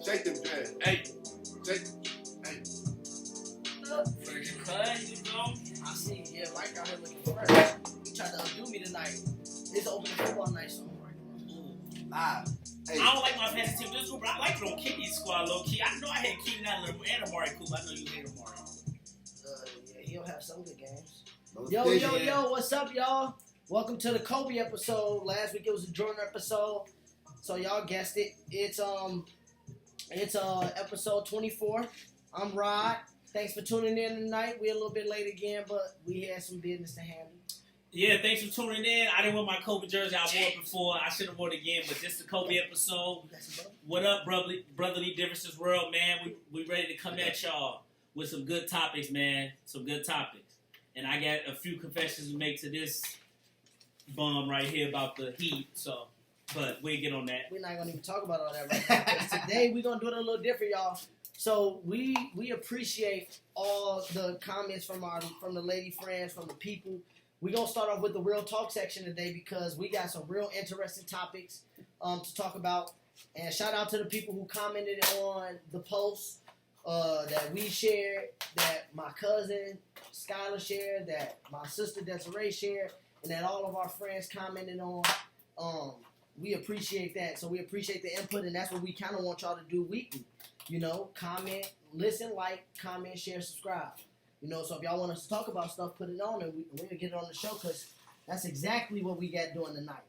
Shake them dreads. Hey. Shake. Hey. Freaking cut, you know? I see, yeah, Mike out here looking fresh. He tried to undo me tonight. It's open football night, so I'm working. Ah. Hey. I don't like my fantasy team this week, but I like it on Kenny's squad, low key. I know I had Keenan Allen and Amari Cooper. I know you hate Amari. Yeah, he'll have some good games. No Yo, fish. what's up, y'all? Welcome to the Kobe episode. Last week it was a Jordan episode, so y'all guessed it. It's episode 24. I'm Rod. Thanks for tuning in tonight. We're a little bit late again, but we had some business to handle. Yeah, thanks for tuning in. I didn't wear my Kobe jersey. I wore it before. I should have worn it again, but this is the Kobe episode. What up, brotherly differences world, man? We ready to come at y'all with some good topics, man. Some good topics. And I got a few confessions to make to this bum right here about the Heat. So, but we'll get on that. We're not gonna even talk about all that right now. 'Cause today we're gonna do it a little different, y'all. So we appreciate all the comments from the lady friends, from the people. We're going to start off with the real talk section today because we got some real interesting topics to talk about. And shout out to the people who commented on the post that we shared, that my cousin Skylar shared, that my sister Desiree shared, and that all of our friends commented on. We appreciate that. So we appreciate the input, and that's what we kind of want y'all to do weekly. You know, comment, listen, like, comment, share, subscribe. You know, so if y'all want us to talk about stuff, put it on, and we're going to get it on the show because that's exactly what we got doing tonight.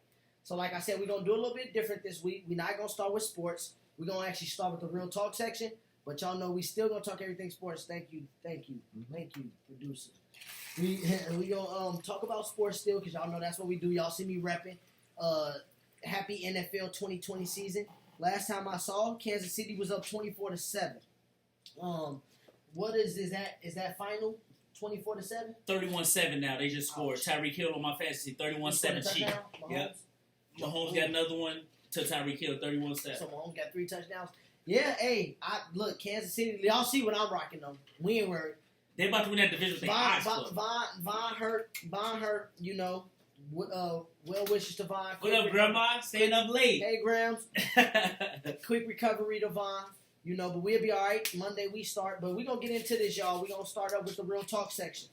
So like I said, we're going to do a little bit different this week. We're not going to start with sports. We're going to actually start with the real talk section. But y'all know we still going to talk everything sports. Thank you, producer. We going to talk about sports still because y'all know that's what we do. Y'all see me repping. Happy NFL 2020 season. Last time I saw, Kansas City was up 24-7. What is that? Is that final 24-7? 31-7 now. They just scored. Tyreek Hill on my fantasy. 31-7 cheat. Yep. Mahomes got another one to Tyreek Hill. 31-7. So Mahomes got 3 touchdowns. Yeah, hey, look, Kansas City. Y'all see what I'm rocking them. We ain't worried. They about to win that division with their eyes closed. Von hurt. You know. Well wishes to Von. What up, Grandma? Staying up late. Hey, Grams. Quick recovery to Von. You know, but we'll be all right. Monday we start. But we're going to get into this, y'all. We're going to start up with the real talk section.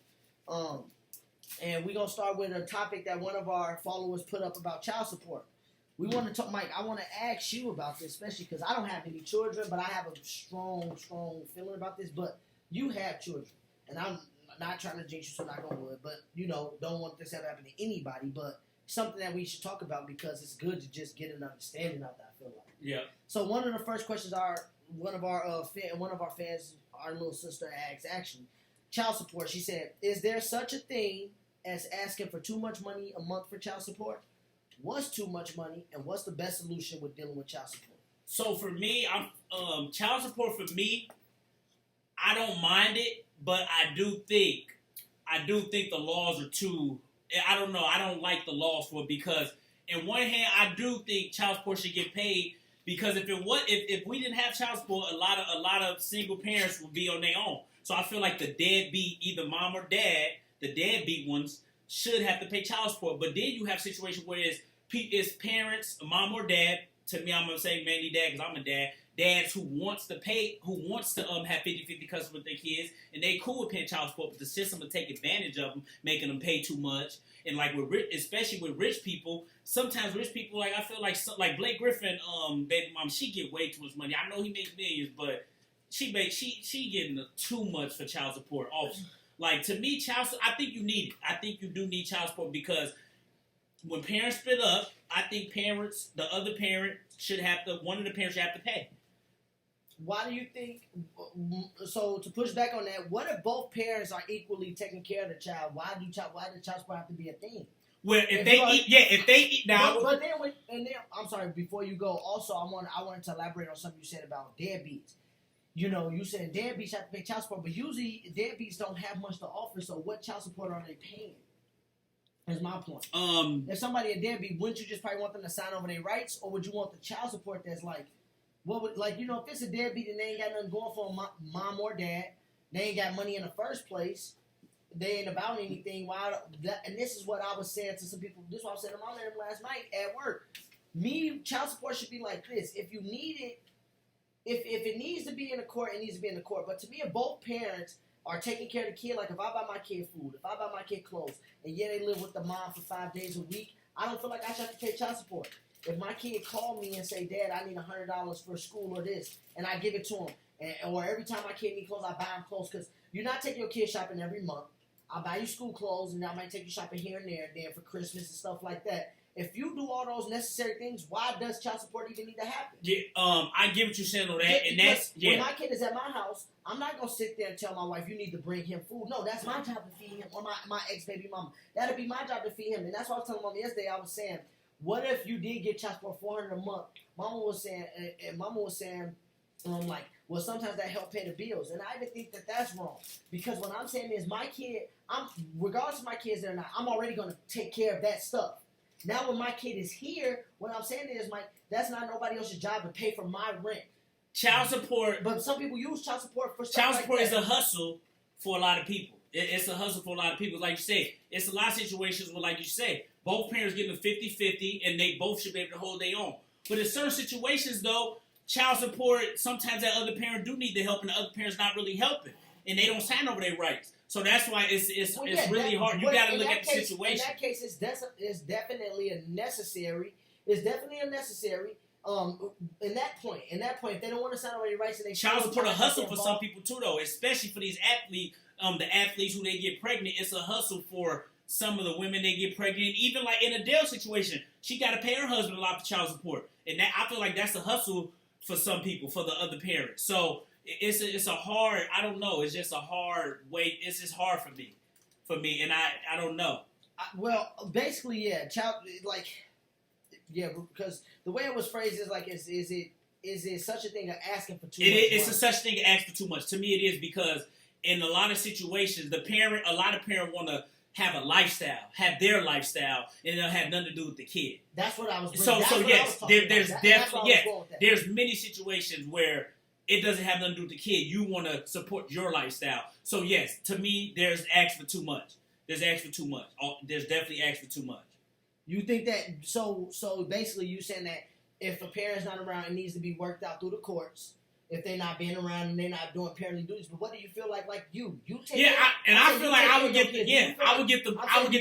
And we're going to start with a topic that one of our followers put up about child support. We want to talk, Mike, I want to ask you about this, especially because I don't have any children, but I have a strong feeling about this. But you have children. And I'm not trying to jinx you, so not going to, but, you know, don't want this to ever happen to anybody. But something that we should talk about because it's good to just get an understanding of that, I feel like. Yeah. So one of the first questions one of our fans, our little sister asked, actually, child support. She said, "Is there such a thing as asking for too much money a month for child support? What's too much money, and what's the best solution with dealing with child support?" So for me, I'm child support for me. I don't mind it, but I do think the laws are too. I don't know. I don't like the laws for it because, in one hand, I do think child support should get paid. Because if we didn't have child support, a lot of single parents would be on their own. So I feel like the deadbeat, either mom or dad, the deadbeat ones should have to pay child support. But then you have situations where it's parents, mom or dad. To me, I'm gonna say mainly dad because I'm a dad. Dads who wants to have 50-50 custody with their kids, and they cool with paying child support, but the system will take advantage of them, making them pay too much. And like especially with rich people, sometimes rich people, like I feel like Blake Griffin, baby mom, she get way too much money. I know he makes millions, but she getting too much for child support. Also, like to me, I think you need it. I think you do need child support because when parents split up, I think the other parent one of the parents should have to pay. Why do you think? So to push back on that, what if both parents are equally taking care of the child? Why does child support have to be a thing? Well, if they eat now. But then I'm sorry. Before you go, also I wanted to elaborate on something you said about deadbeats. You know, you said deadbeats have to pay child support, but usually deadbeats don't have much to offer. So what child support are they paying? Is my point. If somebody a deadbeat, wouldn't you just probably want them to sign over their rights, or would you want the child support that's like? If it's a deadbeat and they ain't got nothing going for mom or dad, they ain't got money in the first place, they ain't about anything. And this is what I was saying to some people. This is what I was saying to my man last night at work. Child support should be like this. If you need it, if it needs to be in the court, it needs to be in the court. But to me, if both parents are taking care of the kid, like if I buy my kid food, if I buy my kid clothes, and yeah, they live with the mom for 5 days a week, I don't feel like I should have to pay child support. If my kid called me and say, Dad, I need $100 for school or this, and I give it to him, or every time my kid needs clothes, I buy him clothes, because you're not taking your kid shopping every month. I buy you school clothes, and I might take you shopping here and there, and then for Christmas and stuff like that. If you do all those necessary things, why does child support even need to happen? Yeah, I get what you're saying on that, and Because that's when my kid is at my house, I'm not gonna sit there and tell my wife you need to bring him food. No, that's my job to feed him, or my ex baby mama. That'll be my job to feed him, and that's what I was telling Mama yesterday. I was saying, what if you did get child support $400 a month? Mama was saying, like, well, sometimes that help pay the bills, and I even think that that's wrong, because what I'm saying is my kid, regardless of my kids there or not, I'm already gonna take care of that stuff. Now, when my kid is here, what I'm saying is, Mike, that's not nobody else's job to pay for my rent. child support. But some people use child support for stuff Child like support that. is a hustle for a lot of people. It's a hustle for a lot of people. Like you say, it's a lot of situations where, like you say, both parents getting a 50-50 and they both should be able to hold their own. But in certain situations, though, child support, sometimes that other parent do need the help and the other parent's not really helping. And they don't sign over their rights. So that's why it's really hard. You got to look at the situation. In that case, it's definitely a necessary. It's definitely a necessary. In that point, if they don't want to sign over their rights, and they child support a hustle for some people too, though, especially for these athletes. The athletes who they get pregnant, it's a hustle for some of the women they get pregnant. Even like in Adele's situation, she got to pay her husband a lot for child support, and that I feel like that's a hustle for some people, for the other parents. So it's a hard. I don't know. It's just a hard way. It's just hard for me, and I don't know. Well, basically, yeah, because the way it was phrased is like, is it such a thing of asking for too much? It's a such thing to ask for too much. To me, it is, because in a lot of situations, a lot of parents want to have a lifestyle, have their lifestyle, and it'll have nothing to do with the kid. That's what I was. There's many situations where it doesn't have nothing to do with the kid. You want to support your lifestyle. So yes, to me, there's asked for too much. There's asked for too much. There's definitely asked for too much. You think that? So basically, you saying that if a parent's not around, it needs to be worked out through the courts. If they're not being around and they're not doing parenting duties, but what do you feel like? Like you take I feel like I would get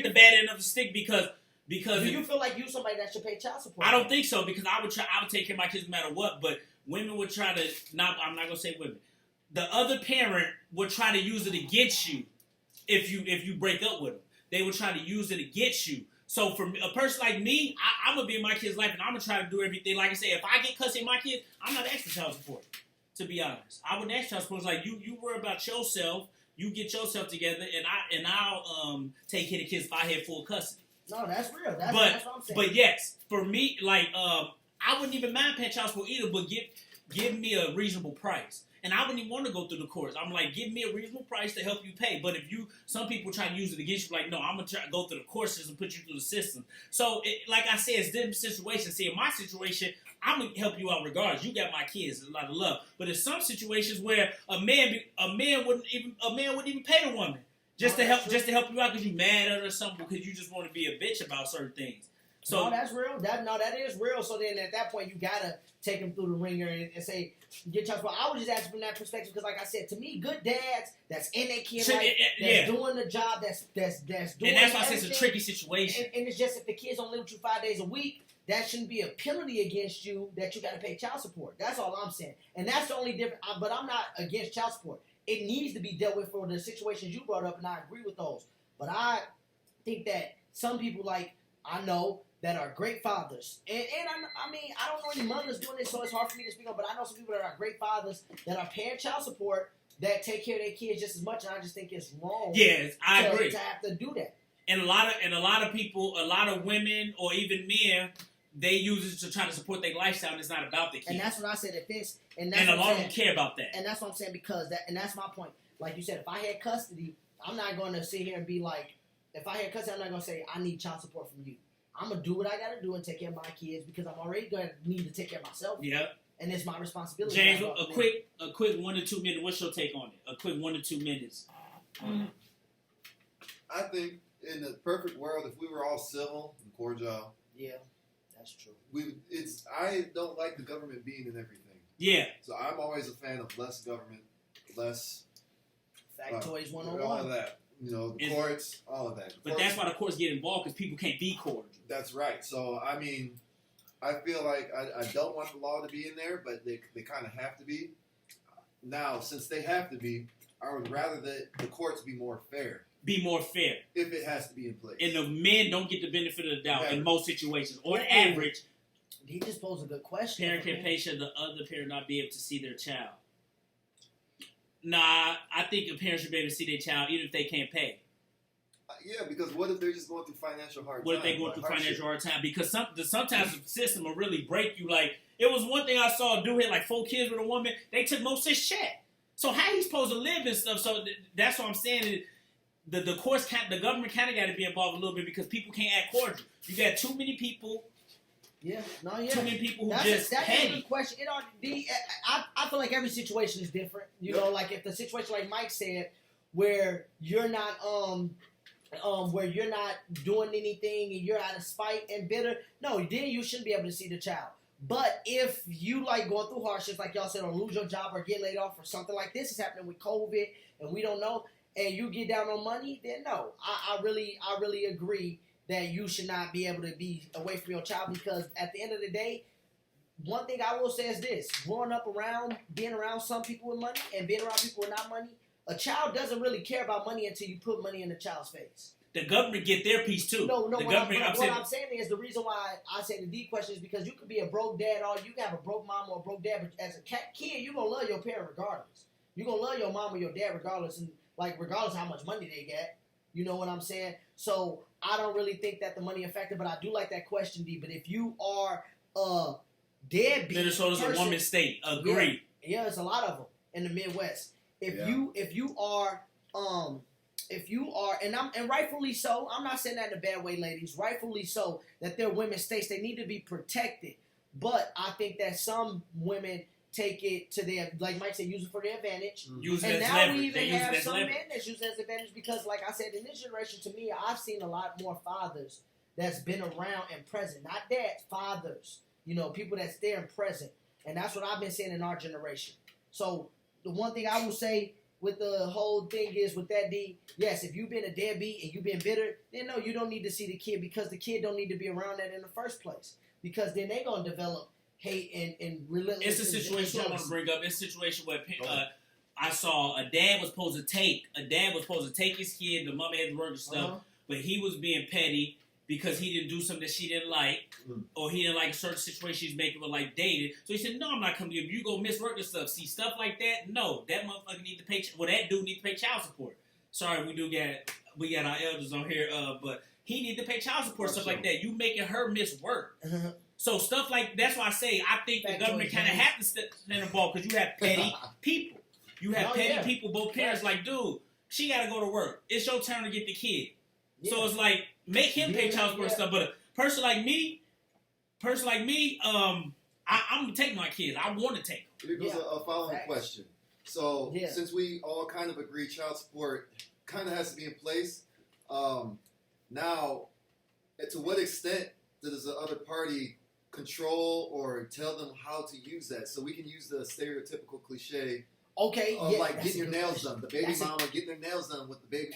the bad end of the stick because do you feel like you somebody that should pay child support? I don't think so, because I would take care of my kids no matter what. But women would try to I'm not gonna say women. The other parent would try to use it against you if you break up with them. They would try to use it against you. So for a person like me, I'm gonna be in my kid's life and I'm gonna try to do everything. Like I say, if I get custody of my kids, I'm not asking child support. To be honest, I wouldn't ask child support. It's like you worry about yourself, you get yourself together, and I'll take care of the kids if I had full custody. No, that's real. That's what I'm saying. But yes, for me, like I wouldn't even mind paying child support either, but give me a reasonable price. And I wouldn't even want to go through the courts. I'm like, give me a reasonable price to help you pay. But some people try to use it against you, like, no, I'm going to try to go through the courses and put you through the system. So, like I said, it's different situations. See, in my situation, I'm going to help you out regardless. You got my kids, a lot of love. But in some situations where a man wouldn't even pay the woman just to help you out because you mad at her or something, because you just want to be a bitch about certain things. So no, that's real. That is real. So then at that point, you gotta take him through the ringer and say, get child support. I was just asking from that perspective because, like I said, to me, good dads that's in their kid life, that's doing the job, that's doing. And that's why I say it's a tricky situation. And it's just, if the kids don't live with you 5 days a week, that shouldn't be a penalty against you that you got to pay child support. That's all I'm saying. And that's the only difference. But I'm not against child support. It needs to be dealt with for the situations you brought up, and I agree with those. But I think that some people, like I know, that are great fathers. And I mean, I don't know any mothers doing this, so it's hard for me to speak on, but I know some people that are great fathers that are paying child support that take care of their kids just as much, and I just think it's wrong. Yes, I agree. To have to do that. And a lot of people, a lot of women or even men, they use it to try to support their lifestyle, and it's not about the kids. And that's what I said. And a lot of them care about that. And that's what I'm saying, because that's my point. Like you said, if I had custody, I'm not going to sit here and be like, if I had custody, I'm not going to say, I need child support from you. I'm going to do what I got to do and take care of my kids, because I'm already going to need to take care of myself. Yeah. And it's my responsibility. James, a quick 1 to 2 minutes. What's your take on it? A quick 1 to 2 minutes. I think in the perfect world, if we were all civil and cordial. Yeah, that's true. I don't like the government being in everything. Yeah. So I'm always a fan of less government, less Factoids all 101. of that. You know, the Is- courts, all of that. But that's why the courts get involved because people can't be cordial. That's right. So I mean, I feel like I don't want the law to be in there, but they kind of have to be. Now, since they have to be, I would rather that the courts be more fair Be more fair. if it has to be in place. And the men don't get the benefit of the doubt Never. in most situations. On Ooh. average, He just posed a good question. parent can pay should the other parent not be able to see their child. Nah, I think a parent should be able to see their child even if they can't pay. Yeah, because what if they're just going through financial hard What if times? they go like through hardship? financial hard time? Because sometimes the system will really break you. Like, it was one thing I saw a dude had like 4 kids with a woman. They took most of his check. So how he supposed to live and stuff? So that's what I'm saying. The courts the government kind of got to be involved a little bit because people can't act cordial. You got too many people. Yeah, no, Too yeah. many people who That's just a petty. good question. It ought to be. I feel like every situation is different. You know, like if the situation like Mike said, where you're not where you're not doing anything and you're out of spite and bitter, no, then you shouldn't be able to see the child. But if you like going through hardships, like y'all said, or lose your job or get laid off or something like this is happening with COVID and we don't know, and you get down on money, then no, I really agree that you should not be able to be away from your child because at the end of the day, one thing I will say is this: growing up being around some people with money and being around people with not money, a child doesn't really care about money until you put money in the child's face. The government get their piece too. No. The What government. I'm saying is the reason why I say the D question is because you could be a broke dad, or you can have a broke mom or a broke dad. But as a kid, you are gonna love your parent regardless. You are gonna love your mom or your dad regardless, and like regardless of how much money they get. You know what I'm saying? So I don't really think that the money affected, but I do like that question, D. But if you are a deadbeat, Minnesota's a woman's state. Agree. Yeah, there's a lot of them in the Midwest. If you are, and rightfully so. I'm not saying that in a bad way, ladies. Rightfully so that they're women's states. They need to be protected. But I think that some women take it to their, like Mike said, use it for their advantage. Use it And as now leverage. we even They use it have as some leverage. men that use it as advantage because, like I said, in this generation, to me, I've seen a lot more fathers that's been around and present. Not dads, fathers. You know, people that's there and present. And that's what I've been seeing in our generation. So the one thing I will say with the whole thing is with that D, yes, if you've been a deadbeat and you've been bitter, then no, you don't need to see the kid because the kid don't need to be around that in the first place. Because then they're going to develop hate and relentless. It's a situation I want to jealousy. bring up. It's a situation where I saw a dad was supposed to take his kid. The mama had to work and stuff, but he was being petty because he didn't do something that she didn't like, or he didn't like a certain situation she's making with like dating. So he said, "No, I'm not coming to you. You go miss work and stuff. See stuff like that. No, that motherfucker need to pay. That dude need to pay child support. Sorry, we got our elders on here, but he need to pay child support stuff like that. You making her miss work." So stuff like that's why I say I think the government kind of have to stand involved because you have petty people. You have petty people, both parents. Like, dude, she got to go to work. It's your turn to get the kid. Yeah. So it's like make him pay child support and stuff. But a person like me, I'm gonna take my kids. I want to take them. Here goes a following question. So since we all kind of agree child support kind of has to be in place, now to what extent does the other party control or tell them how to use that? So we can use the stereotypical cliche of like getting your nails done. The baby mama getting their nails done with the baby.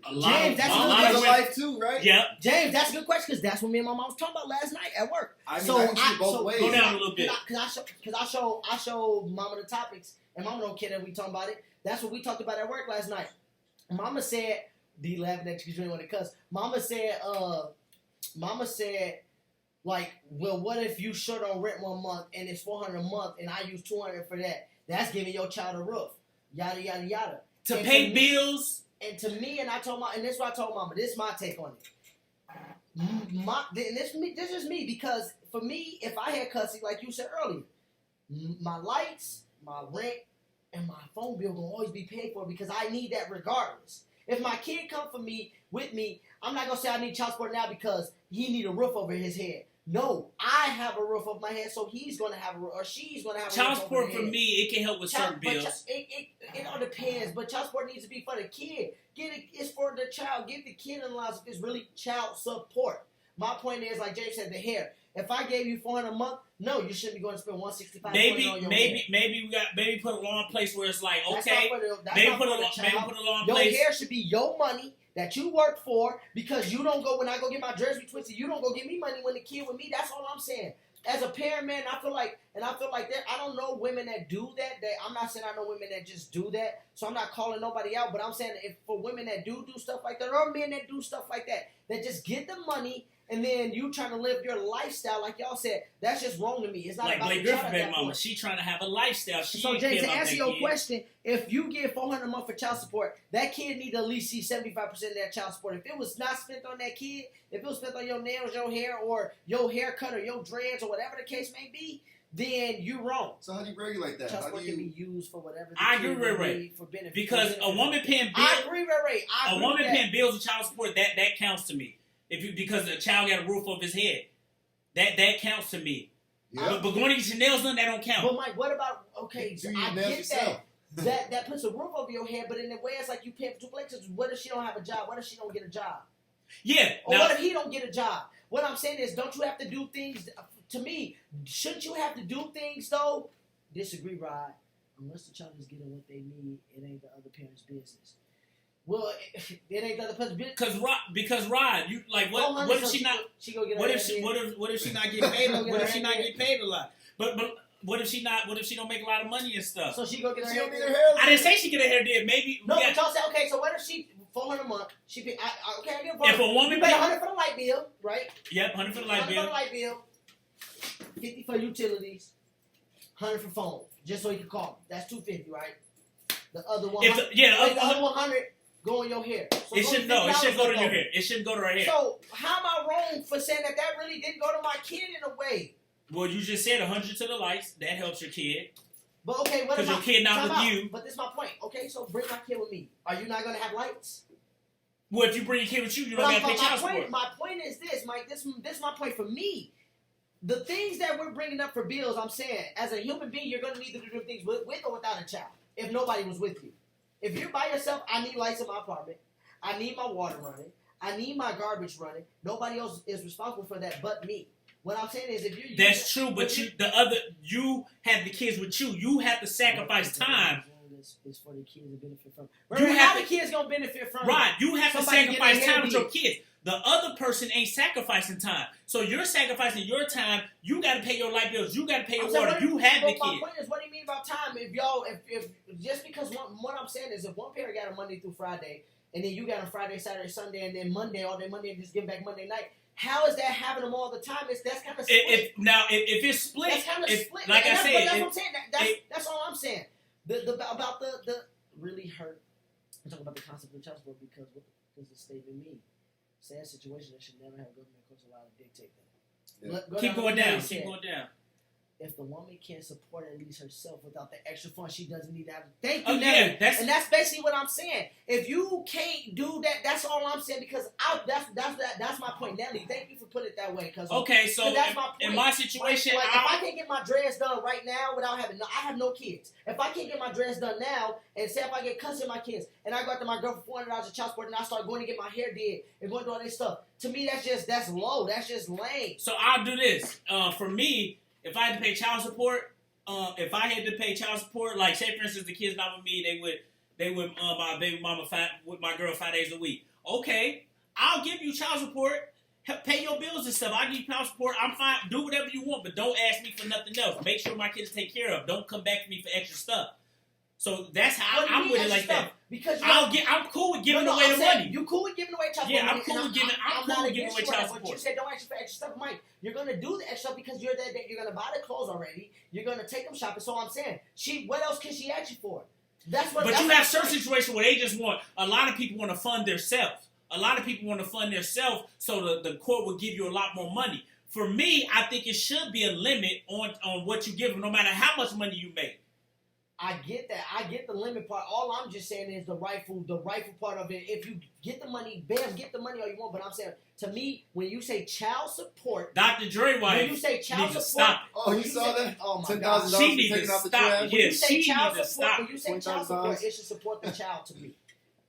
James, that's a lot of life too, right? Yeah. James, that's a good question because that's what me and my mom was talking about last night at work. I mean, I can see both ways. Go down a little bit. Because I show Mama the topics, and Mama don't care that we talking about it. That's what we talked about at work last night. Mama said, D laughing at you because you ain't want to cuss. Mama said, like, well, what if you short on rent 1 month and it's $400 a month and I use $200 for that? That's giving your child a roof. Yada, yada, yada. To pay bills. And to me, and this is what I told Mama, this is my take on it. This is me, because for me, if I had custody, like you said earlier, my lights, my rent, and my phone bill will always be paid for because I need that regardless. If my kid come with me, I'm not going to say I need child support now because he need a roof over his head. No, I have a roof over my head, so he's going to have a roof, or she's going to have a child roof support over their for head. me, it can help with certain bills. It all depends, but child support needs to be for the kid. It's for the child. Give the kid in the lives if it's really child support. My point is, like James said, the hair. If I gave you $400 a month, no, you shouldn't be going to spend $165 on your Maybe put a law in place where it's like, That's okay, maybe put a law in your place. Your hair should be your money that you work for, because you don't go, when I go get my jersey twisted, you don't go give me money when the kid with me. That's all I'm saying. As a parent, man, I feel like that. I don't know women that do that. I'm not saying I know women that just do that, so I'm not calling nobody out. But I'm saying if for women that do stuff like that, or men that do stuff like that just get the money and then you trying to live your lifestyle, like y'all said, that's just wrong to me. It's not like about Blake Griffin, baby mama. She trying to have a lifestyle. So James, to answer your question, if you get $400 a month for child support, that kid need to at least see 75% of that child support. If it was not spent on that kid, if it was spent on your nails, your hair, or your haircut, or your dreads, or whatever the case may be, then you're wrong. So how do you regulate that? Child How support do you... can be used for whatever. I agree with Ray. Because a woman paying bills. I agree with Ray. A woman paying bills and child support, that counts to me. Because the child got a roof over his head, that counts to me. Yeah. But going to get your nails done, that don't count. But Mike, what about so I get that. That puts a roof over your head, but in a way, it's like you pay for 2 places. What if she don't have a job? What if she don't get a job? Yeah. Or what if he don't get a job? What I'm saying is, don't you have to do things? To me, shouldn't you have to do things though? Disagree, Rod. Unless the child is getting what they need, it ain't the other parent's business. Well, it ain't the other person's business. Because Rod, you like what if she not? What if she not getting paid? What if she not getting paid a lot? But what if she not? What if she don't make a lot of money and stuff? So she go get her hair did. I didn't say she get her hair did. Maybe no. But y'all say okay. So what if she $400 a month? She pay. Okay, I give her. If a woman pay $100 for the light bill, right? Yep, $100 for the light bill. $50 for utilities, $100 for phone, just so you can call me. That's $250, right? The other one. The other 100 go in your hair. So it shouldn't go to your hair. It shouldn't go to her hair. So how am I wrong for saying that really didn't go to my kid in a way? Well, you just said 100 to the lights. That helps your kid. But okay, what because your kid not with you. But this is my point. Okay, so bring my kid with me. Are you not going to have lights? Well, if you bring your kid with you, you don't have to pay child support. My point is this, Mike. This is my point for me. The things that we're bringing up for bills, I'm saying, as a human being, you're going to need to do things with or without a child. If nobody was with you. If you're by yourself, I need lights in my apartment. I need my water running. I need my garbage running. Nobody else is responsible for that but me. What I'm saying is, if you're that's true, but you have the kids with you. You have to sacrifice time. It's for the kids to benefit from. How the kids gonna benefit from? Right, you have to sacrifice time with your kids. The other person ain't sacrificing time, so you're sacrificing your time. You got to pay your light bills. You got to pay your water. You have the kids. My point is, what do you mean about time? If just because what I'm saying is, if one parent got a Monday through Friday, and then you got a Friday, Saturday, Sunday, and then Monday all day Monday, and just give back Monday night. How is that having them all the time? That's kind of split. If it's split, that's kind of split. Like I said, that's what I'm saying. That's all I'm saying. About the really hurt. I'm talking about the concept of child support because what does the statement mean? Sad situation that should never have government courts allowed to dictate that. Yeah. Keep going down. If the woman can't support at least herself without the extra funds, she doesn't need to have. Thank Nelly. you, Yeah, and that's basically what I'm saying. If you can't do that, that's all I'm saying because that's my point, Nelly. Thank you for putting it that way. Okay, so that's my point. In my situation, if I can't get my dreads done right now without having, I have no kids. If I can't get my dreads done now, and say if I get cussing my kids, and I go out to my girl for $400 of child support, and I start going to get my hair did and going to all this stuff, to me that's low. That's just lame. So I'll do this. For me. If I had to pay child support, like say for instance the kids not with me, they with my baby mama with my girl 5 days a week. Okay, I'll give you child support, pay your bills and stuff. I'll give you child support. I'm fine. Do whatever you want, but don't ask me for nothing else. Make sure my kids take care of. Don't come back to me for extra stuff. So that's how I'm with it like that. Because I'm cool with giving away the money. You cool with giving away child support? Yeah, I'm cool with giving away child support. But you said don't ask for extra stuff, Mike. You're gonna do the extra stuff because you're there. You're gonna buy the clothes already. You're gonna take them shopping. So I'm saying, what else can she ask you for? That's what. But you have certain situations where they just want. A lot of people want to fund themselves. So the court will give you a lot more money. For me, I think it should be a limit on what you give them, no matter how much money you make. I get that. I get the limit part. All I'm just saying is the rightful part of it. If you get the money, bam, get the money all you want. But I'm saying, to me, when you say child support, Dr. Dre wife, when you say child support, stop. Oh, you saw that? Oh my God, she needs to stop. When you say child support, stop. When you say child support, it should support the child. To me,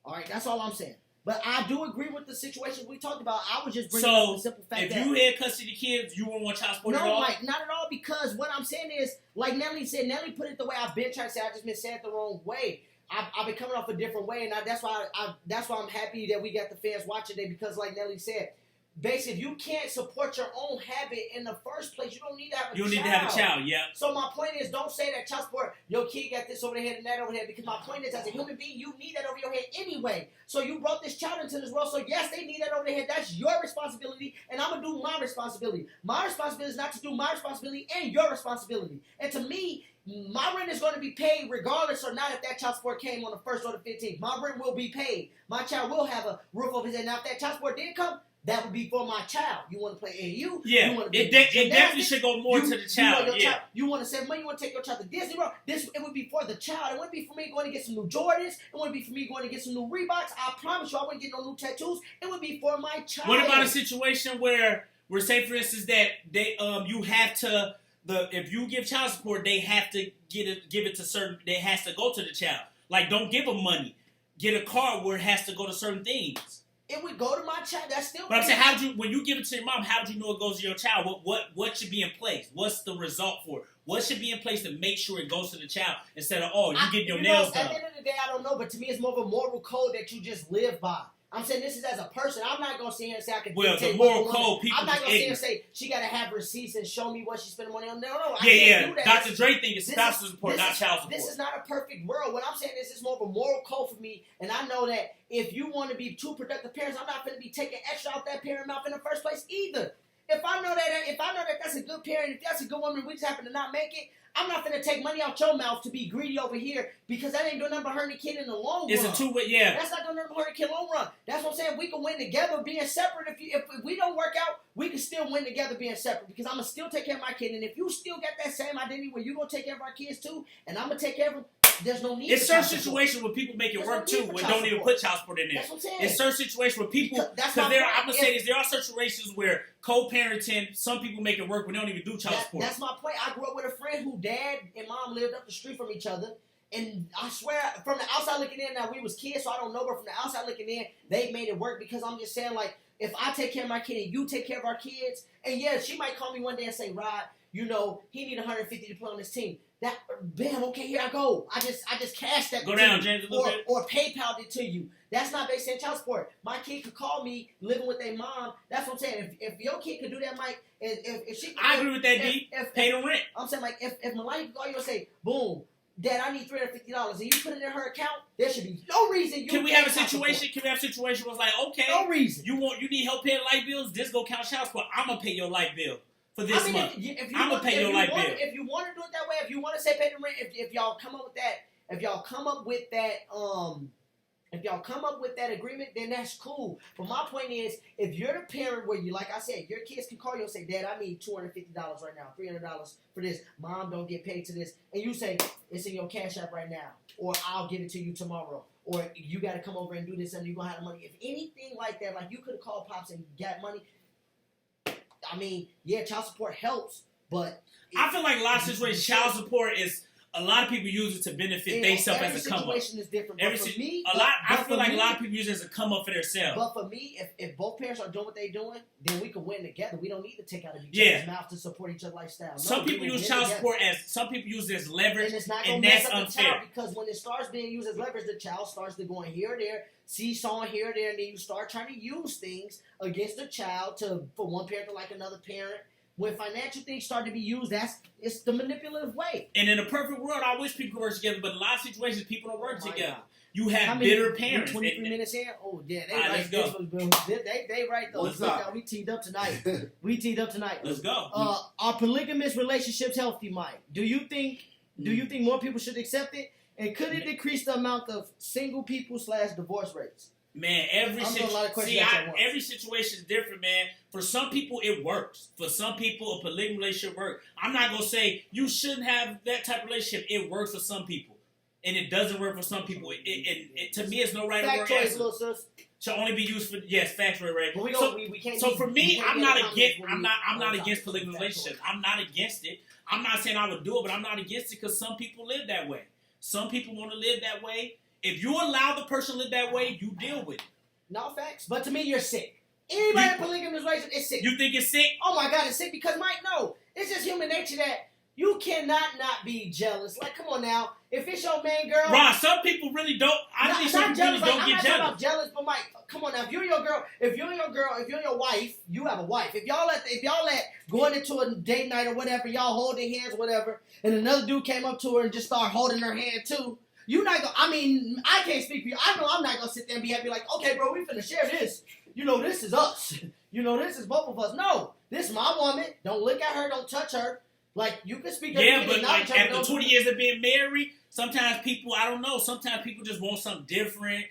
all right, that's all I'm saying. But I do agree with the situation we talked about. I was just bringing So, up the simple fact if that you had custody of kids, you wouldn't want child support at no, all? Mike, not at all. Because what I'm saying is, like Nelly said, Nelly put it the way I've been trying to say. I just been saying it the wrong way. I've been coming off a different way, and that's why I'm happy that we got the fans watching today. Because like Nelly said, basically, if you can't support your own habit in the first place, you don't need to have a child. You need to have a child, yeah. So my point is, don't say that child support, your kid got this over their head and that over their head, because my point is, as a human being, you need that over your head anyway. So you brought this child into this world, so yes, they need that over their head. That's your responsibility, and I'm going to do my responsibility. My responsibility is not to do my responsibility and your responsibility. And to me, my rent is going to be paid regardless or not if that child support came on the 1st or the 15th. My rent will be paid. My child will have a roof over his head. Now, if that child support did come, that would be for my child. You want to play AU? Yeah, you want to it definitely should go more to the child. You want to save money? You want to take your child to Disney World? It would be for the child. It wouldn't be for me going to get some new Jordans. It wouldn't be for me going to get some new Reeboks. I promise you, I wouldn't get no new tattoos. It would be for my child. What about a situation where say, for instance, that they you have to if you give child support, they have to give it to certain. They has to go to the child. Like, don't give them money. Get a card where it has to go to certain things. It would go to my child. That's still. But I'm saying, when you give it to your mom, how do you know it goes to your child? What should be in place? What's the result for it? What should be in place to make sure it goes to the child instead of you getting your nails done? At the end of the day, I don't know, but to me, it's more of a moral code that you just live by. I'm saying this is as a person. I'm not going to sit here and say I can the moral code, people I'm not going to sit here and say she got to have receipts and show me what she's spending money on. No. I can't do that. Dr. Dre think it's spousal support, not child support. This is not a perfect world. What I'm saying is more of a moral code for me, and I know that if you want to be two productive parents, I'm not going to be taking extra out that parent mouth in the first place either. If I know that that's a good parent, if that's a good woman, we just happen to not make it, I'm not going to take money out your mouth to be greedy over here, because that ain't doing nothing but hurting the kid in the long run. It's a two-way, yeah. That's not doing nothing but hurting the kid in the long run. That's what I'm saying. We can win together being separate. If we don't work out, we can still win together being separate, because I'm going to still take care of my kid. And if you still got that same identity where you're going to take care of our kids too, and I'm going to take care of them, there's no need. It's certain situations where people make it work too, where don't even put child support in there. That's what I'm saying. It's certain situations where people, I'm gonna say this, there are situations where co-parenting, some people make it work when they don't even do child support. That's my point. I grew up with a friend who dad and mom lived up the street from each other, and I swear, from the outside looking in, now we was kids, so I don't know, but from the outside looking in, they made it work, because I'm just saying, like, if I take care of my kid and you take care of our kids, and yeah, she might call me one day and say, Rod, he need 150 to play on this team. That, bam, okay, here I go. I just cashed that. Go down, James, a little bit. Or PayPal'd it to you. That's not based on child support. My kid could call me living with their mom. That's what I'm saying. If your kid could do that, Mike, if she could, I agree with that, D. Pay the rent. I'm saying, like, if Malaya could call you and say, boom, Dad, I need $350, and you put it in her account, there should be no reason you Can we have a situation where it's like, okay, no reason. You need help paying light bills, this go count child support. I'm gonna pay your light bill for this month. I'm gonna pay your light bill. If you want to do it that way, if you want to say pay the rent, if y'all come up with that, if y'all come up with that agreement, then that's cool. But my point is, if you're the parent where you, like I said, your kids can call you and say, Dad, I need $250 right now, $300 for this. Mom don't get paid to this. And you say, it's in your Cash App right now, or I'll give it to you tomorrow, or you got to come over and do this and you're going to have the money. If anything like that, like you could have called Pops and got money. I mean, yeah, child support helps, but I feel like a lot of situations, child support is, a lot of people use it to benefit themselves as a come up. Every situation is different. I feel like a lot of people use it as a come up for themselves. But for me, if both parents are doing what they're doing, then we can win together. We don't need to take out of each other's mouth to support each other's lifestyle. No, some people use child support as leverage, and it's not and that's that's unfair. The child, unfair. because when it starts being used as leverage, the child starts to going here or there, seesawing here or there, and then you start trying to use things against the child for one parent to like another parent. When financial things start to be used, it's the manipulative way. And in a perfect world, I wish people could work together, but in a lot of situations, people don't work together. God. You have bitter parents. 23 minutes in? Oh, yeah, they right. Let's go. They right, though. We teed up tonight. Let's go. Are polygamous relationships healthy, Mike? Do you think more people should accept it? And could it decrease the amount of single people / divorce rates? Man, every situation is different, man. For some people, it works. For some people, a polygamy relationship works. I'm not going to say you shouldn't have that type of relationship. It works for some people. And it doesn't work for some people. To me, it's no right or wrong answer. Little sis. Should only be used for, factory, right? But we can't for me, I'm not against polygamy relationships. I'm not against it. I'm not saying I would do it, but I'm not against it because some people live that way. Some people want to live that way. If you allow the person to live that way, you deal with it. No facts. But to me, you're sick. Anybody in polygamous relationship is sick. You think it's sick? Oh my God, it's sick because Mike, no. It's just human nature that you cannot not be jealous. Like, come on now. If it's your main girl. Ron, some people really don't. I think some people really don't get I'm jealous. not jealous, but Mike, come on now. If you're your girl, if you're your wife, you have a wife. If y'all let going into a date night or whatever, y'all holding hands, whatever, and another dude came up to her and just started holding her hand too. You not gonna. I mean, I can't speak for you. I know I'm not gonna sit there and be happy like, okay, bro, we finna share this. You know, this is us. You know, this is both of us. No, this is my woman. Don't look at her. Don't touch her. Like, you can speak. Yeah, but like after 20 years of being married, sometimes people, I don't know. Sometimes people just want something different.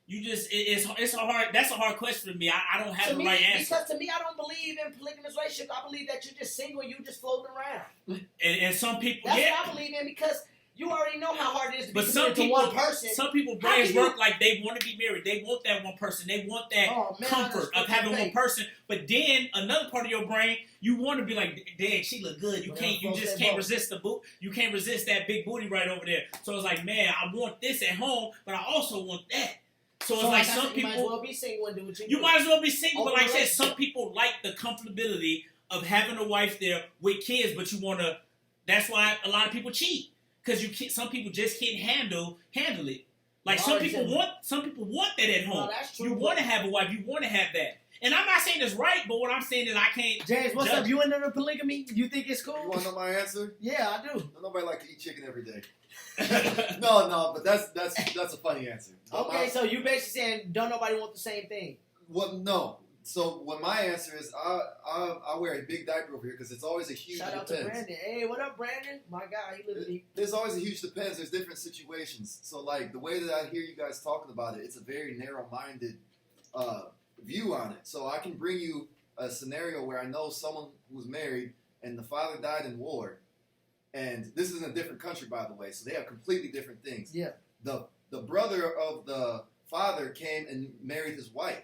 You just, it's a hard. That's a hard question for me. I don't have the right answer. Because to me, I don't believe in polygamous relationships. I believe that you're just single and you just floating around. And some people, that's what I believe in because. You already know how hard it is to be committed to one person. Some people brains work like they want to be married. They want that one person. They want that comfort of having one person. But then another part of your brain, you want to be like, dang, she look good. You just can't resist the boot. You can't resist that big booty right over there. So it's like, man, I want this at home, but I also want that. So it's like some people. You might as well be single and do what you do. You might as well be single, but like I said, some people like the comfortability of having a wife there with kids, but you want to. That's why a lot of people cheat. Because some people just can't handle it. Like some people want that at home. No, you want to have a wife. You want to have that. And I'm not saying it's right, but what I'm saying is I can't. James, what's up? You into the polygamy? You think it's cool? You want to know my answer? Yeah, I do. Nobody like to eat chicken every day. no, but that's a funny answer. Okay, so you basically saying don't nobody want the same thing? Well, no. So what my answer is, I wear a big diaper over here because it's always a huge Shout out depends. to Brandon. Hey, what up, Brandon? My guy, he literally. There's always a huge depends. There's different situations. So like the way that I hear you guys talking about it, it's a very narrow-minded view on it. So I can bring you a scenario where I know someone who was married and the father died in war, and this is in a different country, by the way. So they have completely different things. Yeah. The brother of the father came and married his wife.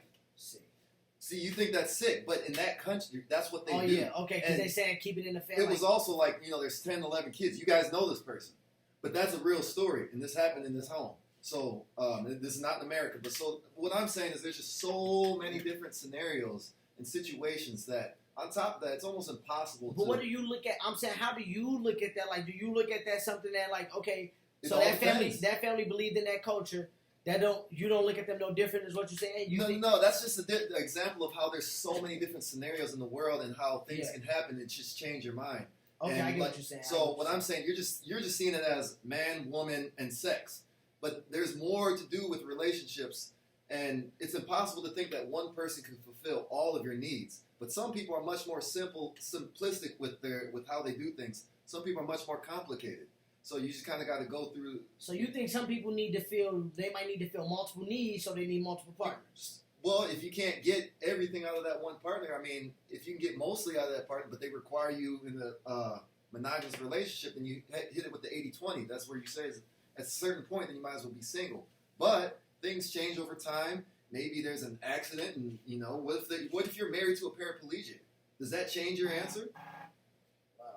See, you think that's sick, but in that country, that's what they do. Oh, yeah, okay, because they saying keep it in the family. It was also like, there's 10, 11 kids. You guys know this person. But that's a real story, and this happened in this home. So, this is not in America. But so, what I'm saying is there's just so many different scenarios and situations that, on top of that, it's almost impossible But what do you look at? I'm saying, how do you look at that? Like, do you look at that something that, like, okay, so that family believed in that culture. You don't look at them no different is what you're saying? No, that's just an example of how there's so many different scenarios in the world and how things can happen and just change your mind. Okay, I get what you're saying. So what I'm saying, you're just seeing it as man, woman, and sex. But there's more to do with relationships, and it's impossible to think that one person can fulfill all of your needs. But some people are much more simplistic with how they do things. Some people are much more complicated. So you just kind of got to go through. So you think some people might need to feel multiple needs, so they need multiple partners? Well, if you can't get everything out of that one partner, I mean, if you can get mostly out of that partner, but they require you in a monogamous relationship, then you hit it with the 80-20. That's where you say at a certain point, then you might as well be single. But things change over time. Maybe there's an accident, and what if you're married to a paraplegic? Does that change your answer?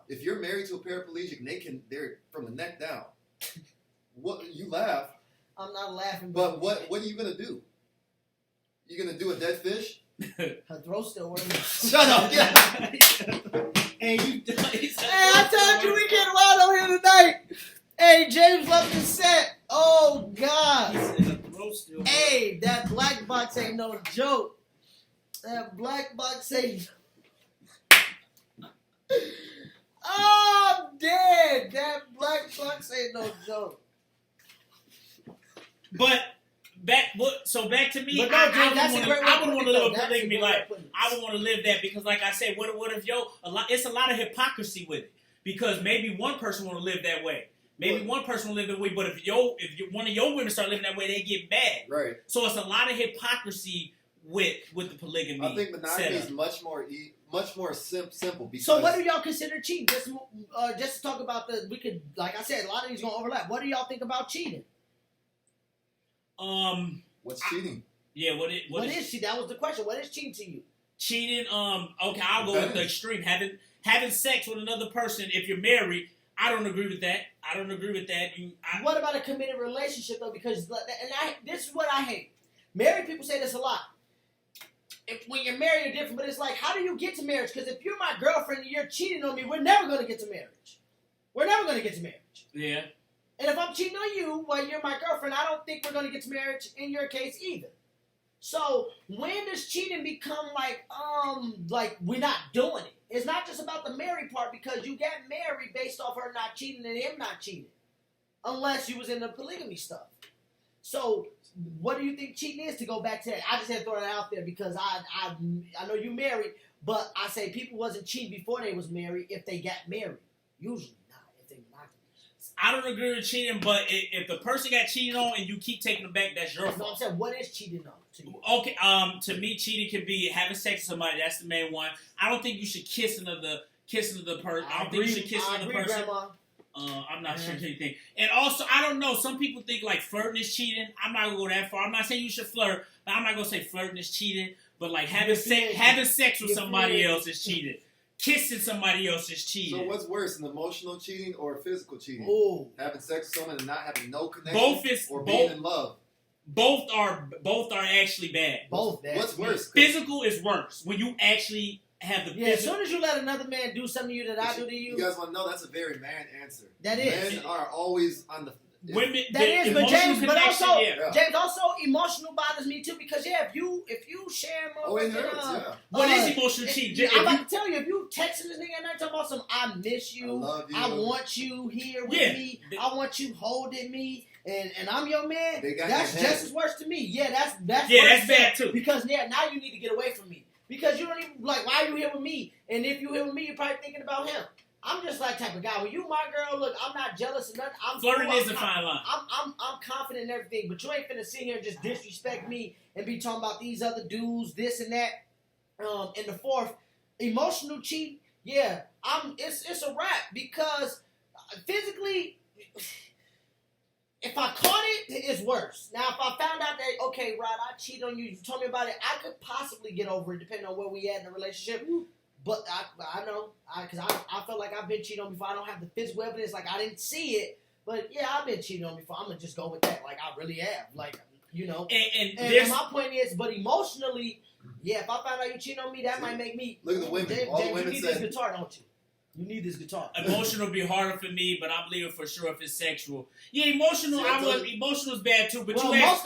If you're married to a paraplegic and they're from the neck down, what you laugh. I'm not laughing. But what are you gonna do? You gonna do a dead fish? Her throat's still working. Shut up! Yeah. Hey, I told you we getting wild over here tonight. Hey, James left the set. Oh God. Hey, that black box ain't no joke. That black box ain't. Oh, I'm dead. That black box ain't no joke. But back to me. But no, I would want to live a polygamy life. I would want to live that because, like I said, what if it's a lot of hypocrisy with it because maybe one person want to live that way. Maybe one person will live that way, but if one of your women start living that way, they get mad. Right. So it's a lot of hypocrisy with the polygamy. I think monogamy is much more simple. Because so what do y'all consider cheating? Just to talk about like I said, a lot of these gonna overlap. What do y'all think about cheating? What's cheating? Yeah, what is cheating? That was the question. What is cheating to you? Cheating. Okay, I'll go with the extreme. Having sex with another person if you're married. I don't agree with that. What about a committed relationship though? Because this is what I hate. Married people say this a lot. When you're married, you're different, but it's like, how do you get to marriage? Because if you're my girlfriend and you're cheating on me, we're never going to get to marriage. We're never going to get to marriage. Yeah. And if I'm cheating on you while you're my girlfriend, I don't think we're going to get to marriage in your case either. So when does cheating become like we're not doing it? It's not just about the married part, because you got married based off her not cheating and him not cheating. Unless you was in the polygamy stuff. So what do you think cheating is, to go back to that? I just had to throw that out there because I know you married, but I say people wasn't cheating before they was married if they got married. Usually not, if they not. I don't agree with cheating, but if the person got cheated on and you keep taking them back, that's your fault. No, I'm saying, what is cheating on to you? Okay, to me, cheating can be having sex with somebody. That's the main one. I don't think you should kiss another person. I don't think you should kiss another person. Grandma. I'm not sure anything. And also, I don't know. Some people think like flirting is cheating. I'm not gonna go that far. I'm not saying you should flirt, but I'm not gonna say flirting is cheating. But like having sex with somebody else is cheating. Kissing somebody else is cheating. So what's worse, an emotional cheating or physical cheating? Ooh. Having sex with someone and not having no connection, being in love. Both are actually bad. Both bad. What's worse? Physical is worse when you actually have the physical. As soon as you let another man do something to you that I do to you. You guys want to know, that's a very man answer. That is. Men are always on the... Women, that is, but James, James, also emotional bothers me too, because if you share more, it hurts. What is emotional cheating? I'm about to tell you, if you texting this nigga at night talking about some, I miss you, I love you, I want you here with me, I want you holding me, and I'm your man, that's just as worse to me. Yeah, that's bad too. Because now you need to get away from me, because you don't even why are you here with me? And if you here with me, you're probably thinking about him. I'm just that type of guy. When you my girl, look, I'm not jealous of nothing. Flirting is a fine line. I'm confident in everything, but you ain't finna sit here and just disrespect me and be talking about these other dudes, this and that. And the fourth, emotional cheat. Yeah, it's a wrap, because physically, if I caught it, it's worse. Now, if I found out that, okay, Rod, I cheated on you told me about it, I could possibly get over it depending on where we at in the relationship. But I know, because I felt like I've been cheated on before. I don't have the physical evidence, like I didn't see it, but yeah, I've been cheated on before. I'm gonna just go with that, like I really have, like, you know. And my point is, but emotionally, yeah, if I find out you cheating on me, that might make me. Look at the women. All the women you need this guitar, don't you? You need this guitar. Emotional will be harder for me, but I'm leaving for sure if it's sexual. Yeah, emotional. Emotional is bad too, but well, you ask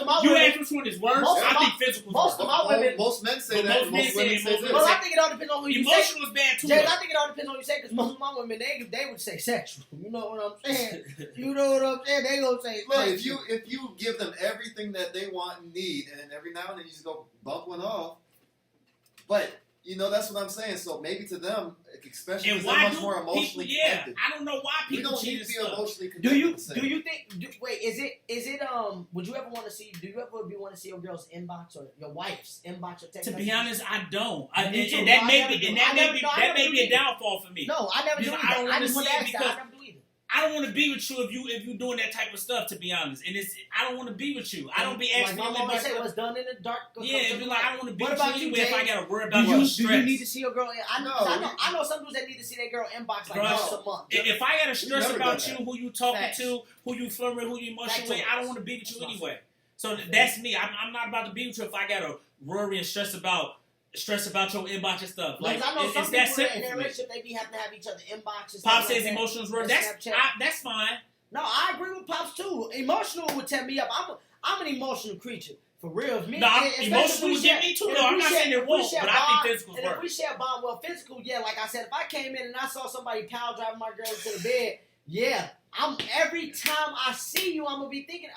which one is worse. I think physical. Most men say that. Most women say that. Well, I think it all depends on who you say. Emotional is bad too. James, I think it all depends on who you say, because most of my women they would say sexual. You know what I'm saying? You know what I'm saying? They gonna say. Look, if you give them everything that they want and need, and every now and then you just go bump one off, but. You know, that's what I'm saying. So maybe to them, especially because they're much more emotionally connected. I don't know why people don't need to be emotionally connected. Do you think? Wait, is it? Would you ever want to see? Do you ever want to see your girl's inbox or your wife's inbox or text? To be honest, I don't. And too. that may be a downfall for me. No, I never do either. I just want to ask that. I never do either. I don't want to be with you if you doing that type of stuff. To be honest, and I don't want to be with you. I don't be asking. Like my mama say, what's done in the dark. Yeah, be like, I don't want to be with you anyway if I gotta worry about your stress. Do you need to see your girl? I know some dudes that need to see their girl inbox like once a month. If I gotta stress about you, who you talking to, who you flirting with, who you emotional with, I don't want to be with you anyway. So that's me. I'm not about to be with you if I gotta worry and stress about your inbox and stuff. Like, I know some that people simple in their relationship, they be having to have each other inboxes. Pop says emotions were. That's fine. No, I agree with Pops too. Emotional would tear me up. I'm an emotional creature. For real. Me, no, emotional would get me too, though. I'm not saying it won't, but I think physical's worse. And if we share bond, well, physical, yeah, like I said, if I came in and I saw somebody power driving my girl to the bed, yeah, every time I see you, I'm going to be thinking,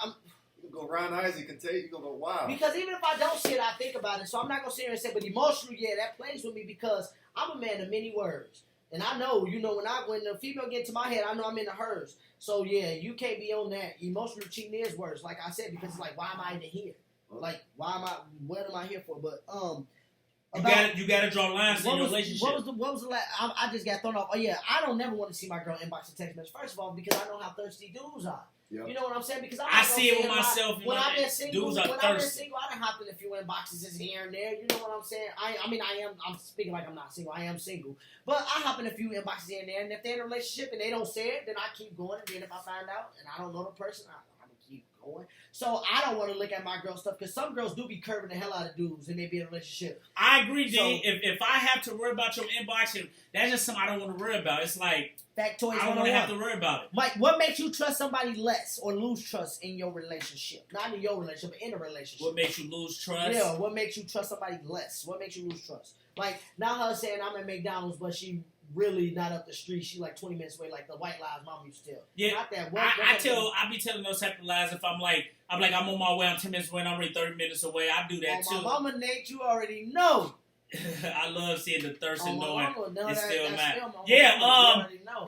you go round eyes, you can tell you're going to go, wow. Because even if I don't see it, I think about it. So I'm not going to sit here and say, but emotional, yeah, that plays with me because I'm a man of many words. And I know, when the female get to my head, I know I'm into hers. So, yeah, you can't be on that. Emotional cheating is worse, like I said, because it's like, why am I even here? Like, what am I here for? But, you gotta draw lines in your relationship. What was the last? I just got thrown off. Oh yeah, I don't never want to see my girl inbox a text message. First of all, because I know how thirsty dudes are. Yep. You know what I'm saying? Because I see it with myself. When I've been single, dudes are thirsty. I've been single, I done hopped in a few inboxes just here and there. You know what I'm saying? I'm speaking like I'm not single. I am single, but I hop in a few inboxes here and there. And if they're in a relationship and they don't say it, then I keep going. And then if I find out and I don't know the person, I'm gonna keep going. So I don't want to look at my girl stuff because some girls do be curving the hell out of dudes and they be in a relationship. I agree, D. So, if I have to worry about your inbox, that's just something I don't want to worry about. It's like Factoids I don't want to have to worry about it. Mike, what makes you trust somebody less or lose trust in your relationship? Not in your relationship, but in a relationship. What makes you lose trust? Yeah, what makes you trust somebody less? What makes you lose trust? Like, not her saying I'm at McDonald's, but she really not up the street. She like 20 minutes away, like the white lies mom used to tell. Yeah, not that. I be telling those type of lies if I'm on my way, I'm 10 minutes away, and I'm already 30 minutes away. I do that too. My mama, Nate, you already know. I love seeing the thirst and knowing it's still mad.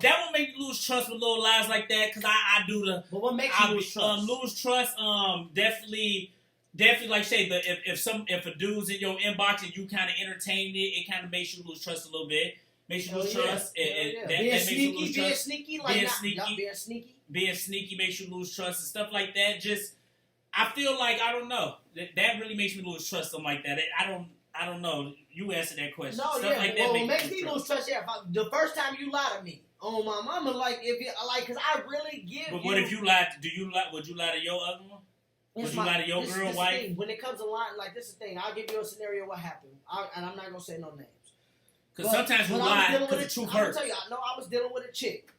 That will make you lose trust with little lies like that because I do the. But what makes you lose trust? Lose trust, definitely like say if a dude's in your inbox and you kind of entertain it kind of makes you lose trust a little bit. Makes you lose trust. Being sneaky makes you lose trust and stuff like that. Just I feel like I don't know that really makes me lose trust. Something like that. I don't know. You answered that question. No, stuff like that makes me lose trust. Yeah, the first time you lie to me, oh my mama, because I really give. But what if you lied? Would you lie to your other one? Would you lie to your girl, wife? When it comes to lying, this is the thing. I'll give you a scenario what happened, and I'm not gonna say no names. Because sometimes you lie because the truth hurts. I'm gonna tell you, I was dealing with a chick.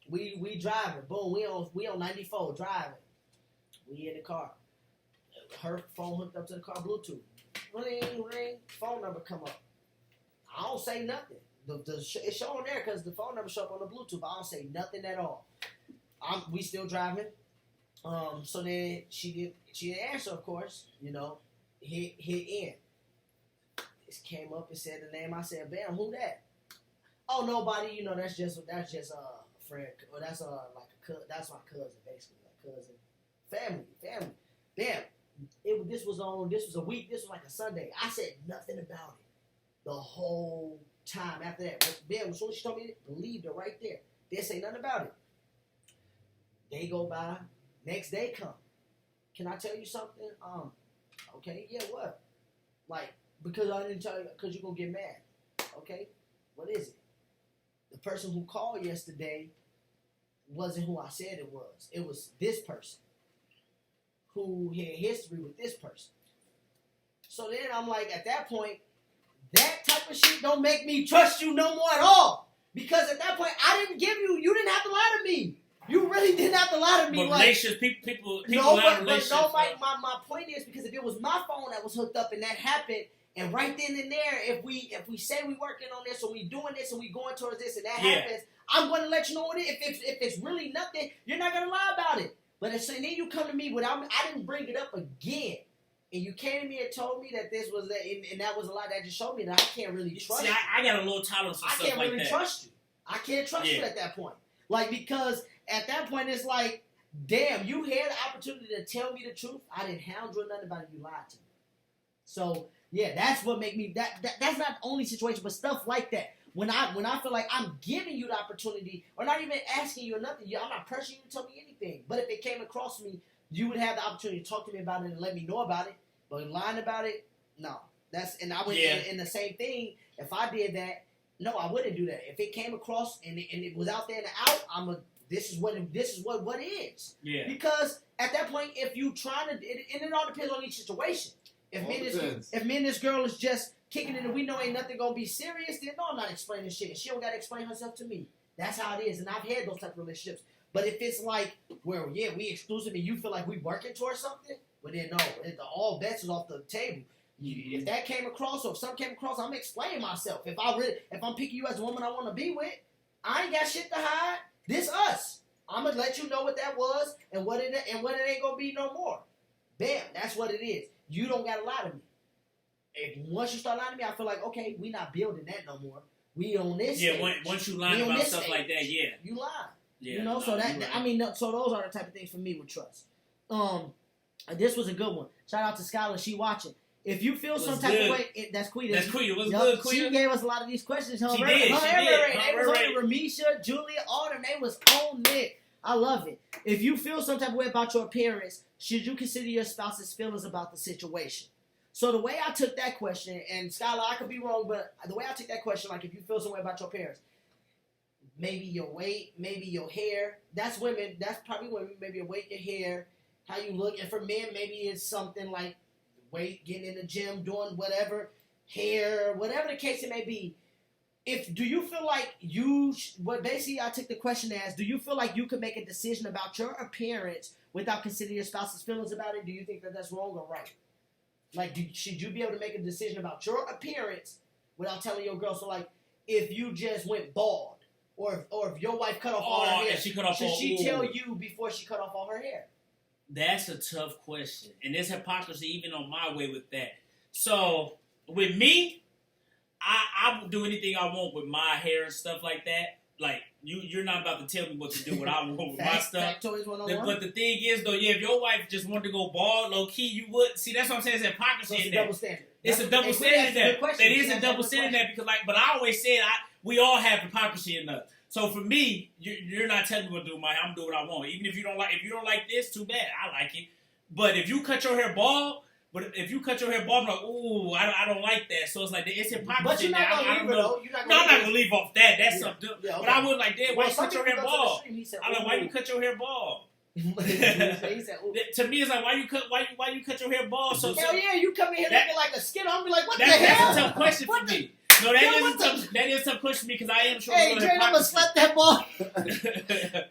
We driving, boom. We on 94 driving. We in the car. Her phone hooked up to the car Bluetooth. Ring, phone number come up. I don't say nothing. It's showing there because the phone number show up on the Bluetooth. I don't say nothing at all. We still driving. So then she didn't answer, of course. Hit in. This came up and said the name. I said, "Bam, who that?" Oh, nobody. That's just a friend. Or that's that's my cousin, basically, like cousin, family. Bam. This was a week. This was like a Sunday. I said nothing about it the whole time after that. But bam, as soon as she told me, believed her right there. Didn't say nothing about it. Day go by. Next day come. Can I tell you something? Okay, yeah, what? Because I didn't tell you, because you're going to get mad. Okay, what is it? The person who called yesterday wasn't who I said it was. It was this person who had history with this person. So then I'm like, at that point, that type of shit don't make me trust you no more at all. Because at that point, you didn't have to lie to me. You really didn't have to lie to me. But people lie in relationships. No, my point is because if it was my phone that was hooked up and that happened, and right then and there, if we say we working on this or we doing this and we going towards this and that happens, I'm going to let you know what it is. If it's really nothing, you're not going to lie about it. But then you come to me without I didn't bring it up again. And you came to me and told me that this was and that was a lie. That just showed me that I can't really trust you. I got a little tolerance for stuff like that. I can't really trust you. I can't trust you at that point. Because at that point it's like, damn, you had the opportunity to tell me the truth. I didn't hound you or nothing about it. You lied to me. So yeah, that's what make me that's not the only situation, but stuff like that. When I feel like I'm giving you the opportunity, or not even asking you or nothing, I'm not pressuring you to tell me anything. But if it came across me, you would have the opportunity to talk to me about it and let me know about it. But lying about it, no. I would in the same thing. If I did that, no, I wouldn't do that. If it came across and it was out there and out, this is what it is. Yeah. Because at that point, if you trying to, and it all depends on each situation. If me and this girl is just kicking it and we know ain't nothing gonna be serious, then no, I'm not explaining shit. She don't gotta explain herself to me. That's how it is, and I've had those type of relationships. But if it's like, well, yeah, we exclusive and you feel like we working towards something, but then no, all bets is off the table. If that came across, or if something came across, I'm explaining myself. If I'm picking you as a woman I want to be with, I ain't got shit to hide. This us. I'm gonna let you know what that was and what it ain't gonna be no more. Bam, that's what it is. You don't gotta lie to me. Once you start lying to me, I feel like, okay, we not building that no more. We on this. Yeah, once you lie about stuff like that, yeah, you lie. Yeah, so so those are the type of things for me with trust. This was a good one. Shout out to Skylar, she watching. If you feel some type of way, that's Quita. That's Quita. What's good, Quita? She gave us a lot of these questions. She did. They was on it. Ramisha, Julia, all their name was on it. I love it. If you feel some type of way about your appearance, should you consider your spouse's feelings about the situation? So the way I took that question, and Skylar, I could be wrong, but the way I took that question, like if you feel some way about your appearance, maybe your weight, maybe your hair. That's women. That's probably women. Maybe your weight, your hair, how you look. And for men, maybe it's something like weight, getting in the gym, doing whatever, hair, whatever the case it may be. Do you feel like basically I took the question as, do you feel like you could make a decision about your appearance without considering your spouse's feelings about it? Do you think that that's wrong or right? Like, should you be able to make a decision about your appearance without telling your girl? So, like, if you just went bald, or if your wife cut off all her hair, should she tell you before she cut off all her hair? That's a tough question. And there's hypocrisy even on my way with that. So, with me, I will do anything I want with my hair and stuff like that. Like, you're not about to tell me what to do, what I want with my stuff. But the thing is, though, if your wife just wanted to go bald, low-key, you would. See, that's what I'm saying. It's hypocrisy in that. Double standard. It's a double standard there. That is a double standard there because, like, but I always said we all have hypocrisy in us. So for me, you're not telling me what to do, Mike. I'm doing what I want. Even if you don't like this, too bad. I like it. But if you cut your hair bald, I'm like, ooh, I don't like that. So it's like it's hypocrisy. But you're not gonna leave it though. I'm not gonna leave off that. That's something. Yeah, okay. But I would like, Dad, why you cut your hair bald? I'm like, why you cut your hair bald? To me, it's like, why you cut your hair bald? So hell yeah, you come in here looking like a skin. I'm be like, what the hell? That's a tough question for me. No, that is a tough question for me because I am sure. Hey, Dre, I'm gonna slap that ball.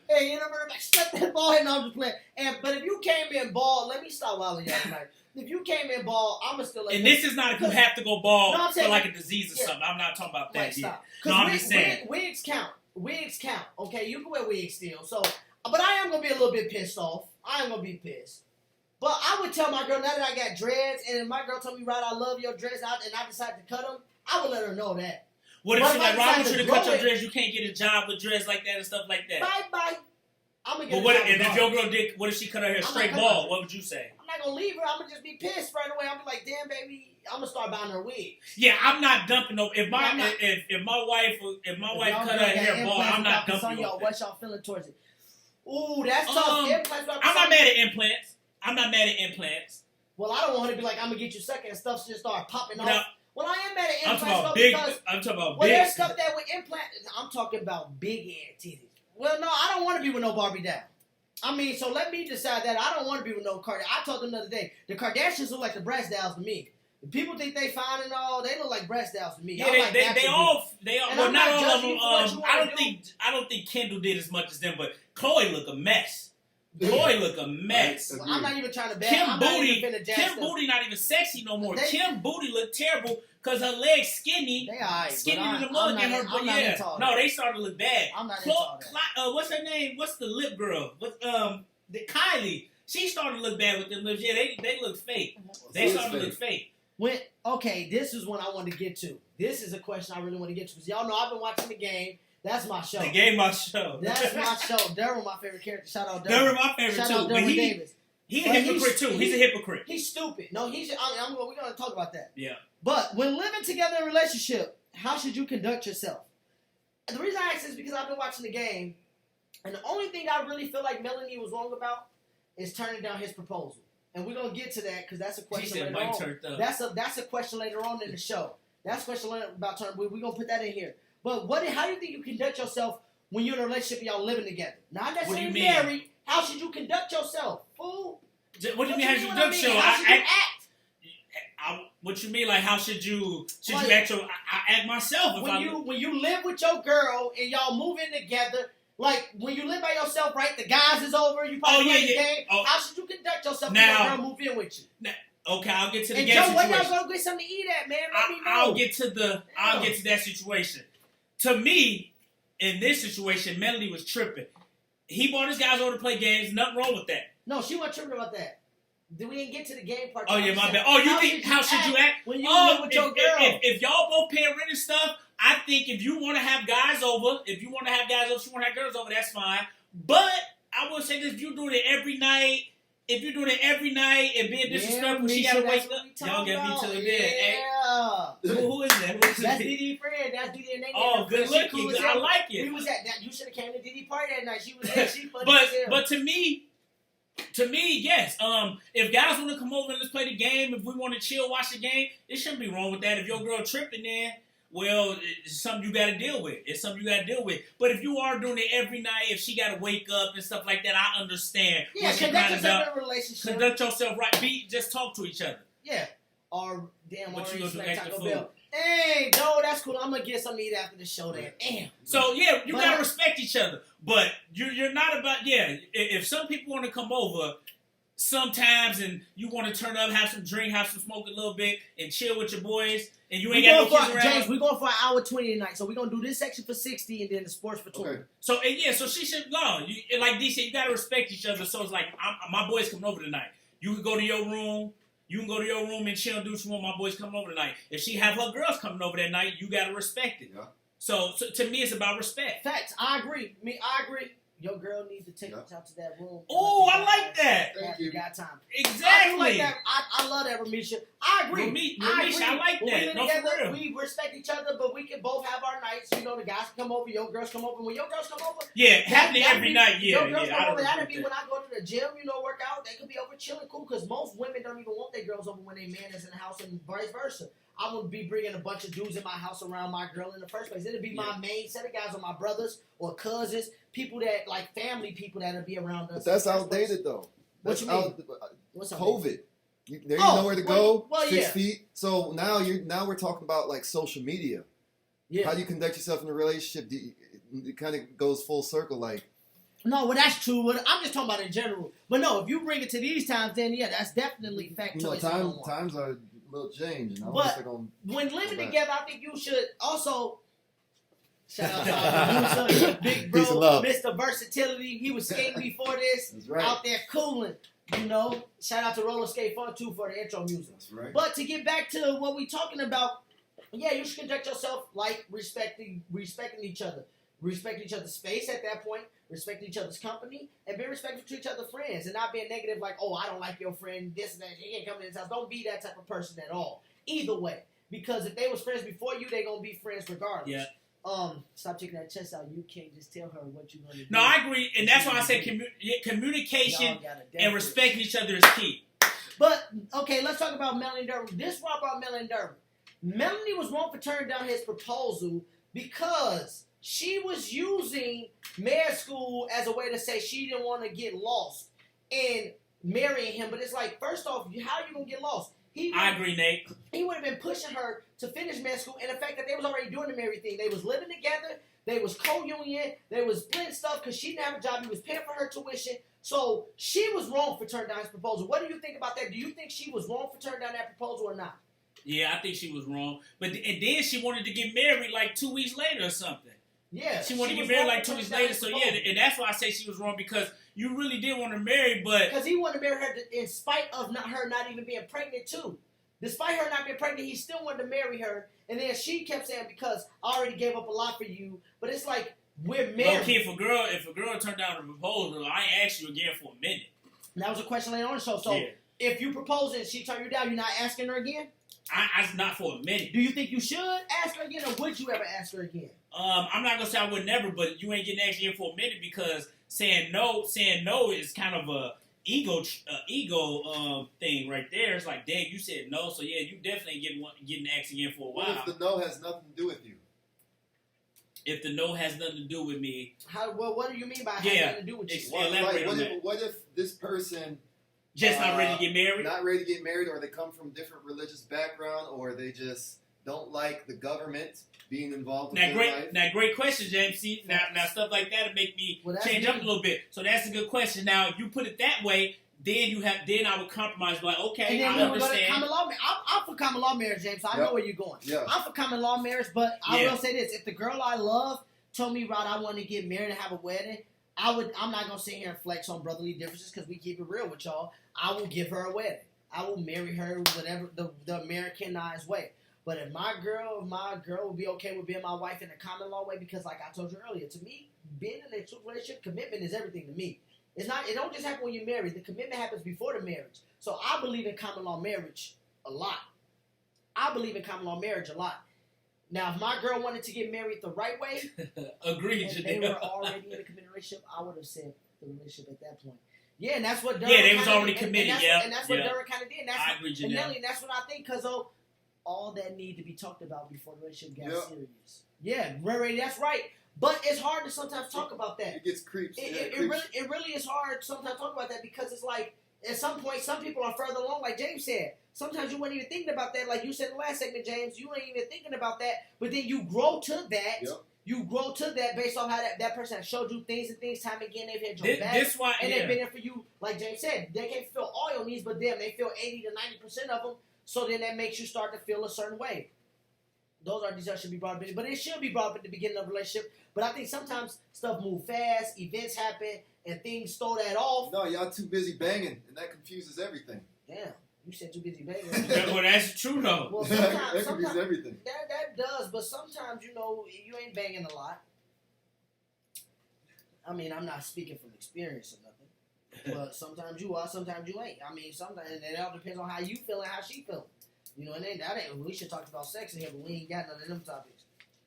Hey, you know, slap that ball and I'm just playing. But if you came in bald, let me stop wilding y'all tonight. If you came in bald, I'm still like. And this is not if you have to go bald for like a disease or something. I'm not talking about that yet. No, I'm just saying. Wigs count. Okay, you can wear wigs still. So, but I am gonna be a little bit pissed off. I am gonna be pissed. But I would tell my girl now that I got dreads, and my girl told me, right, I love your dreads, and I decided to cut them. I would let her know that. What if she like, why would you cut your dreads? You can't get a job with dreads like that and stuff like that. Bye. I'm gonna get. But if your girl did, what if she cut her hair straight bald? What would you say? I'm not gonna leave her. I'm gonna just be pissed right away. I'm be like, damn, baby, I'm gonna start buying her wig. Yeah, I'm not dumping no. If my wife cut her hair bald, I'm not dumping no. What y'all feeling towards it? Ooh, that's tough. I'm not mad at implants. Well, I don't want her to be like, I'm gonna get you sucking and stuff just start popping off. Well, I am mad at implants. I'm talking about big. Well, there's stuff that with implants. I'm talking about big ass titties. Well, no, I don't want to be with no Barbie doll. I mean, so let me decide that I don't want to be with no Kardashian. I told them the other day, the Kardashians look like the breast dolls to me. If people think they fine and all, they look like breast dolls to me. Yeah, they all. Well, not all of them. I don't think Kendall did as much as them, but Khloe look a mess. Khloe look a mess. Well, I'm not even trying to Kim Booty not even sexy no more. Kim Booty look terrible because her legs skinny. They alright. Skinny to the mug and her. But yeah, no, they started to look bad. I'm not into all that. What's her name? What's the lip girl? Kylie. She started to look bad with them lips. Yeah, they look fake. They started to look fake. Okay, this is one I want to get to. This is a question I really want to get to because y'all know I've been watching the game. That's my show. The game, my show. That's my show. Darryl, my favorite character. Shout out Darryl. Darryl, my favorite Shout too. out Darryl Davis. He's a hypocrite too. He's a hypocrite. He's stupid. No, we're gonna talk about that. Yeah. But when living together in a relationship, how should you conduct yourself? And the reason I ask this is because I've been watching the game, and the only thing I really feel like Melanie was wrong about is turning down his proposal. And we're gonna get to that because that's a question later on. That's a question later on in the show. That's a question about turning. We're gonna put that in here. But how do you think you conduct yourself when you're in a relationship and y'all living together? Not necessarily married. How should you conduct yourself, fool? What do you mean? How should you conduct yourself? How should you act? What you mean? Like how should you act? I act myself. When you live with your girl and y'all move in together. Like, when you live by yourself, right, the guys is over, you probably play the game. How should you conduct yourself when your girl move in with you? Okay, I'll get to the game situation. And Joe, when y'all go get something to eat at, man? Let me know. I'll get to that situation. To me, in this situation, Melanie was tripping. He brought his guys over to play games. Nothing wrong with that. No, she wasn't tripping about that. We didn't get to the game part. Oh, yeah, my bad. Oh, you think, how should you act? When you live with your girl. If y'all both paying rent and stuff, I think if you want to have guys over, she want to have girls over, that's fine. But I will say this: if you're doing it every night, and being disrespectful, she gotta wake up. Y'all get me to the bed. Yeah. Who is that? That's Didi friend. That's Didi and they. Oh, good looking. I like it. We was at that. You should have came to Didi party that night. She was there. She funny but to me, yes. If guys want to come over and let's play the game, if we want to chill, watch the game, it shouldn't be wrong with that. If your girl tripping, then well, it's something you got to deal with. It's something you got to deal with. But if you are doing it every night, if she got to wake up and stuff like that, I understand. Yeah, conduct yourself in a relationship. Conduct yourself right. Just talk to each other. Yeah. Or damn, what you gonna do after food? Bell. Hey, no, that's cool. I'm gonna get something to eat after the show. Then, damn. So yeah, you gotta respect each other, but you're not about If some people want to come over sometimes and you want to turn up, have some drink, have some smoke a little bit, and chill with your boys, and you ain't got no kids around. James, we're going for an hour 20 tonight, so we're gonna do this section for 60 and then the sports for 20. Okay. So she should go. Like D said, you gotta respect each other. So it's like my boys coming over tonight. You can go to your room. You can go to your room and chill and do what you want. My boys coming over tonight. If she have her girls coming over that night, you gotta respect it. Yeah. So to me, it's about respect. Facts. I agree. I agree. Your girl needs to take you out to that room. Oh, I like that. Thank you. Got time. Exactly. I like that. I love that, Ramisha. I agree. Ramisha, I like that. No, for real. We respect each other, but we can both have our nights. You know, the guys come over, your girls come over. When your girls come over, happening every night. Yeah, your girls come over. That'll be when I go to the gym. You know, work out. They could be over chilling, cool. Because most women don't even want their girls over when their man is in the house, and vice versa. I wouldn't be bringing a bunch of dudes in my house around my girl in the first place. It'll be my main set of guys or my brothers or cousins, people that like family people that'll be around us. But that's outdated though. What you mean? What's COVID? There you know where to go. 6 feet. So now we're talking about like social media. Yeah. How do you conduct yourself in a relationship? It kind of goes full circle. Like. No, well that's true. I'm just talking about in general. But no, if you bring it to these times, then yeah, that's definitely fact choice. Times are. Little change, But when living together, I think you should also shout out to our producer, big bro, Mr. Versatility. He was skating before this, out there cooling. You know, shout out to Roller Skate Fun too for the intro music. That's right. But to get back to what we're talking about, yeah, you should conduct yourself like respecting each other. Respect each other's space at that point, respect each other's company, and be respectful to each other's friends, and not being negative like, oh, I don't like your friend, this and that, he can't come to this house. Don't be that type of person at all. Either way. Because if they was friends before you, they going to be friends regardless. Yeah. Stop taking that chest out. You can't just tell her what you're going to do. No, I agree, and that's why I said communication and respecting each other is key. But, okay, let's talk about Melanie Durbin. This is what about Melanie Durbin. Melanie was wrong for turning down his proposal because she was using marriage school as a way to say she didn't want to get lost in marrying him. But it's like, first off, how are you going to get lost? I agree, Nate. He would have been pushing her to finish marriage school. And the fact that they was already doing the married thing. They was living together. They was co-union. They was splitting stuff because she didn't have a job. He was paying for her tuition. So she was wrong for turning down his proposal. What do you think about that? Do you think she was wrong for turning down that proposal or not? Yeah, I think she was wrong. And then she wanted to get married like 2 weeks later or something. Yeah, she wanted to get married like 2 weeks later, so yeah, and that's why I say she was wrong because you really did want to marry, but because he wanted to marry her in spite of her not even being pregnant too. Despite her not being pregnant, he still wanted to marry her, and then she kept saying because I already gave up a lot for you. But it's like we're married. Okay, if a girl turned down a proposal, I ain't asked you again for a minute. And that was a question later on the show. So if you propose and she turned you down, you're not asking her again. I not for a minute. Do you think you should ask her again, or would you ever ask her again? I'm not gonna say I would never, but you ain't getting asked again for a minute because saying no is kind of a ego thing right there. It's like, dang, you said no, so yeah, you definitely getting asked again for a while. What if the no has nothing to do with you? If the no has nothing to do with me, what do you mean by has nothing to do with you? What if this person just not ready to get married? Not ready to get married, or they come from different religious background, or they just don't like the government being involved in their life. Now, great question, James. See, now stuff like that would make me change up a little bit. So that's a good question. Now, if you put it that way, then I would compromise. Like, okay, I understand. I'm for common law marriage, James. So I know where you're going. Yeah. I'm for common law marriage, but I will say this: if the girl I love told me, Rod, I want to get married and have a wedding, I'm not gonna sit here and flex on brotherly differences because we keep it real with y'all. I will give her a wedding. I will marry her whatever the Americanized way. But if my girl would be okay with being my wife in a common law way, because like I told you earlier, to me, being in a true relationship, commitment is everything to me. It don't just happen when you're married. The commitment happens before the marriage. So I believe in common law marriage a lot. Now, if my girl wanted to get married the right way, agreed, and they were already in a committed relationship, I would have said the relationship at that point. Yeah, and that's what Durham they was already committed. And that's what Durham kind of did. And that's what I think, because all that need to be talked about before the relationship got Yep. serious. Yeah, Ray, that's right. But it's hard to sometimes talk about that. It gets creeps. It really is hard to sometimes talk about that because it's like at some point some people are further along, like James said. Sometimes you weren't even thinking about that, like you said in the last segment, James. You ain't even thinking about that, but then you grow to that. Yep. You grow to that based on how that person has showed you things and things time again. They've had your back. This why, And they've been there for you, like James said. They can't fulfill all your needs, but them, they feel 80 to 90% of them. So then that makes you start to feel a certain way. Those are these that should be brought up, but it should be brought up at the beginning of a relationship. But I think sometimes stuff move fast, events happen, and things throw that off. No, y'all too busy banging, and that confuses everything. Damn, you said too busy banging. well, that's true though. Well, that confuses sometimes everything. that does, but sometimes you ain't banging a lot. I mean, I'm not speaking from experience or nothing, but sometimes you are, sometimes you ain't. I mean, sometimes and it all depends on how you feel and how she feel. You know, and then we should talk about sex in here, but we ain't got none of them topics.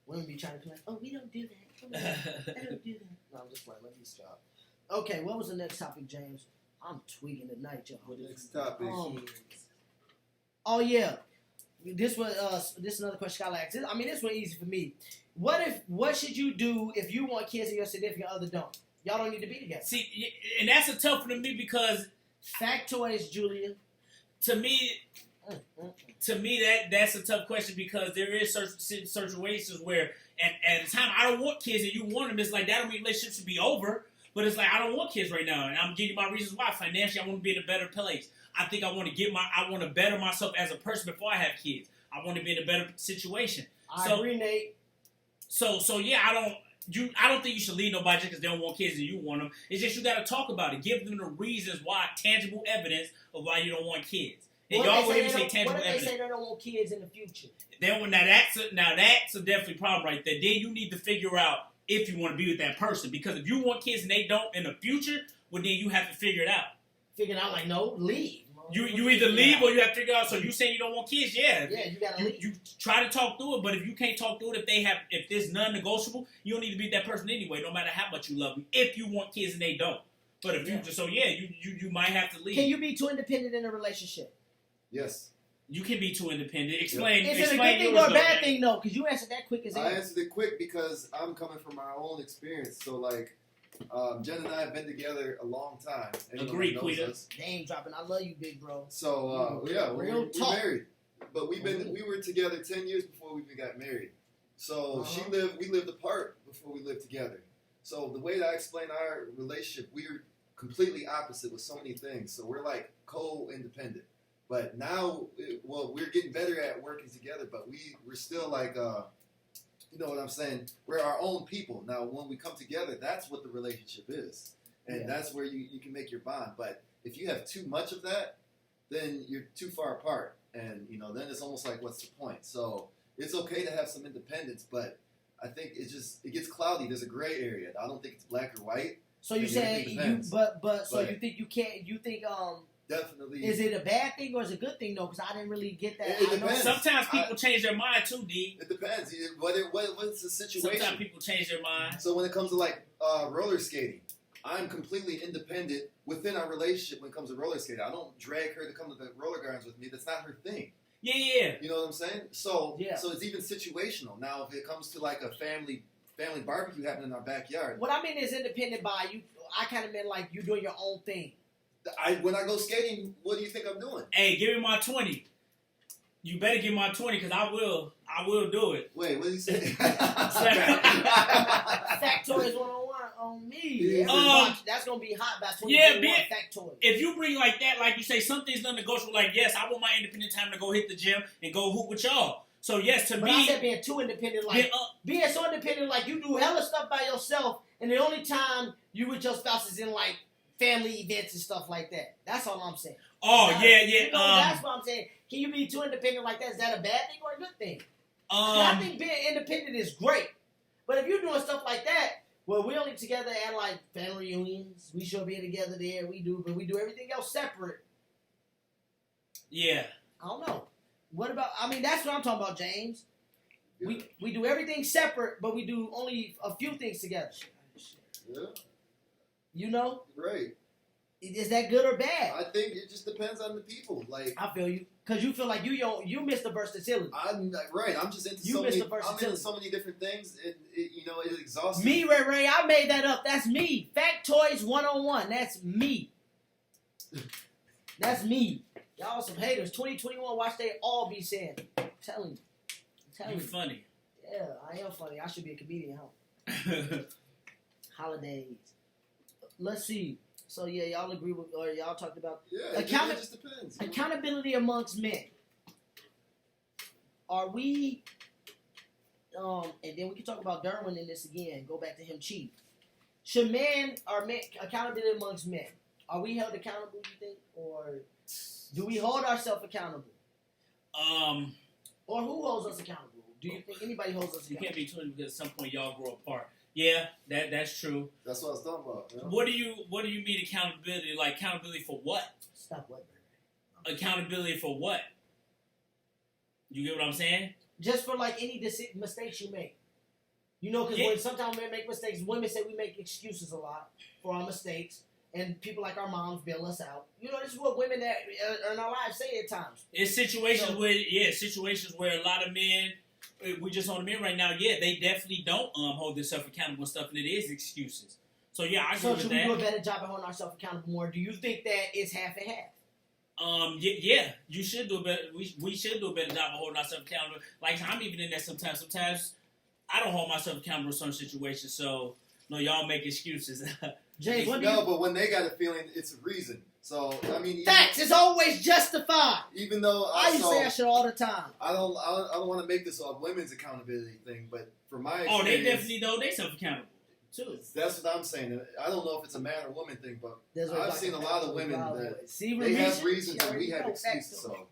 Women be trying to play, oh, we don't do that. I don't do that. No, I'm just playing. Let me stop. Okay, what was the next topic, James? I'm tweaking tonight, y'all. Next topic. Oh yeah, this is another question Scott asked. I mean, this one easy for me. What should you do if you want kids and your significant other don't? Y'all don't need to be together. See, and that's a tough one to me because Factoids, Julia. to me, that's a tough question because there is certain situations where at the time I don't want kids and you want them. It's like that don't mean relationship should be over. But it's like I don't want kids right now, and I'm giving you my reasons why. Financially, I want to be in a better place. I think I want to better myself as a person before I have kids. I want to be in a better situation. I agree, Nate. So yeah, I don't think you should leave nobody just because they don't want kids and you want them. It's just you got to talk about it. Give them the reasons why, tangible evidence of why you don't want kids. And y'all will hear me say tangible evidence. What if they say they don't want kids in the future? Then now that's a definitely problem right there. Then you need to figure out if you want to be with that person. Because if you want kids and they don't in the future, well then you have to figure it out. Figure it out like, no, leave. You either leave or you have to figure out, so you saying you don't want kids, yeah. Yeah, you gotta leave. You try to talk through it, but if you can't talk through it, if there's non-negotiable, you don't need to be with that person anyway, no matter how much you love them, if you want kids and they don't. But if you might have to leave. Can you be too independent in a relationship? Yes. You can be too independent. Explain. Is it a good thing or a bad thing, though? Because you answered that quick as hell. I answered it quick because I'm coming from my own experience. So, like, Jen and I have been together a long time. Agree, Quita. Name dropping. I love you, big bro. So, we're married. But we were together 10 years before we even got married. So, we lived apart before we lived together. So, the way that I explain our relationship, we're completely opposite with so many things. So, we're like co-independent. But now, we're getting better at working together, but we're still like, you know what I'm saying? We're our own people. Now, when we come together, that's what the relationship is. And that's where you can make your bond. But if you have too much of that, then you're too far apart. And, then it's almost like, what's the point? So it's okay to have some independence, but I think it gets cloudy. There's a gray area. I don't think it's black or white. So you're saying you think you can't, you think, definitely. Is it a bad thing or is it a good thing though? Because I didn't really get that. It depends. Sometimes people change their mind too, D. It depends. What's the situation? Sometimes people change their mind. So when it comes to like roller skating, I'm completely independent within our relationship when it comes to roller skating. I don't drag her to come to the roller gardens with me. That's not her thing. Yeah. You know what I'm saying? So it's even situational. Now, if it comes to like a family barbecue happening in our backyard. What I mean is independent by you. I kind of meant like you doing your own thing. When I go skating, what do you think I'm doing? Hey, give me my 20. You better give me my 20 because I will do it. Wait, what did he say? Factoids 101 on me. That's going to be hot by 2021. Factoids. If you bring like that, like you say, something's non-negotiable. Like, yes, I want my independent time to go hit the gym and go hoop with y'all. So, yes, to me. But I said being too independent. Like, being so independent, like you do hella stuff by yourself, and the only time you with your spouse is in, like, family events and stuff like that. That's all I'm saying. That's what I'm saying. Can you be too independent like that? Is that a bad thing or a good thing? I think being independent is great. But if you're doing stuff like that, well, we only together at like family reunions. We should be together there. But we do everything else separate. Yeah. I don't know. What about? I mean, that's what I'm talking about, James. Yeah. We do everything separate, but we do only a few things together. Yeah. You know? Right. Is that good or bad? I think it just depends on the people. Like I feel you, because you feel like you miss the versatility. I'm right. I'm just into You so miss many. the versatility. I'm into so many different things. It exhausts Me, Ray, I made that up. That's me. Factoids 101. That's me. That's me. Y'all some haters. 2021. Watch they all be saying. I'm telling you. You funny. Yeah, I am funny. I should be a comedian. Holidays. Let's see. So yeah, y'all agree with, or y'all talked about it just depends. accountability amongst men. Are we? And then we can talk about Derwin in this again. Go back to him cheating. Should men accountability amongst men? Are we held accountable? You think, or do we hold ourselves accountable? Or who holds us accountable? Do you think anybody holds us You accountable? can't be twins because at some point y'all grow apart. Yeah, that's true. That's what I was talking about. You know? What do you mean accountability? Like accountability for what? Stop what? Accountability for what? You get what I'm saying? Just for like any mistakes you make. You know, because when sometimes men make mistakes, women say we make excuses a lot for our mistakes, and people like our moms bail us out. You know, this is what women that are in our lives say at times. It's situations where a lot of men, we just on the men right now. Yeah, they definitely don't hold themselves accountable and stuff, and it is excuses. So yeah, I agree with that. So should we do a better job at holding ourselves accountable more? Do you think that it's half and half? Yeah, you should do a better. We should do a better job of holding ourselves accountable. Like I'm even in that sometimes. Sometimes I don't hold myself accountable in some situations. So no, y'all make excuses. James, but when they got a feeling, it's a reason. So I mean, facts is always justified. Even though I used to say that shit all the time. I don't want to make this a women's accountability thing, but for my experience, they definitely know they self accountable too. That's what I'm saying. I don't know if it's a man or woman thing, but I've seen a lot of women that they have reasons and we have excuses. So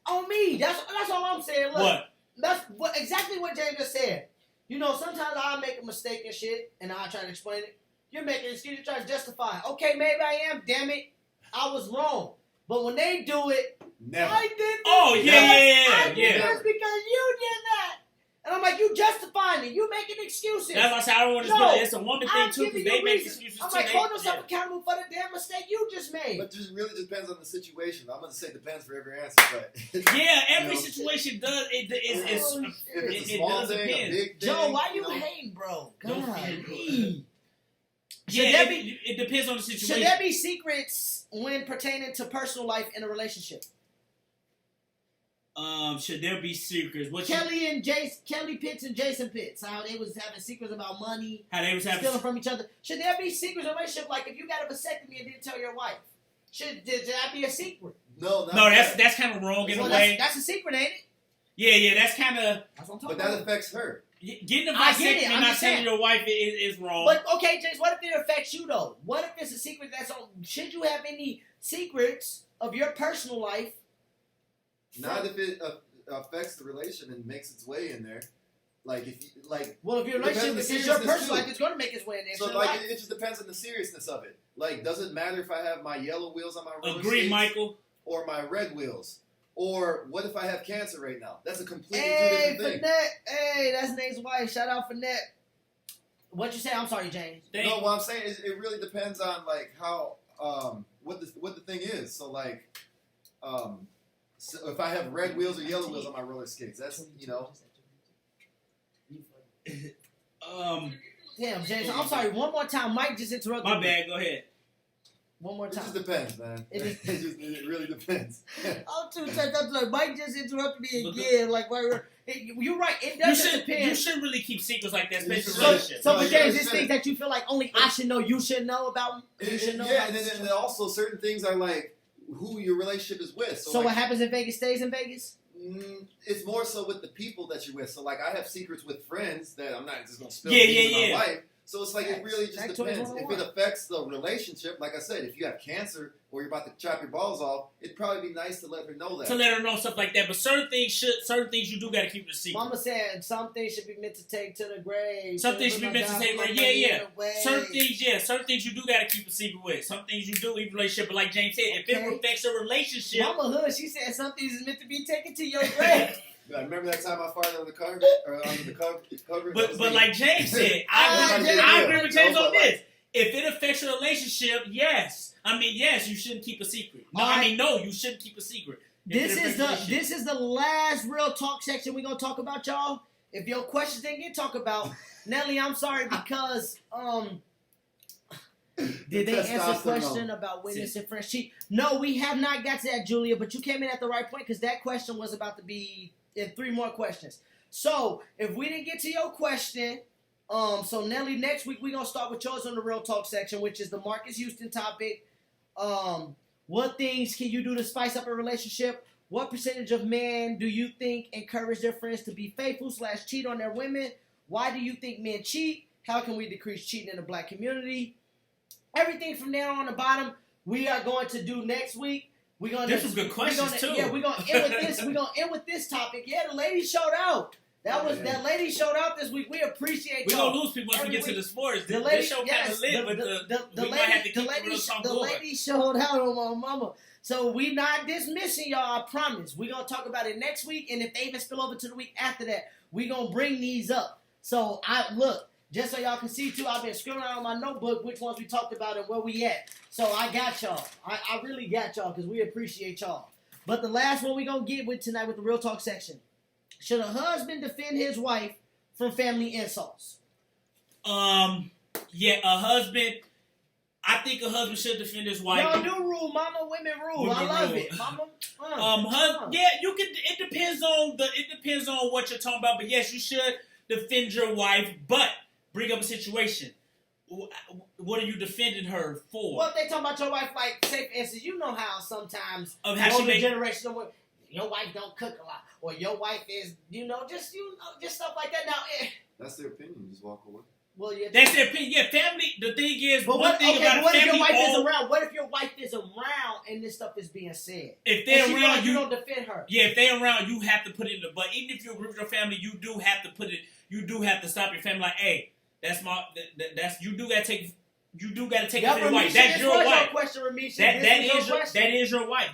on me, that's all I'm saying. Look, what? That's exactly what James just said. You know, sometimes I make a mistake and shit, and I try to explain it. You're making an excuse, you try to justify it. Okay, maybe I am. Damn it, I was wrong. But when they do it, never. I did this. Oh yeah. I did this because you did that. And I'm like, you justifying it. You making excuses. That's why I said I don't want to do it. It's a woman thing too, because they make excuses I'm too. like, hold yourself accountable for the damn mistake you just made. But it just really depends on the situation. I'm going to say depends for every answer, but yeah, every situation does. If it's a small thing, a big thing, Joe, why you hating, bro? God, it depends on the situation. Should there be secrets when pertaining to personal life in a relationship? Should there be secrets? Kelly Pitts and Jason Pitts, how they was having secrets about money, how they was stealing from each other. Should there be secrets in a relationship? Like if you got a vasectomy and didn't tell your wife, should that be a secret? No, that's kind of wrong in a way. That's a secret, ain't it? Yeah, that's kind of. That's what I'm talking about. But that affects her. Getting a vasectomy and not telling your wife is wrong. But okay, James, what if it affects you though? What if it's a secret that's on? Should you have any secrets of your personal life? Not if it affects the relation and makes its way in there. Like if you, well, if your relationship is your personal life, it's going to make its way in there. So like it just depends on the seriousness of it. Like, does it matter if I have my yellow wheels on my roller skates? Michael. Or my red wheels? Or what if I have cancer right now? That's a completely two different thing. Hey, that's Nate's wife. Shout out Finette. What you say? I'm sorry, James. No, what I'm saying is it really depends on like how what the thing is. So like so if I have red wheels or yellow wheels on my roller skates, that's Damn, James. I'm sorry. One more time, Mike just interrupted me. My bad. Go ahead. One more time. It just depends, man. It really depends. I'm too touched up. Like Mike just interrupted me again. Like, you're right. It doesn't depend. You shouldn't really keep secrets like that, especially in relationships. So, but James, there's things that you feel like only I should know. You should know about. You should know. Yeah, and then also certain things are like who your relationship is with. So what happens in Vegas stays in Vegas. It's more so with the people that you're with. So like I have secrets with friends that I'm not just gonna spill my life. So it's like it really just depends. If it affects the relationship, like I said, if you have cancer or you're about to chop your balls off, it'd probably be nice to let her know that. To let her know stuff like that. But certain things you do gotta keep a secret. Mama said some things should be meant to take to the grave. Some things should be meant to take to the grave. Certain things you do gotta keep a secret with. Some things you do in relationship, but like James said, if it affects a relationship. Mama Hood, she said some things is meant to be taken to your grave. I remember that time I farted on the cover? But like James said, I agree with James on this. If it affects your relationship, yes. I mean, yes, you shouldn't keep a secret. No, All I mean, no, you shouldn't keep a secret. This is the last real talk section we're gonna talk about, y'all. If your questions didn't get talked about, Nelly, I'm sorry because did they answer the question about witness and French cheat? No, we have not got to that, Julia. But you came in at the right point because that question was about to be in 3 more questions. So if we didn't get to your question, so Nelly, next week we're gonna start with yours on the real talk section, which is the Marcus Houston topic. What things can you do to spice up a relationship? What percentage of men do you think encourage their friends to be faithful / cheat on their women? Why do you think men cheat? How can we decrease cheating in the black community? Everything from there on the bottom, we are going to do next week. This was good questions too. Yeah, we're gonna end with this. We're gonna end with this topic. Yeah, the lady showed out. That lady showed out this week. We appreciate y'all. We're going to lose people once we get to the sports. This show kind of lit, but we might have to keep the real talk going. The lady showed out on my mama. So we not dismissing y'all, I promise. We're going to talk about it next week, and if they even spill over to the week after that, we're going to bring these up. So, look, just so y'all can see, too, I've been scribbling out on my notebook which ones we talked about and where we at. So I got y'all. I really got y'all because we appreciate y'all. But the last one we're going to get with tonight with the real talk section. Should a husband defend his wife from family insults? Yeah, a husband. I think a husband should defend his wife. Y'all do rule, mama. Women rule. I love it, mama. Yeah, you can. It depends on what you're talking about. But yes, you should defend your wife. But bring up a situation. What are you defending her for? Well, if they talking about your wife, like, say for instance, you know how sometimes of how she generation of women. Your wife don't cook a lot, or your wife is, just stuff like that. Now, that's their opinion. Just walk away. Well, yeah, that's their opinion. Yeah, family. The thing is, but what if your wife is around? What if your wife is around and this stuff is being said? If they're around, you don't defend her. Yeah, if they're around, you have to put it in the. But even if you're with your family, you do have to put it. You do have to stop your family. Like, hey, that's my. That's you do got to take. You do got to take care of your wife. That's your wife. That is your wife.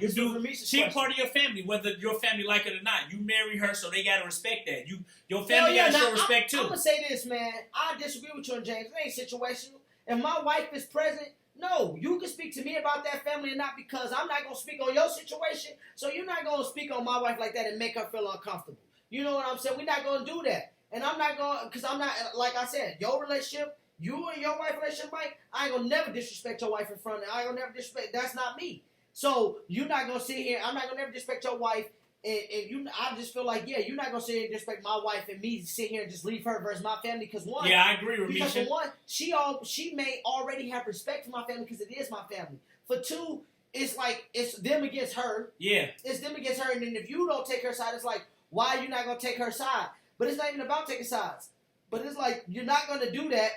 She's part of your family, whether your family like it or not. You marry her, so they got to respect that. Your family got to show respect too. I'm gonna say this, man. I disagree with you and James. It ain't situational. If my wife is present, no, you can speak to me about that family, and not because I'm not gonna speak on your situation. So you're not gonna speak on my wife like that and make her feel uncomfortable. You know what I'm saying? We're not gonna do that, and I'm not gonna, because I'm not, like I said, your relationship. You and your wife relationship, Mike, I ain't gonna never disrespect your wife in front of her. I ain't gonna never disrespect. That's not me. So you're not gonna sit here. I'm not gonna never disrespect your wife. And you, I just feel like, yeah, you're not gonna sit here and disrespect my wife and me sit here and just leave her versus my family. Because one, yeah, I agree with you. Because for one, she may already have respect for my family because it is my family. For two, it's like it's them against her. Yeah, it's them against her. And then if you don't take her side, it's like, why are you not gonna take her side? But it's not even about taking sides. But it's like you're not gonna do that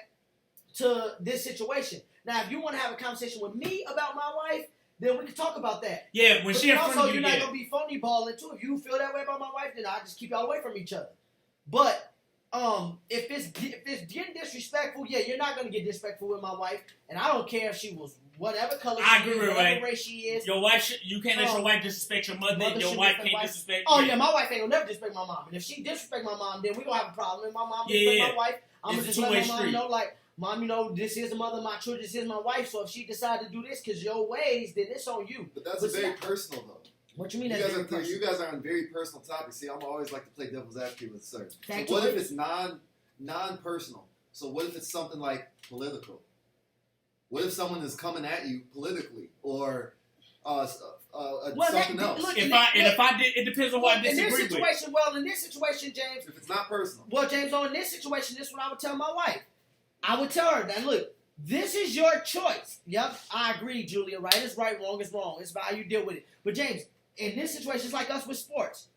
to this situation. Now, if you want to have a conversation with me about my wife, then we can talk about that. Yeah, when she in front of you, you're not gonna be phony balling too. If you feel that way about my wife, then I just keep y'all away from each other. But if it's getting disrespectful, yeah, you're not gonna get disrespectful with my wife, and I don't care if she was whatever color she is, whatever race she is. Your wife, you can't let your wife disrespect your mother. Your wife can't disrespect. Oh yeah, my wife ain't gonna never disrespect my mom. And if she disrespect my mom, then we gonna have a problem. If my mom disrespect my wife, I'm gonna just let my mom know, like, Mom, this is the mother of my children, this is my wife, so if she decided to do this because your ways, then it's on you. But that's very personal, though. What you mean you guys are on very personal topics. See, I'm always like to play devil's advocate with certain. So what if it's non-personal? So what if it's something like political? What if someone is coming at you politically or something else? Look, it depends on what I disagree with. Well, in this situation, James. If it's not personal. Well, James, in this situation, this is what I would tell my wife. I would tell her that, look, this is your choice. Yep, I agree, Julia. Right is right, wrong is wrong. It's about how you deal with it. But James, in this situation, it's like us with sports.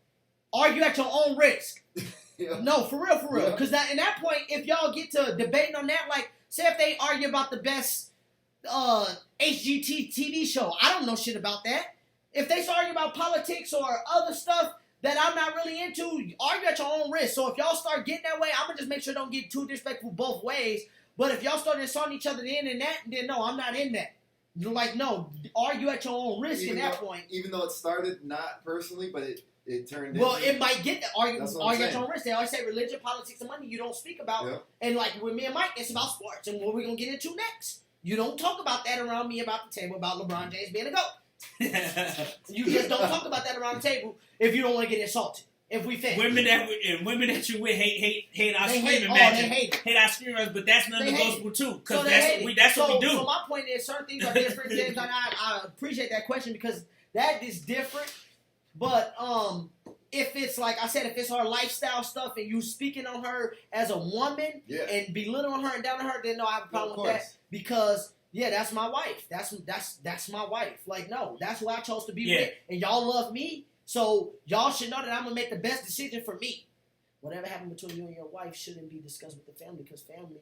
Argue at your own risk. Yeah. No, for real. Because in that point, if y'all get to debating on that, like, say if they argue about the best HGT TV show, I don't know shit about that. If they start arguing about politics or other stuff that I'm not really into, argue at your own risk. So if y'all start getting that way, I'm going to just make sure don't get too disrespectful both ways. But if y'all start insulting each other then no, I'm not in that. Like, no, argue at your own risk at that point. Even though it started not personally, but it turned into... Well, it might get that. Argue at your own risk. They always say religion, politics, and money you don't speak about. Yep. And like with me and Mike, it's about sports and what we're going to get into next. You don't talk about that around me about the table about LeBron James being a GOAT. You just don't talk about that around the table if you don't want to get insulted. If we family. Women that you with hate our They screaming hate, matches. they hate. Hate our screamers, but that's They non-negotiable too. Because So that's what we do. So my point is, certain things are different, James, and I appreciate that question because that is different. But if it's like I said, if it's her lifestyle stuff and you speaking on her as a woman and belittling her and down on her, then no, I have a problem with that because that's my wife. That's my wife. Like no, that's who I chose to be with, and y'all love me. So y'all should know that I'm gonna make the best decision for me. Whatever happened between you and your wife shouldn't be discussed with the family because family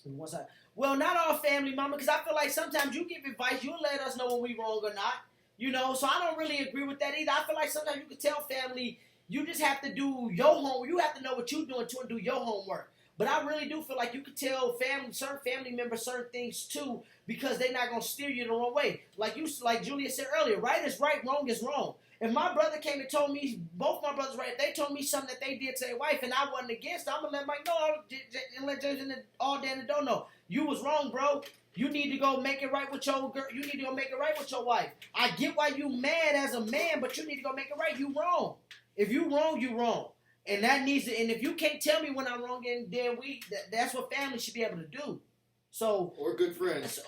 is one side. Well, not all family, mama, because I feel like sometimes you give advice, you'll let us know when we wrong or not. You know, so I don't really agree with that either. I feel like sometimes you can tell family, you just have to do your homework. You have to know what you're doing too and do your homework. But I really do feel like you could tell certain family members certain things too because they're not gonna steer you the wrong way. Like Julia said earlier, right is right, wrong is wrong. If my brother came and told me, both my brothers, right, if they told me something that they did to their wife and I wasn't against it, I'm going to let Mike know and let James and all Dan and don't know. You was wrong, bro. You need to go make it right with your girl. You need to go make it right with your wife. I get why you mad as a man, but you need to go make it right. You wrong. If you wrong, you wrong. And that needs to, and if you can't tell me when I'm wrong, then that's what family should be able to do. So or good friends.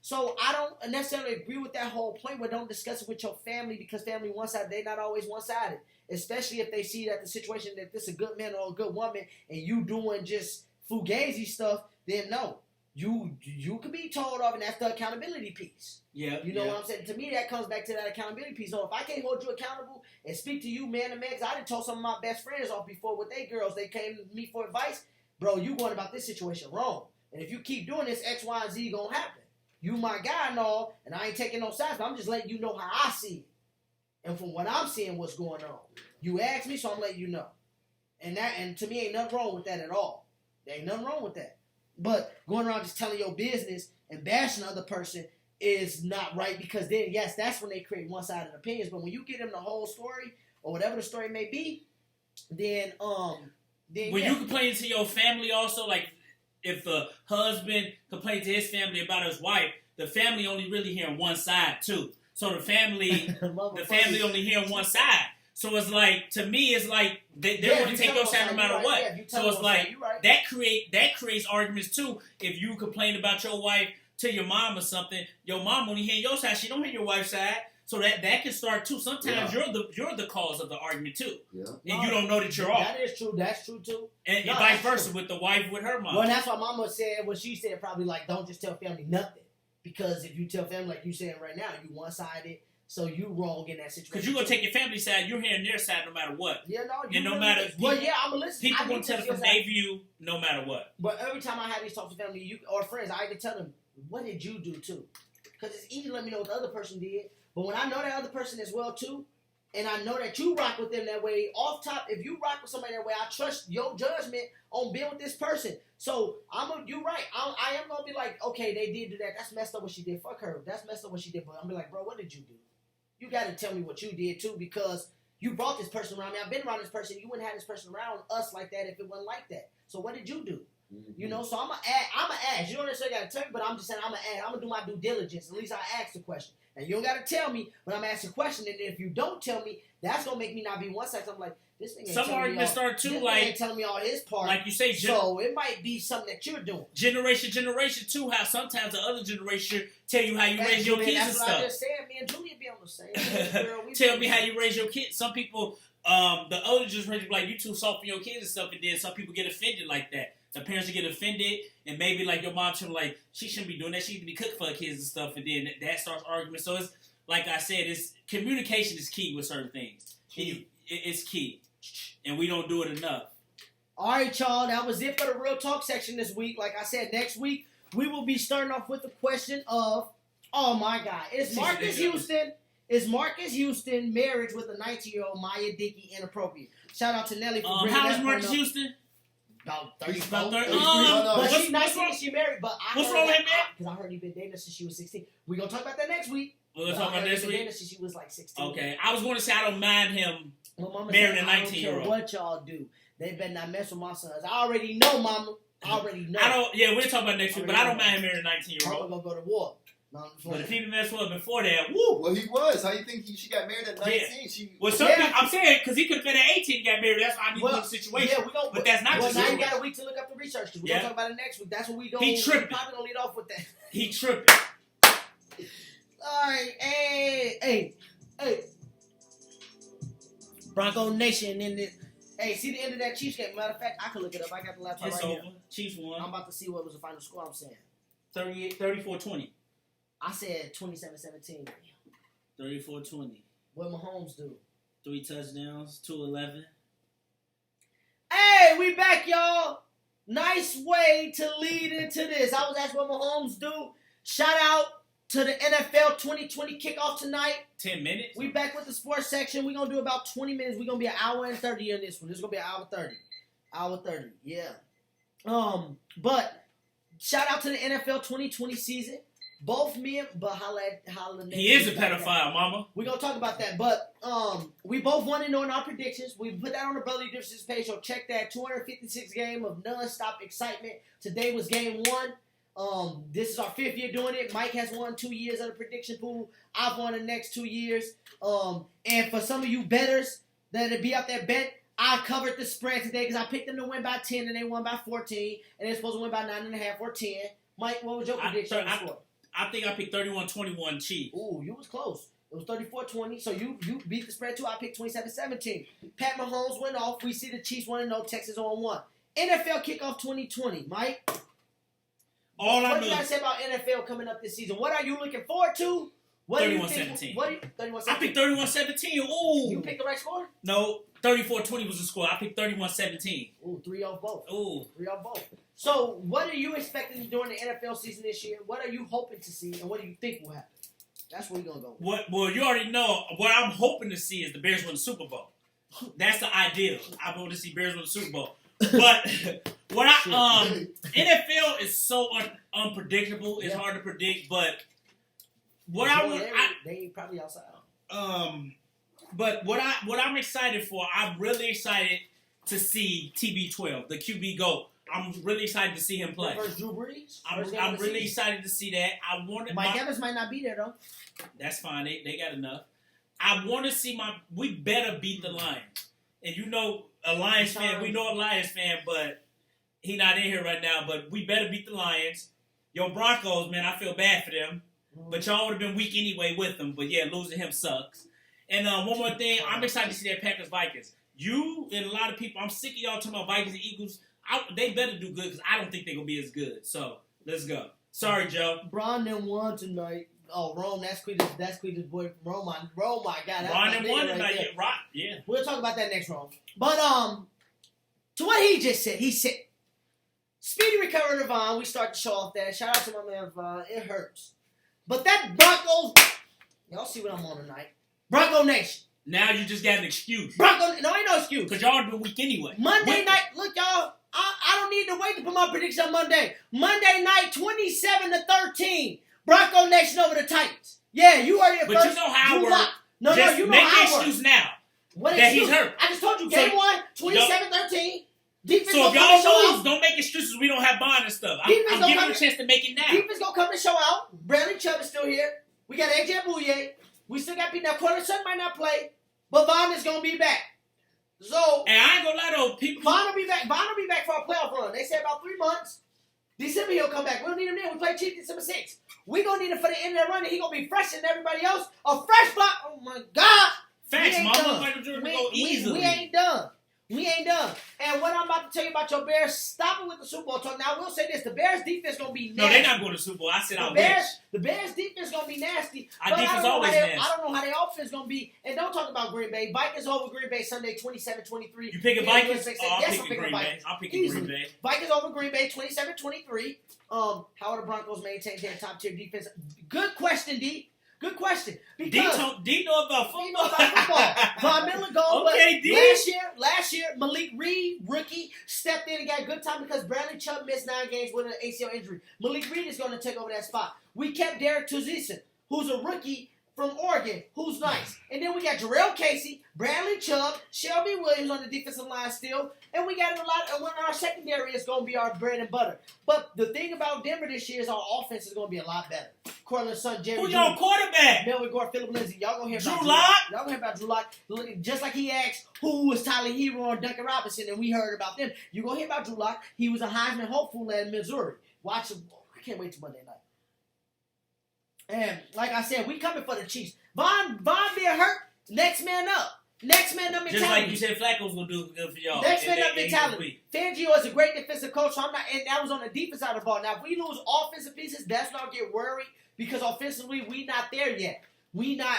So I don't necessarily agree with that whole point where don't discuss it with your family because family one-sided. They're not always one-sided. Especially if they see that the situation that this is a good man or a good woman and you doing just fugazi stuff, then no. You could be told off and that's the accountability piece. Yeah. You know what I'm saying? To me that comes back to that accountability piece. So if I can't hold you accountable and speak to you man to man, because I done told some of my best friends off before with they girls, they came to me for advice, bro, you going about this situation wrong. And if you keep doing this, X, Y, and Z gonna happen. You my guy and all, and I ain't taking no sides, but I'm just letting you know how I see it. And from what I'm seeing, what's going on. You asked me, so I'm letting you know. And to me, ain't nothing wrong with that at all. There ain't nothing wrong with that. But going around just telling your business and bashing the other person is not right because then, yes, that's when they create one-sided opinions. But when you give them the whole story or whatever the story may be, then when you complain to your family also, like, if the husband complains to his family about his wife, the family only really hearing one side too. So the family only hearing one side. So it's like, to me, it's like they're going to take your side no matter what. Yeah, so it's like that creates arguments too. If you complain about your wife to your mom or something, your mom only hear your side. She don't hear your wife's side. So that can start too. Sometimes you're the cause of the argument too, and you don't know that you're off. That is true. That's true too. And vice versa with the wife with her mom. Well, that's what Mama said. What she said probably like, don't just tell family nothing because if you tell family like you saying right now, you one-sided, so you wrong in that situation. Because you're gonna take your family side, you're hearing their side no matter what. Yeah, no. And no matter. Well, yeah, I'm gonna listen. People gonna tell it from their view, no matter what. But every time I have these talks with family or friends, I can tell them, what did you do too? Because it's easy to let me know what the other person did. But when I know that other person as well too, and I know that you rock with them that way, off top, if you rock with somebody that way, I trust your judgment on being with this person. So you're right. I am gonna be like, okay, they did do that. That's messed up what she did. Fuck her. That's messed up what she did. But I'm gonna be like, bro, what did you do? You gotta tell me what you did too, because you brought this person around me. I've been around this person. You wouldn't have this person around us like that if it wasn't like that. So what did you do? Mm-hmm. You know, so I'm gonna ask. You don't necessarily gotta tell me, but I'm just saying I'm gonna ask. I'm gonna do my due diligence. At least I asked the question. And you don't gotta tell me, but I'm asking a question. And if you don't tell me, that's gonna make me not be one side. I'm like, this thing ain't some arguments start too, like ain't telling me all his part. Like you say, so it might be something that you're doing. Generation too. How sometimes the other generation tell you how you raise your kids and stuff. That's what I just said. Me and Julia be on the same. Girl, tell me how you raise your kids. Some people, the older generation, like you too soft for your kids and stuff, and then some people get offended like that. The parents will get offended, and maybe like your mom should like she shouldn't be doing that. She need to be cooking for her kids and stuff, and then that starts argument. So it's like I said, it's communication is key with certain things. It's key, and we don't do it enough. All right, y'all. That was it for the Real Talk section this week. Like I said, next week we will be starting off with the question of, oh my God, is Marcus Houston marriage with a 19-year-old Maya Dickey inappropriate? Shout out to Nelly for bringing how that is Marcus Houston? About 30. But she's 19, she married. But what's wrong with him, man? Because I heard he been dating her since she was 16. We're going to talk about that next week. We're going to talk about this week? Since she was like 16. Okay. I was going to say I don't mind him marrying a 19-year-old. What y'all do. They better not mess with my sons. I already know, Mama. I already know. I don't. Yeah, we'll talk about next week, but I don't mind him marrying a 19-year-old. I'm gonna go to war. No, But if he messed with her before that, woo. Well, he was. How you think she got married at 19? Yeah. I'm saying because he could have been at 18 and got married. That's why I need to look the situation. Yeah, we gonna, but that's not the now situation. you got a week to look up the research. We're gonna talk about it next week. That's what we go. He tripping. We're probably gonna lead off with that. He tripping. All right, hey. Bronco Nation in the. Hey, see the end of that Chiefs game. Matter of fact, I can look it up. I got the laptop It's right over. here. Chiefs won. I'm about to see what was the final score. I'm saying 34-20. I said 27-17. 34-20. What Mahomes do? 3 touchdowns, 211. Hey, we back, y'all. Nice way to lead into this. I was asked what Mahomes do. Shout out to the NFL 2020 kickoff tonight. 10 minutes. We back with the sports section. We're going to do about 20 minutes. We're going to be an hour and 30 in this one. This is going to be an hour 30. Hour 30, yeah. But shout out to the NFL 2020 season. Both me and holla. He is a pedophile, mama. We're going to talk about that. But we both won in our predictions. We put that on the Brotherly Differences page, so check that. 256 game of non-stop excitement. Today was game 1. This is our 5th year doing it. Mike has won 2 years of the prediction pool. I've won the next 2 years. And for some of you bettors that'll be out there bet, I covered the spread today because I picked them to win by 10 and they won by 14. And they're supposed to win by 9.5 or 10. Mike, what was your prediction score? I think I picked 31-21 Chiefs. Ooh, you was close. It was 34-20, so you beat the spread too. I picked 27-17. Pat Mahomes went off. We see the Chiefs 1-0, Texas 0-1. NFL kickoff 2020. Mike? What do you guys say about NFL coming up this season? What are you looking forward to? 31-17. 31-17. I picked 31-17. Ooh. You picked the right score? No, 34-20 was the score. I picked 31-17. Ooh, 3 off both. Ooh. 3 off both. So, what are you expecting during the NFL season this year? What are you hoping to see, and what do you think will happen? That's where we're going to go. Well, you already know. What I'm hoping to see is the Bears win the Super Bowl. That's the ideal. I want to see Bears win the Super Bowl. But NFL is so unpredictable. It's hard to predict. But they probably outside. But what I'm excited for, I'm really excited to see TB12, the QB GOAT. I'm really excited to see him play. Versus Drew Brees? I'm really excited to see that. Mike Evans might not be there though. That's fine. They got enough. I want to see we better beat the Lions. And you know a Lions fan, we know a Lions fan, but he not in here right now. But we better beat the Lions. Yo, Broncos, man, I feel bad for them. But y'all would have been weak anyway with them. But yeah, losing him sucks. And one more thing, I'm excited to see that Packers-Vikings. You and a lot of people, I'm sick of y'all talking about Vikings and Eagles. They better do good because I don't think they're going to be as good. So, let's go. Sorry, Joe. Braun them won tonight. Oh, Rome, that's Queen's boy. Rome, my God. Braun them won tonight. Yeah. We'll talk about that next, Rome. But, to what he just said, he said, speedy recovery to Von. We start to show off that. Shout out to my man Von. It hurts. But that Broncos, y'all see what I'm on tonight. Bronco Nation. Now you just got an excuse. No, ain't no excuse. Because y'all have been weak anyway. Monday night, look, y'all, I don't need to wait to put my prediction on Monday. Monday night, 27-13. Bronco Nation over the Titans. Yeah, you heard it but first. You know how it works. No, you know make how the excuse now. What that excuse? He's hurt. I just told you, game 1, 27-13. Defense so if y'all lose, don't make excuses. We don't have Bond and stuff. I'm giving you a chance to make it now. Defense gonna come to show out. Bradley Chubb is still here. We got AJ Bouye. We still got people. Now, Cornerson might not play, but Von is gonna be back. So, and I ain't gonna lie though, people. Von will be back. Von will be back for a playoff run. They say about 3 months. December he'll come back. We don't need him then. We play Chiefs December 6th. We gonna need him for the end of that run, and he gonna be fresher than everybody else. A fresh block. Oh my God. Facts, mama. Michael Jordan go easily. We ain't done. We ain't done. And what I'm about to tell you about your Bears, stop it with the Super Bowl talk. Now, I will say this. The Bears defense going to be nasty. No, they're not going to Super Bowl. I said I wish. The Bears defense going to be nasty. Our defense always nasty. I don't know how their offense going to be. And don't talk about Green Bay. Vikings over Green Bay Sunday, 27-23. You picking Vikings? Yes, I'm picking Vikings. I'm picking Green Bay. Vikings over Green Bay, 27-23. How are the Broncos maintain their top-tier defense? Good question, D. Good question. Because D know about football. Von Miller gone, okay, but last year, Malik Reed, rookie, stepped in and got good time because Bradley Chubb missed 9 games with an ACL injury. Malik Reed is going to take over that spot. We kept Derek Tuzison, who's a rookie, from Oregon, who's nice. And then we got Jarrell Casey, Bradley Chubb, Shelby Williams on the defensive line still. And we got a lot of, when our secondary is going to be our bread and butter. But the thing about Denver this year is our offense is going to be a lot better. Cortland's son, Jerry Who's your quarterback? Melvin Gordon, Philip Lindsay. Y'all going to hear about Drew Lock? Y'all going to hear about Drew Lock. Just like he asked who was Tyler Hero and Duncan Robinson, and we heard about them. You're going to hear about Drew Lock. He was a Heisman hopeful in Missouri. Watch him. I can't wait till Monday night. And like I said, we coming for the Chiefs. Von being hurt, next man up. Next man up mentality. Just like you said Flacco's going to do good for y'all. Next man up mentality. Fangio is a great defensive coach, so I'm not, and that was on the defense side of the ball. Now, if we lose offensive pieces, that's not get worried because offensively, we not there yet. We not.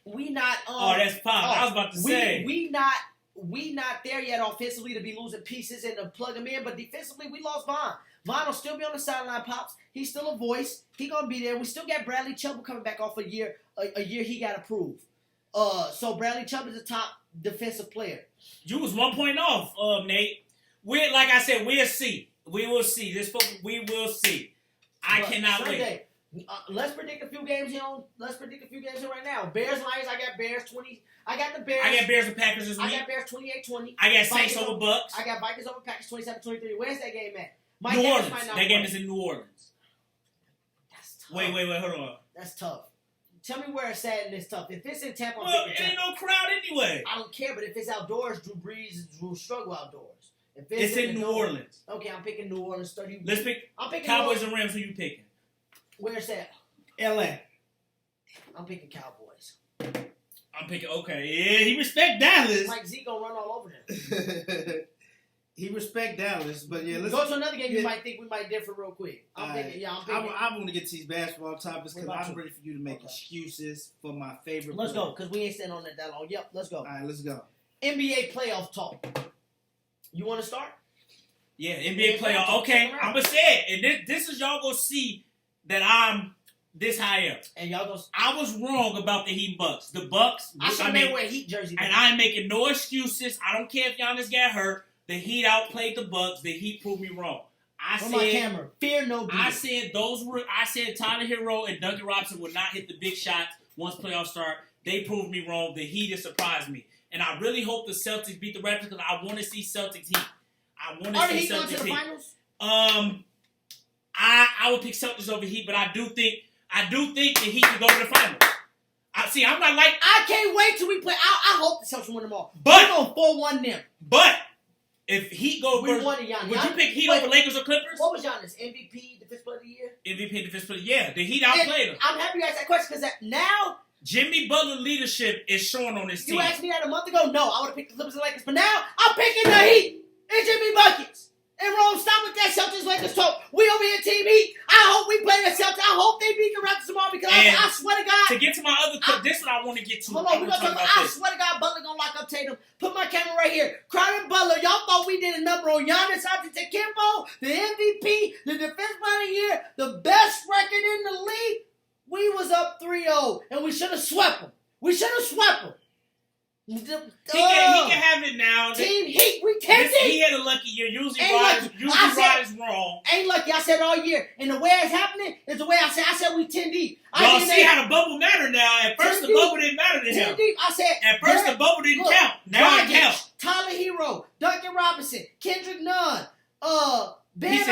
Oh, that's fine. I was about to say. We not there yet offensively to be losing pieces and to plug them in, but defensively, we lost Von. Von will still be on the sideline, Pops. He's still a voice. He gonna be there. We still got Bradley Chubb coming back off a year he got approved. So Bradley Chubb is a top defensive player. You was 1 point off, Nate. Like I said, we'll see. We will see. We will see. I cannot Sunday, wait. Let's predict a few games here. Right now. Bears, Lions. I got Bears 20. I got the Bears. I got Bears and Packers this week. I got Bears 28-20. I got Saints over Bucks. I got Vikings over Packers 27-23. Where's that game at? New Orleans. That game is in New Orleans. That's tough. Wait, hold on. That's tough. Tell me where it's at and it's tough. If it's in Tampa, well, it ain't no crowd anyway. I don't care, but if it's outdoors, Drew Brees will struggle outdoors. If it's in New Orleans. Okay, I'm picking New Orleans 30. Let's pick. I'm picking Cowboys and Rams. Who you picking? Where's that? L.A. I'm picking Cowboys. I'm picking. Okay, yeah, he respect Dallas. Mike Z gonna run all over them. He respect Dallas, but yeah, let's go to another game. You might think we might differ real quick. I'm picking. I want to get to these basketball topics because I'm ready for you to make excuses for my favorite. Let's go because we ain't staying on that long. Yep, let's go. All right, let's go. NBA playoff talk. You want to start? Yeah, NBA playoff. Okay, I'm gonna say it, and this is y'all gonna see that I'm this high up. And y'all gonna. I was wrong about the Heat Bucks. The Bucks. I should have wear a Heat jersey. And I ain't making no excuses. I don't care if Giannis got hurt. The Heat outplayed the Bucks. The Heat proved me wrong. My camera. Fear no. I said Tyler Hero and Duncan Robinson would not hit the big shots once playoffs start. They proved me wrong. The Heat has surprised me, and I really hope the Celtics beat the Raptors because I want to see Celtics Heat. I want to see Celtics Heat. Finals? I would pick Celtics over Heat, but I do think the Heat can go to the finals. I'm not like I can't wait till we play. I hope the Celtics win them all. But we're going 4-1 them. But if Heat go we won it, Giannis. Would you pick Heat over Lakers or Clippers? What was Giannis? MVP, Defensive Player of the Year? MVP, Defensive Player. Yeah, the Heat outplayed them. I'm happy you asked that question because now Jimmy Butler leadership is showing on this team. You asked me that a month ago. No, I would have picked the Clippers and Lakers, but now I'm picking the Heat and Jimmy Buckets. And Rome, stop with that Celtics Lakers talk. We over here, Team Heat. I hope we play the Celtics. I hope they beat the Raptors tomorrow because I swear to God. To get to my other clip, this is what I want to get to. Hold on, I swear to God, Butler gonna lock up Tatum. Put my camera right here. Crowder Butler, y'all thought we did a number on Giannis Antetokounmpo, the MVP, the Defensive Player of the Year, the best record in the league. We was up 3-0, and we should have swept them. He can have it now. Team Heat, we 10 deep. He had a lucky year. Usually Rod is wrong. Ain't lucky. I said all year. And the way it's happening is the way I said. I said we 10 deep. Y'all see how the bubble matter now. At first the bubble didn't matter to him. 10 deep. I said. At first the bubble didn't count. Now it counts. Tyler Hero, Duncan Robinson, Kendrick Nunn, Bam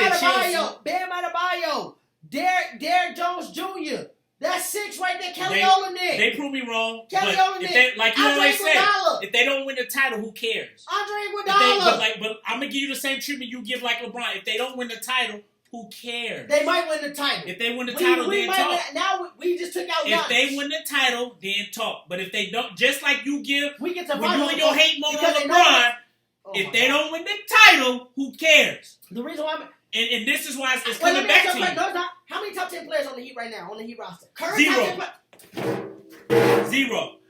Adebayo, Derrick Jones Jr., That's 6 right there. Kelly Olynyk. They prove me wrong. Kelly Olynyk. Like you always say, if they don't win the title, who cares? Andre Iguodala. But I'm gonna give you the same treatment you give like LeBron. If they don't win the title, who cares? They might win the title. If they win the title, then talk. Now we just took out Giannis. If they win the title, then talk. But if they don't, just like you give, we get to when you and your hate moment on LeBron, if they don't win the title, who cares? The reason why and this is why it's coming back to you. No, how many top 10 players on the Heat right now, on the Heat roster? Curry 0.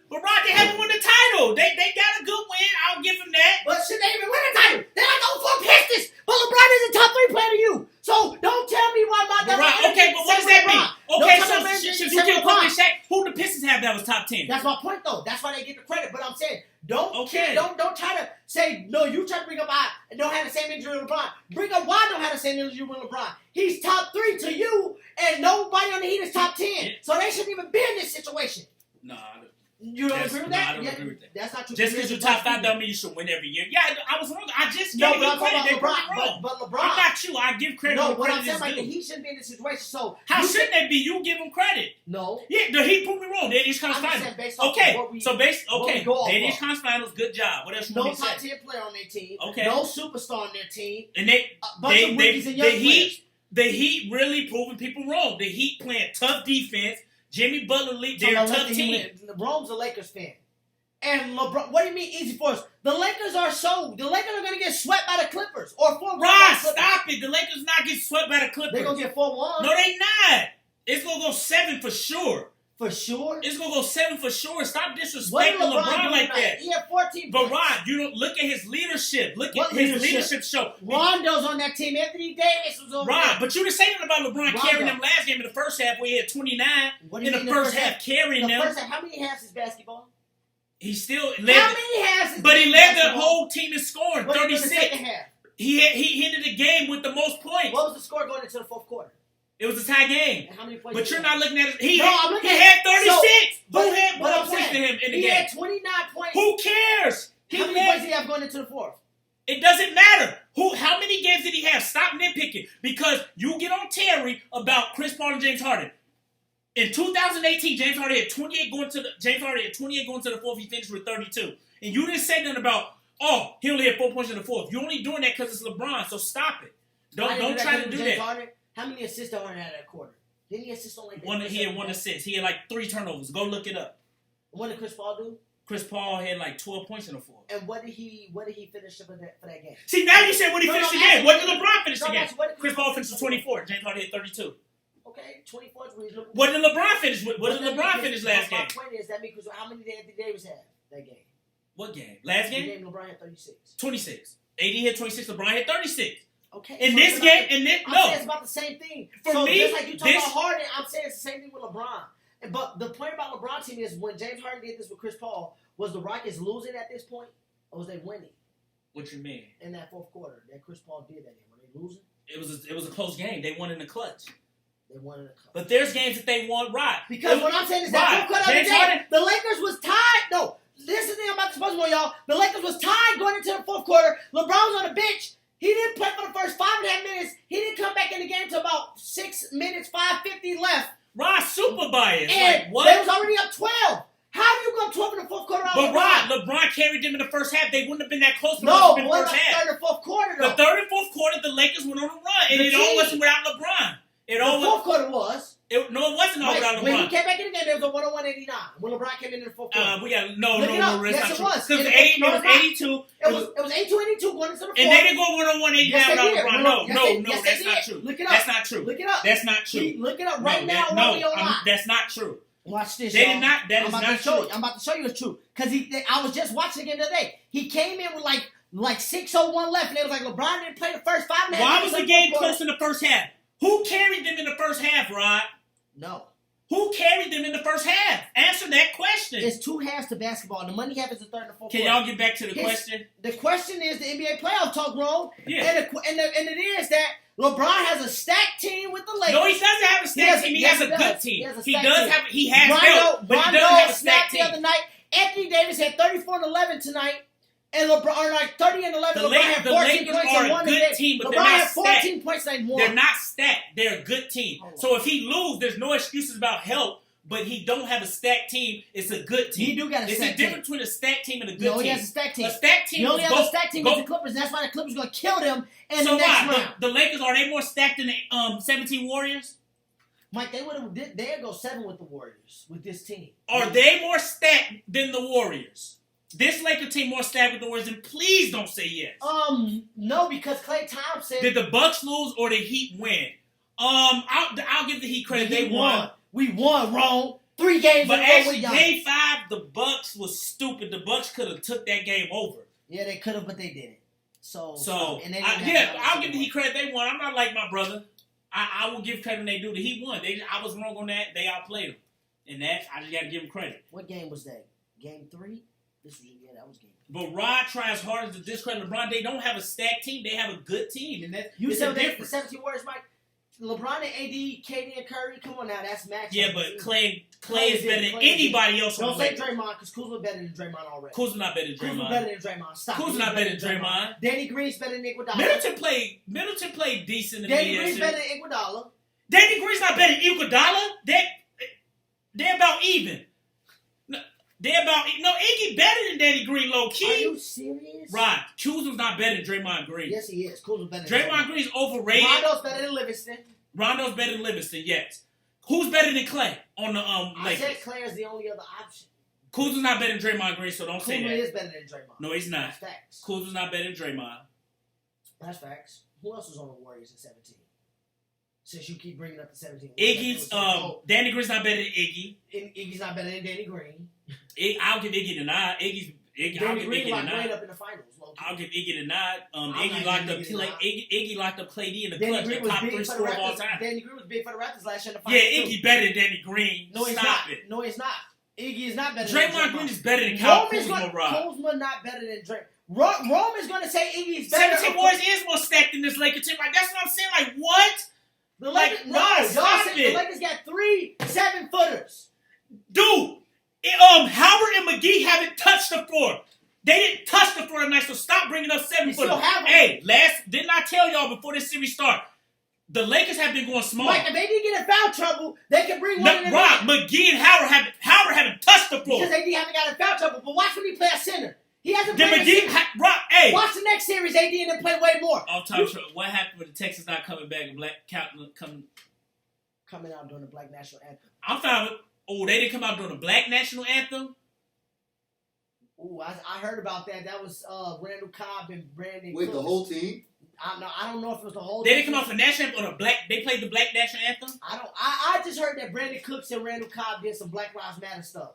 But Rock, they haven't won the title. They got a good win. I'll give them that. But should they even win the title? They're not going for Pistons. But LeBron is a top 3 player to you. So don't tell me why my okay, but what does that mean? Okay, so you can put Shaq. Who the Pistons have that was top 10? That's my point, though. That's why they get the credit. But I'm saying, don't try to say, no, you try to bring up I don't have the same injury with LeBron. Bring up why I don't have the same injury with LeBron. He's top 3 to you, and nobody on the Heat is top 10. So they shouldn't even be in this situation. Nah, You don't agree with that? I don't agree with that. That's not true. Just because you top 5 don't mean you should win every year. Yeah, I was wrong. I just gave No, him but I'm credit. talking They about proved me LeBron. wrong. But LeBron. I'm not you. I give credit. No, where what I'm credit saying, is like, due. he shouldn't be in this situation. So How you shouldn't that be? You give him credit. No. Yeah, the Heat proved me wrong. They just I'm conference just finals. saying based off Okay, of what we, so based what we okay, go off they of. just conference finals. Good job. What else you No want me to top say? 10 player on their team. Okay. No superstar on their team. And they A bunch of rookies and young players. The Heat really proving people wrong. The Heat playing tough defense. Jimmy Butler lead. So They're a let tough the team. Heat win. LeBron's a Lakers fan. And LeBron, what do you mean easy for us? The Lakers are going to get swept by the Clippers. Or 4-1. Ross, stop it. The Lakers not get swept by the Clippers. They're going to get 4-1. No, they not. It's going to go 7 for sure. For sure. It's going to go 7 for sure. Stop disrespecting What did LeBron do like tonight? that. He had 14 But points. Rod, you don't look at his leadership. Look What at his leadership? leadership show. Rondo's on that team. Anthony Davis was over Rod, there. but you didn't say nothing about LeBron Rondo. carrying them last game in the first half where he had 29. What do In you the mean first half, carrying The them. first half, how many halves is basketball? He still How led. many halves is But he led the basketball? whole team in scoring, What did he do in the 36. second half? He ended the game with the most points. What was the score going into the fourth quarter? It was a tie game. And how many points? But did you're he not have? looking at it. He No, I'm looking at had it. 36. So, Who had more but I'm points than saying, him in the he game? had 29 points. Who cares? How many points did he have going into the fourth? It doesn't matter. How many games did he have? Stop nitpicking. Because you get on Terry about Chris Paul and James Harden. In 2018, James Harden had 28 going to the fourth. He finished with 32. And you didn't say nothing about, oh, he only had 4 points in the fourth. You're only doing that because it's LeBron, so stop it. Don't try to do James that. Harden? How many assists did Harden have that quarter? Didn't he assist on like He had 1 assist. He had like 3 turnovers. Go look it up. What did Chris Paul do? Chris Paul had like 12 points in the fourth. And what did he finish for that game? See, now you said what he No, finished no, the game. actually, What did LeBron finish no, the game? actually, what did Chris Chris Paul finished with 24. James Harden had 32. Okay, 24 is reasonable. What did LeBron finish with? What did that LeBron mean? finish last My game? point is that because how many did Anthony Davis have that game? What game? Last The game? game LeBron had 36. 26. AD had 26. LeBron had 36. Okay. In so this it's game, about- I'm saying it's no. about the same thing. For so me, just like you talk this- about Harden, I'm saying it's the same thing with LeBron. But the point about LeBron team is when James Harden did this with Chris Paul, was the Rockets losing at this point, or was they winning What you mean? in that fourth quarter that Chris Paul did that game? Were they losing? It was a close game. They won in the clutch. They won in the cup. But there's games that they won right. Because what I'm saying is that Right. fourth quarter of the James day, Harden- the Lakers was tied. No, listen to me about the Spurs, y'all. The Lakers was tied going into the fourth quarter. LeBron was on the bench. He didn't play for the first 5.5 minutes. He didn't come back in the game until about 6 minutes, 5:50 left. Rod super biased. And Like, what? they was already up 12. How do you go 12 in the fourth quarter? But Rod, LeBron carried them in the first half. They wouldn't have been that close. No, in but the what first about the half. third and fourth quarter, The though? third and fourth quarter, the Lakers went on a run, and The it all team- wasn't without LeBron. It The all was. fourth quarter was. No, it wasn't all Right, without when he LeBron. came back in the game, there was a 101-89. When LeBron came in the fourth quarter. We got no, Look it no, up. that's Yes, not it true. was. Because It it was- was no, it's not. 82. It was 82-82 going into the fourth. And they didn't go 101-89 Yes, they without did. LeBron. Yes, No, they- no, yes, they that's not did. true. Look it up. That's not true. Look it up. That's not true. Look it up right No, now. that- on your line. that's not true. Watch this, They y'all. did not. That I'm is about not to show true. you. I'm about to show you it's true. Because I was just watching the game the other day. He came in with like 6:01 left, and it was like LeBron didn't play the first 5.5 Why minutes was the of game fourth quarter. close in the first half? Who carried them in the first half, Rod? No. Who carried them in the first half? Answer that question. There's 2 halves to basketball, and the money half is the third and the fourth Can quarter. y'all get back to the His- question? The question is the NBA playoff talk, bro. Yeah. And it is that LeBron has a stacked team with the Lakers. No, he doesn't have a stacked team. He yes, has a he good does. team. He has a He stacked does team. have. He has Rondo, help, but he doesn't have a stacked snapped the team. other night. Anthony Davis had 34 and 11 tonight. And LeBron, or like 30 and 11. The LeBron had 14 Lakers points are and a won good the game. team, but LeBron they're not had 14 points and won. They're not stacked. They're a good team. Hold on. So if he lose, there's no excuses about help. But he don't have a stacked team. It's a good team. He do got a It's stacked the difference between a stacked team and a good No, team. he has a stacked team. A stacked team. He only is has go- a stacked team go- with the Clippers, and that's why the Clippers are going to kill them in So the next why? round. The Lakers, are they more stacked than the 17 Warriors? Mike, they'd go 7 with the Warriors, with this team. Are they more stacked than the Warriors? This Laker team more stacked with the Warriors? And please don't say yes. No, because Klay Thompson... Did the Bucks lose or the Heat win? I'll give the Heat credit. They won. We won, wrong. 3 games But in a row actually, with y'all. Game 5, the Bucks was stupid. The Bucks could have took that game over. Yeah, they could have, but they didn't. So and they didn't I'll give the Heat credit. They won. I'm not like my brother. I will give credit when they do. The Heat won. I was wrong on that. They outplayed them. And that, I just got to give them credit. What game was that? Game 3? That was game 3. But Rod tries hard to discredit LeBron. They don't have a stacked team. They have a good team. And that, You it's said a the difference. 17 Warriors, Mike? LeBron and AD, KD and Curry. Come on now, that's matchup. Yeah, but Clay is better than anybody else on Don't the say Lakers. Draymond because Kuzma better than Draymond already. Kuzma not better than Kuzma Draymond. better than Draymond. Stop. Kuzma not better than Draymond. Danny Green's better than Iguodala. Middleton played decent to Danny me. Green's better than Iguodala. Danny Green's not better than Iguodala. They're about even. Iggy better than Danny Green, low key. Are you serious? Right. Kuzma's not better than Draymond Green. Yes, he is. Kuzma's better than Draymond Green's overrated. Rondo's better than Livingston. Rondo's better than Livingston, yes. Who's better than Clay on the I Lakers? said Clay is the only other option. Kuzma's not better than Draymond Green, so don't say Kuzma that. is better than Draymond. No, he's not. That's facts. Kuzma's not better than Draymond. That's facts. Who else was on the Warriors in 17? Since you keep bringing up the 17. Danny Green's not better than Iggy. Iggy's not better than Danny Green. I'll give Iggy the nod. I'll give Iggy the Green nod. up in the finals. I'll give Iggy the nod. Iggy locked up Clay D in the Danny clutch, Green the was top big 3 for the scorer of all Raptors. time. Danny Green was big for the Raptors last year in the Yeah, finals. Iggy better than Danny Green. No, he's Stop not. it. No, he's not. Iggy is not better than Draymond Green is better than Kyle Kuzma, Rob. Kuzma not better than Draymond. Rome is going to say Iggy is better. 17 Warriors is more stacked than this Lakers team. Like, that's what I'm saying. Like, what? The Lakers, Like, Rob, stop the it. Lakers got 3 7-footers. Dude, Howard and McGee haven't touched the floor. They didn't touch the floor tonight, so stop bringing up 7-footers. still have them. Hey, didn't I tell y'all before this series start? The Lakers have been going small. Like, if they did get in foul trouble, they can bring one in. Rob, McGee and Howard haven't touched the floor. Because AD haven't got in foul trouble. But watch when he play at center. He hasn't Then played a McGee, series. Rob, hey. Watch the next series, AD and then play way more. Off top, what happened with the Texans not coming back and Coming out during the Black National Anthem. I'm fine with. Oh, they didn't come out during the Black National Anthem. Ooh, I heard about that. That was Randall Cobb and Brandon. Wait, Cooks. the whole team? I don't know if it was the whole. They didn't team. come out for national anthem or the Black. They played the Black National Anthem. I just heard that Brandon Cooks and Randall Cobb did some Black Lives Matter stuff.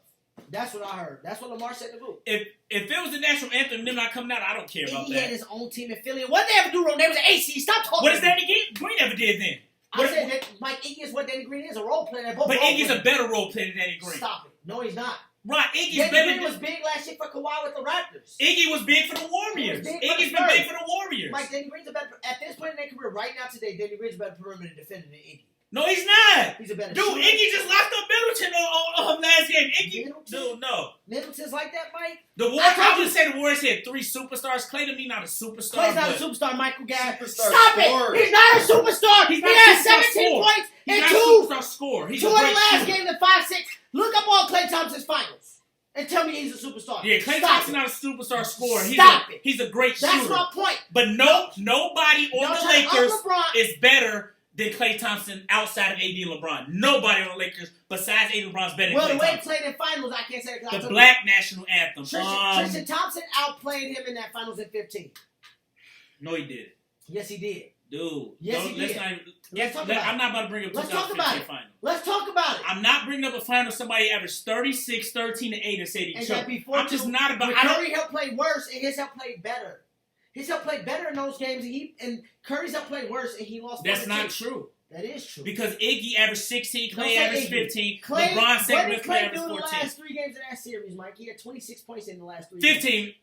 That's what I heard. That's what Lamar said to do. If it was the national anthem, them not coming out, I don't care about He that. had his own team in Philly. What they ever do wrong? They was an AC. Stop talking. What does Danny Green ever did then? I said that Mike Iggy is what Danny Green is, a role player. Both But role Iggy's players. a better role player than Danny Green. Stop it. No, he's not. Right, Iggy's Danny better Green was than. big last year for Kawhi with the Raptors. Iggy was big for the Warriors. He was big for Iggy's the been Spurs. big for the Warriors. Mike, Danny Green's a better, at this point in their career, right now today, Danny Green's a better perimeter defender than Iggy. No, he's not. He's a better Dude, shooter. Iggy just locked up Middleton on last game. Iggy, Middleton? dude, no. Middleton's like that, Mike? The Warriors, I would say the Warriors had 3 superstars. Clay to me not a superstar. Clay's not a but superstar, Michael Gadd. Superstar Stop scorer. it! He's not a superstar! He's He not a had superstar 17 scorer. points He's and not a two superstar scorer. He's of a the great last shooter. game in 5-6. Look up all Klay Thompson's finals and tell me he's a superstar. Yeah, Klay Stop Thompson's it. not a superstar scorer. Stop it. He's a great That's shooter. my point. But nobody on Don't the try to Lakers up LeBron. is better than Klay Thompson outside of AD and LeBron. Nobody on the Lakers besides AD and LeBron's better Well, than the Klay way he Thompson. played in finals, I can't say it because I The took Black National Anthem. Tristan Thompson outplayed him in that finals in 15. No, he did. Yes, he did. Dude. Yes, he did. Let's talk about I'm not about to bring up Let's talk about 2015 it. final. Let's talk about it. I'm not bringing up a final somebody averaged 36, 13, and 8 and said he And choked. that before I'm just not about. But I don't. Curry helped play worse, and his helped play better. His helped play better in those games, and Curry's helped play worse, and he lost. That's 42. not true. That is true. Because Iggy averaged 16, Don't Clay say averaged Iggy. 15, Clay, LeBron second what with did Clay Clay averaged do in the 14. last 3 games of that series, Mike? He had 26 points in the last 3 games.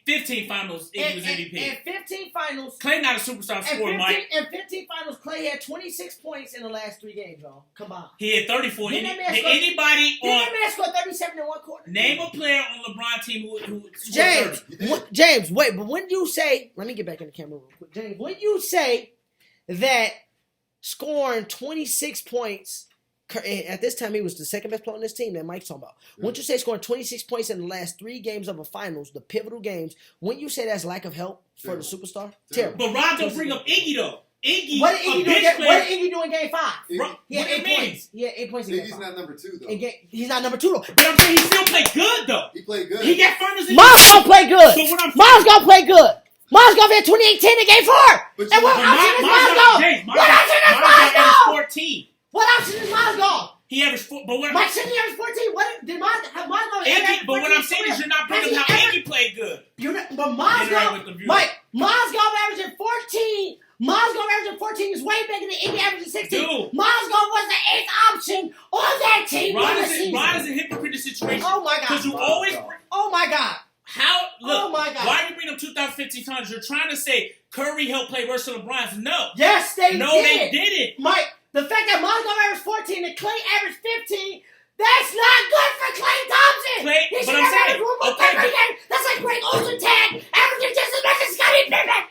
15 finals, Iggy was MVP. And 15 finals. Clay not a superstar scorer, Mike. In 15 finals, Clay had 26 points in the last 3 games, y'all. Come on. He had 34. Didn't Did that man score- anybody Didn't on that man score 37 in one quarter? name a player on LeBron team who scored James, 30? James, wait, but when you say, let me get back in the camera real quick. James, when you say that scoring 26 points, at this time he was the second best player on this team that Mike's talking about. When you say scoring 26 points in the last 3 games of a finals, the pivotal games, when you say that's lack of help for the superstar, terrible. But Ron don't bring up Iggy though. Iggy, What did a Iggy bench do? player. What did Iggy do in Game 5? Bro, He had what do you 8 mean? points. He had 8 points in Game Iggy's 5. not number 2 though. He's not number 2 though. But I'm saying he still played good though. He played good. He got furnace in Miles gonna play good. So what I'm Miles gonna play good. Miles gonna be at 28-10 in Game 4. But And what you- option is Miles gone? What option is Miles averaged gone? 14. What option is Miles gone? He averaged 4. But what Mike said he averaged 14. What did Miles have Miles gone? Iggy, but what I'm saying is you're not bringing up how Iggy played good. But Miles Interact gone. with the viewer. Mike, Miles gone averaging 14. Miles gone averaging 14 is way bigger than Iggy averaging 16. Dude. Miles gone was the 8th option on that team. Ron in the is season. a hypocrite in this situation. Oh my God. Because you always Oh my God. how look. Oh my God. Why are you bringing up them 2015 finals, you're trying to say Curry helped play worse than LeBron's. No. Yes, they No, did. they didn't. Mike, the fact that Mozgov averaged 14 and Clay averaged 15, that's not good for Klay Thompson. Clay, He but should I'm have saying, averaged one more okay, thing per game. That's like Greg Olsen tag averaging just as much as Scottie Pippen.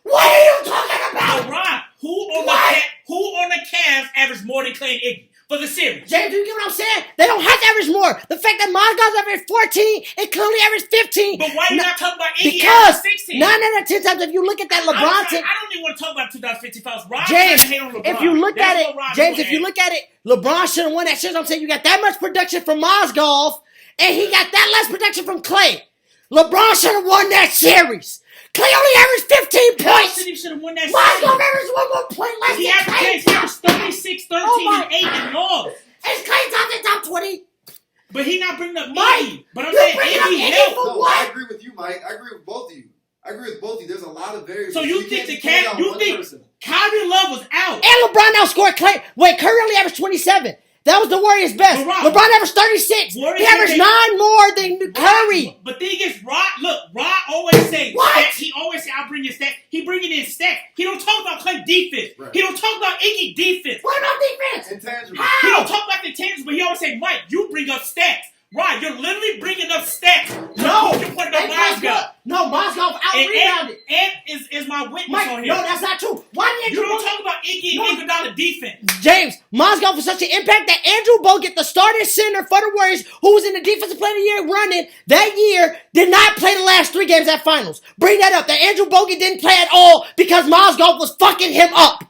What are you talking about? LeBron, who on the Cavs averaged more than Clay and Iggy for the series? James, you get what I'm saying? They don't have to average more. The fact that Mozgov averaged 14 and Clooney averaged 15. But why are you not talking about Iggy Because averaging 16? 9 out of 10 times, if you look at that LeBron team, I don't even want to talk about 2015 finals. Rob James, hate on LeBron. if you look That's at what it, Rob James, doing. if you look at it, LeBron should have won that shit. I'm saying you got that much production from Mozgov, and he got that less production from Clay. LeBron should have won that series. Clay only averaged 15 points. He should have won that Mozgov series. averaged one more point less He than Clay. averaged 36, 13, Oh and 8 and lost. Is Clay Thompson top 20? But he not bringing up Mike, Iggy. But I'm you're saying bringing up Iggy Iggy helped. for No, what? I agree with you, Mike. I agree with both of you. There's a lot of variables. So you can't think the depend Cavs? on You one think person. Kyrie Love was out? And LeBron outscored Clay. Wait, Curry only averaged 27. That was the Warriors' best. But Rob, LeBron averaged 36. Warriors He averaged didn't- 9 more than Curry. But thing is, Rod always say What? stats. He always say, I'll bring you stats. He bringing in stats. He don't talk about Clay defense. Right. He don't talk about Iggy defense. What about defense? Intangible. How? He don't talk about the tangibles, but he always say, Mike, you bring up stats. Rod, you're literally bringing up stats. No. You're putting up They Mozgov. No, Mozgov out-rebounded. And is my witness Mike, on here. no, that's not true. Why did You Andrew don't talk about Iggy No. and Iguodala defense. James, Mozgov was such an impact that Andrew Bogut, the starting center for the Warriors, who was in the Defensive Player of the Year running that year, did not play the last 3 games at finals. Bring that up. That Andrew Bogut didn't play at all because Mozgov was fucking him up.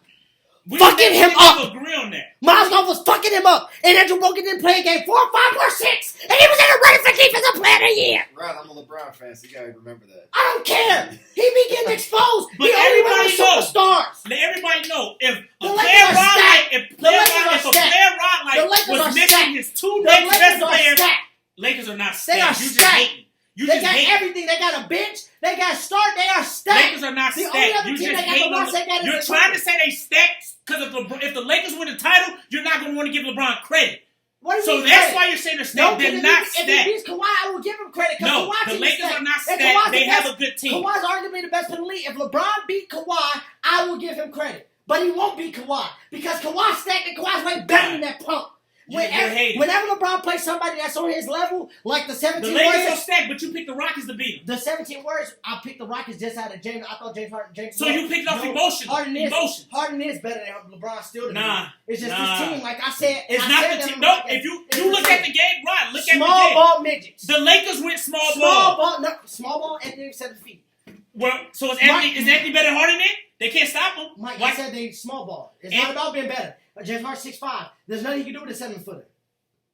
Fucking him up. Agree on that. Mozgov was fucking him up. And Andrew Bogut didn't play a game 4, 5, or 6. And he was in the running for Defensive Player of the Year. Right, I'm a LeBron fan, so you gotta remember that. I don't care. He be getting exposed. But he only went with everybody knows. superstars. Let everybody know if a The player Lakers are Rod stacked. like, if The player Lakers Rod, are if a stacked. player Rod The like Lakers was are missing stacked. his 2 The next Lakers best are players, stacked. Lakers are not They stacked. are You just stacked. hating. You They just got hating. everything. They got a bench. They got start. They are stacked. Lakers are not The only stacked. other You team just that got hating LeBron on said that is You're the trying to Clippers. say they stacked because if the Lakers win the title, you're not going to want to give LeBron credit. What do you So mean that's credit? why you're saying they're No, stacked. They're because not if he stacked. beats Kawhi, I will give him credit. No, Kawhi the team is Lakers stacked. are not And stacked. Kawhi's They the have best- a good team. Kawhi's arguably the best in the league. If LeBron beat Kawhi, I will give him credit. But he won't beat Kawhi because Kawhi's stacked and Kawhi's way better than that punk. You're hating. Whenever LeBron plays somebody that's on his level, like the The 17 Lakers are Warriors, stacked, but you picked the Rockets to beat them. the 17 Warriors, I picked the Rockets just out of James. I thought James Harden. So you picked off emotion. Harden is Emotion. Harden is better than LeBron still. To me. Nah. It's just Nah. this team. Like I said, It's I not said the that team. in No, my- if you it's look the at the team. game, right? Look at Small the game. ball midgets. The Lakers went small Small ball. ball, no, small ball, Anthony Davis 7 feet. Well, so is Mike- Anthony better than Harden then? They can't stop him. Mike, Why- I said they small ball. It's And- not about being better. James Harden 6'5". There's nothing he can do with a 7-footer.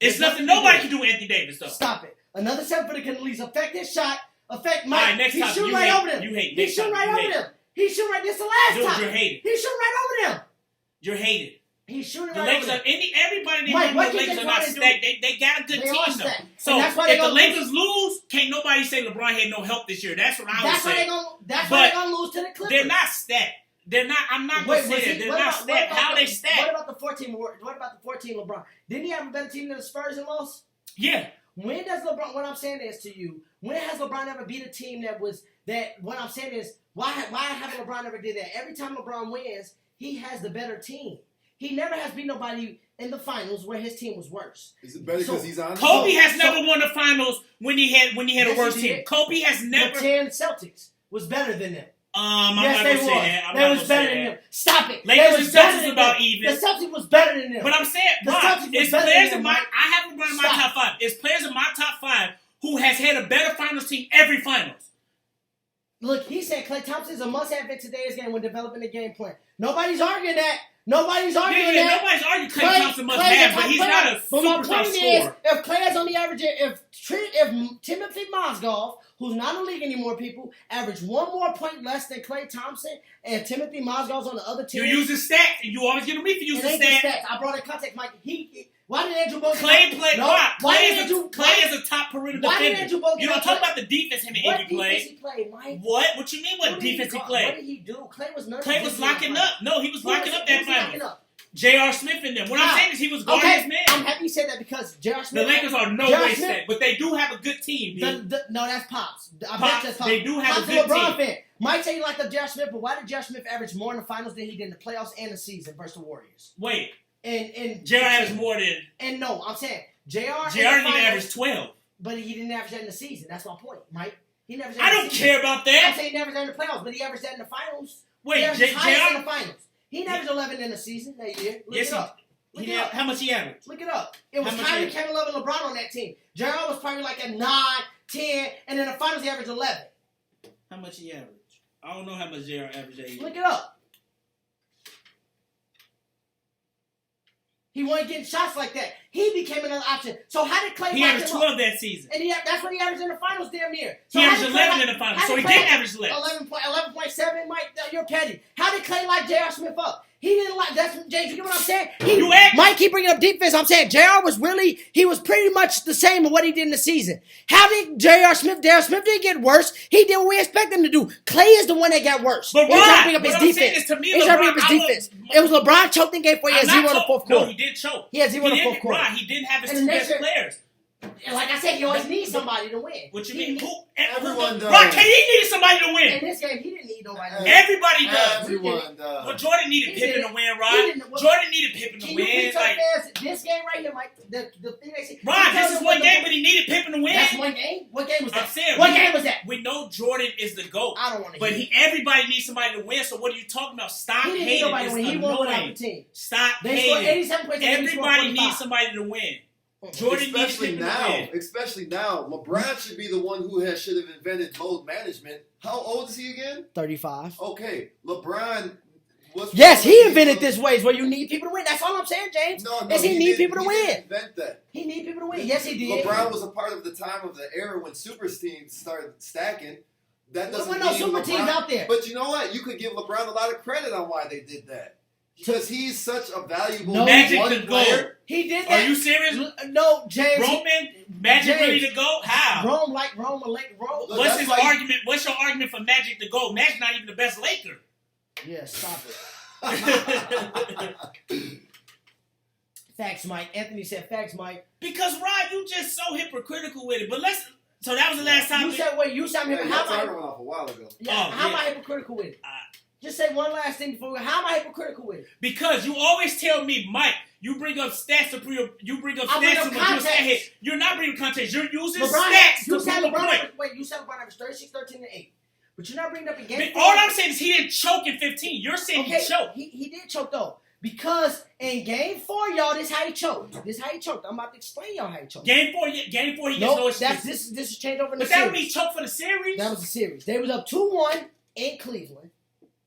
It's There's nothing nothing nobody to can do. do with Anthony Davis though. Stop it. Another 7-footer can at least affect his shot, affect All Mike. right, next He's topic. shooting You right hate. over them. You hate. He's Next shooting topic. right You over hate. them. He's shooting right. This is the last Dude, you're time. hated. He's shooting right over them. You're hated. He's shooting The right Lakers over are them. everybody in the Mike, what the can Lakers James are not Harden do? stacked. They got a good They team are though. stacked. So And that's why they if the gonna Lakers lose, can't nobody say LeBron had no help this year. That's what I would That's why say. they're gonna. That's But why they're gonna lose to the Clippers. They're not stacked. They're not. I'm not Wait, gonna say that. They're what not about- stacked. what How about they the- stacked? What about the 14? What about the 14 LeBron? Didn't he have a better team than the Spurs and lost? Yeah. When does LeBron? What I'm saying is to you, when has LeBron ever beat a team that was that? What I'm saying is, why haven't LeBron ever did that? Every time LeBron wins, he has the better team. He never has beat nobody in the finals where his team was worse. Is it better because So- he's on? Kobe has so- never won the finals when he had Yes, a he worse did. team. Kobe has The never. 10 Celtics was better than them. I'm yes, not they gonna was. say that. I'm They not was gonna better say than that. them. Stop it. Lakers They was and better Celtics than about them. even. The Celtics was better than them. But I'm saying, The Rob, Celtics was it's better players than in them, my. Mike. I have LeBron in my Stop. top 5. It's players in my top 5 who has had a better finals team every finals. Look, he said Klay Thompson is a must-have in today's game when developing the game plan. Nobody's arguing that. Nobody's arguing Yeah, that. nobody's arguing Klay Thompson must have, but he's not a But my superstar point scorer. is, if Klay is only averaging, if Timothy Mozgov, who's not in the league anymore, people, average one more point less than Klay Thompson, and Timothy Mozgov's on the other team. You're using stats, and you always get me for it using ain't just stats. stats. I brought it in context, Mike. Why did Andrew Bogut? Clay played. No, Why? why Clay did Andrew? is a top perimeter Why did defender. Andrew Bogut? You don't talk about the defense him and what Iggy defense played. he played, Mike? What? What you mean? What Who did defense he What played? did he do? Clay was none. Clay was locking up. No, he was locking up that finals. J.R. Smith in them. What I'm saying is he was guarding his man. I'm happy you said that because J.R. Smith. The Lakers are no way set, but they do have a good team. No, that's Pops. I bet Pops, that's Pops. they do have Pops a good LeBron team. fan. Might say you like the J.R. Smith, but why did J.R. Smith average more in the finals than he did in the playoffs and the season versus the Warriors? Wait, And J.R. averaged more than. And no, I'm saying J.R. didn't average 12. But he didn't average that in the season. That's my point, Mike. He never. I don't care about I'm that. saying he never averaged that in the playoffs, but he averaged that in the finals. Wait, he averaged highest in J.R. the finals. He averaged 11 in the season that year. Look Yes, it up. Look it up. How much he averaged? Look it up. It was How much Kyrie, he- Kevin Love, and LeBron on that team. J.R. was probably like a 9, 10, and in the finals he averaged 11. How much he averaged? I don't know how much J.R. averaged that year. Look it up. He wasn't getting shots like that. He became another option. So how did Clay He lock averaged him 12 up? that season. And that's what he averaged in the finals damn near. So He how averaged did Clay 11 lock- in the finals, how so did he Clay didn't lock- average less. 11.7, Mike, you're petty. How did Clay lock J.R. Smith up? He didn't like, that's, James, you get what I'm saying? Mike keep bringing up defense. I'm saying J.R. he was pretty much the same of what he did in the season. How did J.R. Smith didn't get worse. He did what we expect him to do. Clay is the one that got worse. But He's trying to bring why? up his What I'm saying defense. is, to me, He's trying to bring up his LeBron, defense. It was LeBron choked in game 4. He had 0 in the fourth quarter. No, he did choke. He had 0 in the fourth quarter. Right, he didn't have his And two the best next year- players. And like I said, you always need somebody to win. What you He- mean? Who? Everyone does. Right, KD needed somebody to In win. this game, he didn't need nobody to win. Everybody does. Everyone But does. Jordan needed He Pippen did. to win, He right? didn't- well, Jordan needed Pippen to Can you win. please tell Like, fans this game right here, Mike? The thing they see. Ron, Tell this them is what one the- game, but he needed Pippen to win. That's one game. What game was that? I'm saying, What game was that? We know Jordan is the GOAT. I don't want to But hear. everybody needs somebody to win. So what are you talking about? Stop He didn't need hating. nobody to win. He won without the Annoying. team. Stop They scored hating. 87 points. and they scored Everybody 45. needs somebody to win. Jordan needs Especially Pippen to now, win. especially now, LeBron should be the one who should have invented load management. How old is he again? 35. Okay, LeBron. Yes, he invented this ways where you need people to win. That's all I'm saying, James. No, Yes, he need didn't- people to he win. didn't invent that. He need people to win. Yes, he did. LeBron was a part of the time of the era when super teams started stacking. That There doesn't were no mean super LeBron, teams out there. But you know what? You could give LeBron a lot of credit on why they did that. Because he's such a valuable No, Magic one to go. player. He did Are that. you serious? No, James. Roman, Magic James. ready to go? How? Rome. Look, What's that's his like- argument? What's your argument for Magic to go? Magic's not even the best Laker. Yeah, stop it. Facts, Mike. Anthony said facts, Mike. Because Rod, you just so hypocritical with it. But let's. So that was the last time. You said wait. You said Yeah, how your am timer I? went off a while ago. Yeah, Oh, how am yeah. I hypocritical with it? Just say one last thing before. How am I hypocritical with it? Because you always tell me, Mike, you bring up stats to prove. You bring up I bring stats up to prove context. here. You're not bringing context. You're using LeBron, stats you to said prove a LeBron. point. Wait, you said LeBron averaged 36, 13, and 8. But you're not bringing up a game. All I'm saying is he didn't choke in 15. You're saying Okay, he choked. he did choke though. Because in game 4, y'all, this how he choked. This how he choked. I'm about to explain y'all how he choked. Game 4, he gets no Nope, excuse. this is changed over in the But that would series. be choke for the series. That was the series. They was up 2-1 in Cleveland.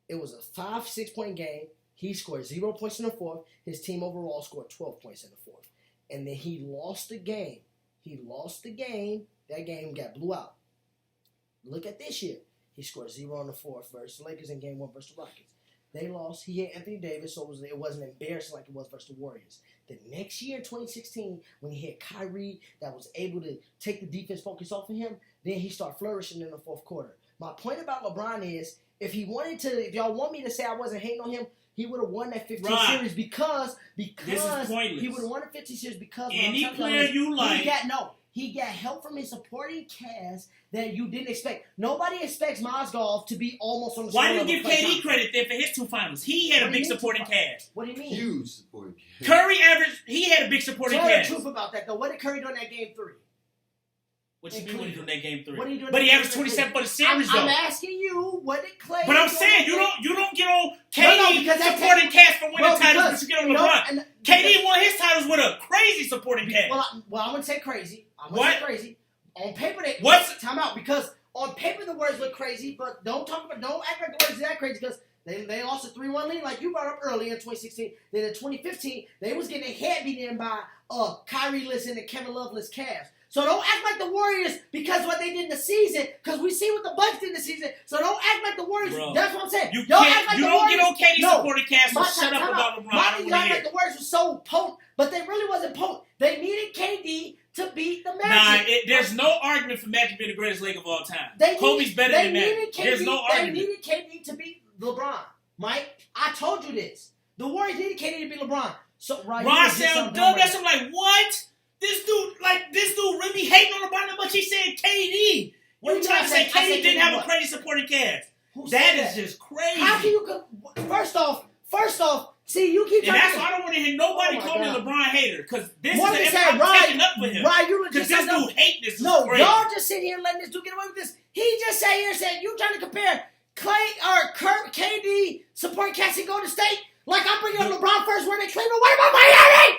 It was a 5-6 point game. He scored 0 points in the fourth. His team overall scored 12 points in the fourth. And then he lost the game. That game got blew out. Look at this year. He scored 0 in the fourth versus the Lakers in game 1 versus the Rockets. They lost. He had Anthony Davis, so it wasn't embarrassing like it was versus the Warriors. The next year, 2016, when he had Kyrie that was able to take the defense focus off of him, then he started flourishing in the fourth quarter. My point about LeBron is, if y'all want me to say I wasn't hating on him, he would have won that 15 Right. series because This is pointless. he would have won the 15 series because Any what I'm telling player is, you like. he got help from his supporting cast that you didn't expect. Nobody expects Mozgov to be almost on the Why do same you give level of Klay KD Thompson. credit then for his 2 finals? He had What a do you big mean supporting 2 finals? cast. What do you mean? Huge supporting. Curry averaged. He had a big supporting Tell the cast. truth about that though. What did Curry do in that game 3? What you mean when he do that game 3? What are you doing But in he game averaged 3? 27 for the series I'm though. asking you, what did Klay But I'm do in saying that you game? don't get on No, KD because that's supporting cast for winning Bro, titles, because- but you get on no, LeBron. and- KD won his titles with a crazy supporting cast. I'm gonna say crazy. What? Say crazy. On paper, they What's- time out because on paper the words look crazy, but don't act like the words are that crazy because they lost a 3-1 lead like you brought up earlier in 2016. Then in 2015 they was getting head beat in by Kyrie Listen and Kevin Loveless Cavs. So don't act like the Warriors because what they did in the season, because we see what the Bucks did in the season. So don't act like the Warriors. Bro, That's what I'm saying. You Don't can't. act like You the don't Warriors. get on KD No. supporting cast, so My shut up time about out. LeBron. My I don't thing want to like hear. the Warriors were so potent, but they really wasn't potent. They needed KD to beat the Magic. Nah, there's no argument for Magic being the greatest Laker of all time. They Kobe's better they than Magic. needed KD, There's no They argument. needed KD to beat LeBron. Mike, I told you this. The Warriors needed KD to be LeBron. So Ron sound dumb. That's I'm like, what? This dude really hating on LeBron that much. He said KD. You trying to say KD didn't have a crazy supporting cast? That is just crazy. How can you? First off, see, you keep. And that's why I don't want to hear nobody call me a LeBron hater, because this is I'm taking up for him. Because this dude hate this. No, y'all just sit here and letting this dude get away with this. He just sat here and said, you trying to compare KD supporting cast in Golden State? Like I'm bringing up LeBron first when they Cleveland. What about Miami?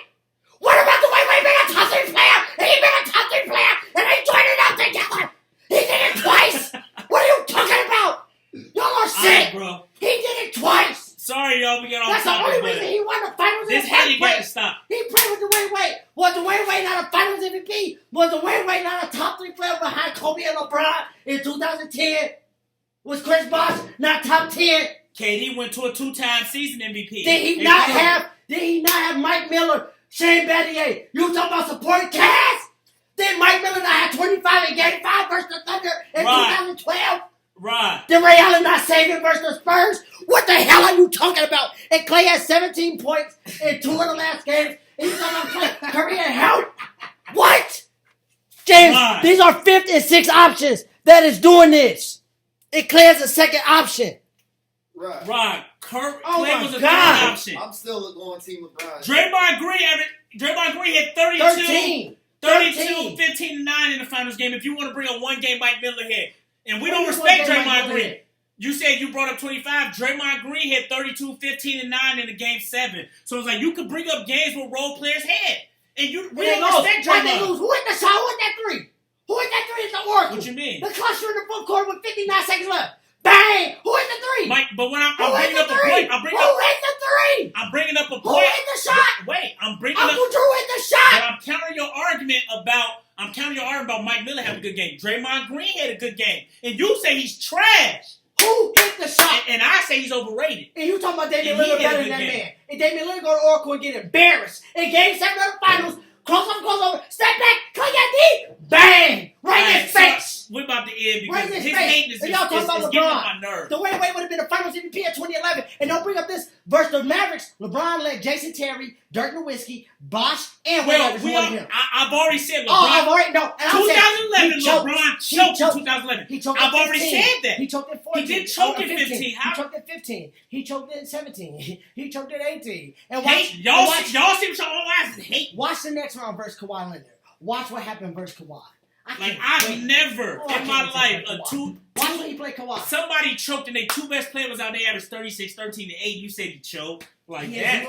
What about the way we've been a top 3 player? And he's been a top 3 player, and they joined it up together. He did it twice. What are you talking about? Y'all are sick. Bro. He did it twice. Sorry, y'all. We got off That's the only reason he won the finals. This hating got to stop. He played with Dwayne Wade. Was Dwayne Wade not a finals MVP? Was Dwayne Wade not a top 3 player behind Kobe and LeBron in 2010? Was Chris Bosh not top 10? KD went to a 2-time season MVP. Did he not have Mike Miller, Shane Battier? You talking about supporting cast? Did Mike Miller not have 25 in Game 5 versus the Thunder in 2012? Right. Did Ray Allen not save it versus the Spurs? What the hell are you talking about? And Clay had 17 points in 2 of the last games. And you talking about Clay Curry and help? What? James, these are 5th and 6th options that is doing this. And Clay is a second option. Right. Clay was a third option. I'm still going Team LeBron. Draymond Green had 32, 15, and 9 in the finals game. If you want to bring a 1 game Mike Miller here. And we don't respect Draymond Green. You said you brought up 25. Draymond Green had 32, 15, and 9 in the game 7. So it's like you could bring up games where role players had. And we don't respect Draymond. Who hit the shot? Who hit that 3? Who hit that 3 at the Oracle? What you mean? The cluster in the front court with 59 seconds left. Bang! Who hit the 3? Mike, but when I'm bringing up a point, I'm bringing up a point. Who hit the shot? Wait, Uncle Drew hit the shot. But I'm countering your argument about Mike Miller having a good game. Draymond Green had a good game. And you say he's trash. Who hit the shot? And I say he's overrated. And you talking about Damian Lillard better than that man. And Damian Lillard go to Oracle and get embarrassed. In Game 7 of the finals, cross over, step back, Clay got deep, bang! Right in his face. We're about to end because right his hate is getting on my nerves. The way Wade would have been the finals MVP in 2011. And don't bring up this versus the Mavericks. LeBron let Jason Terry, Dirk Nowitzki, Bosh, and Wade I've already said LeBron. I've already, no. 2011, LeBron choked in 2011. He choked I've already said that. He choked in 14. He did choke in 15. He choked in 15. He choked in 17. He choked in 18. And y'all seem so always hate. Watch the next round versus Kawhi Leonard. Watch what happened versus Kawhi. I've never in my life Watch when he play Kawhi. Somebody choked and their 2 best players was out there averaged 36, 13, and 8. You said he choked that.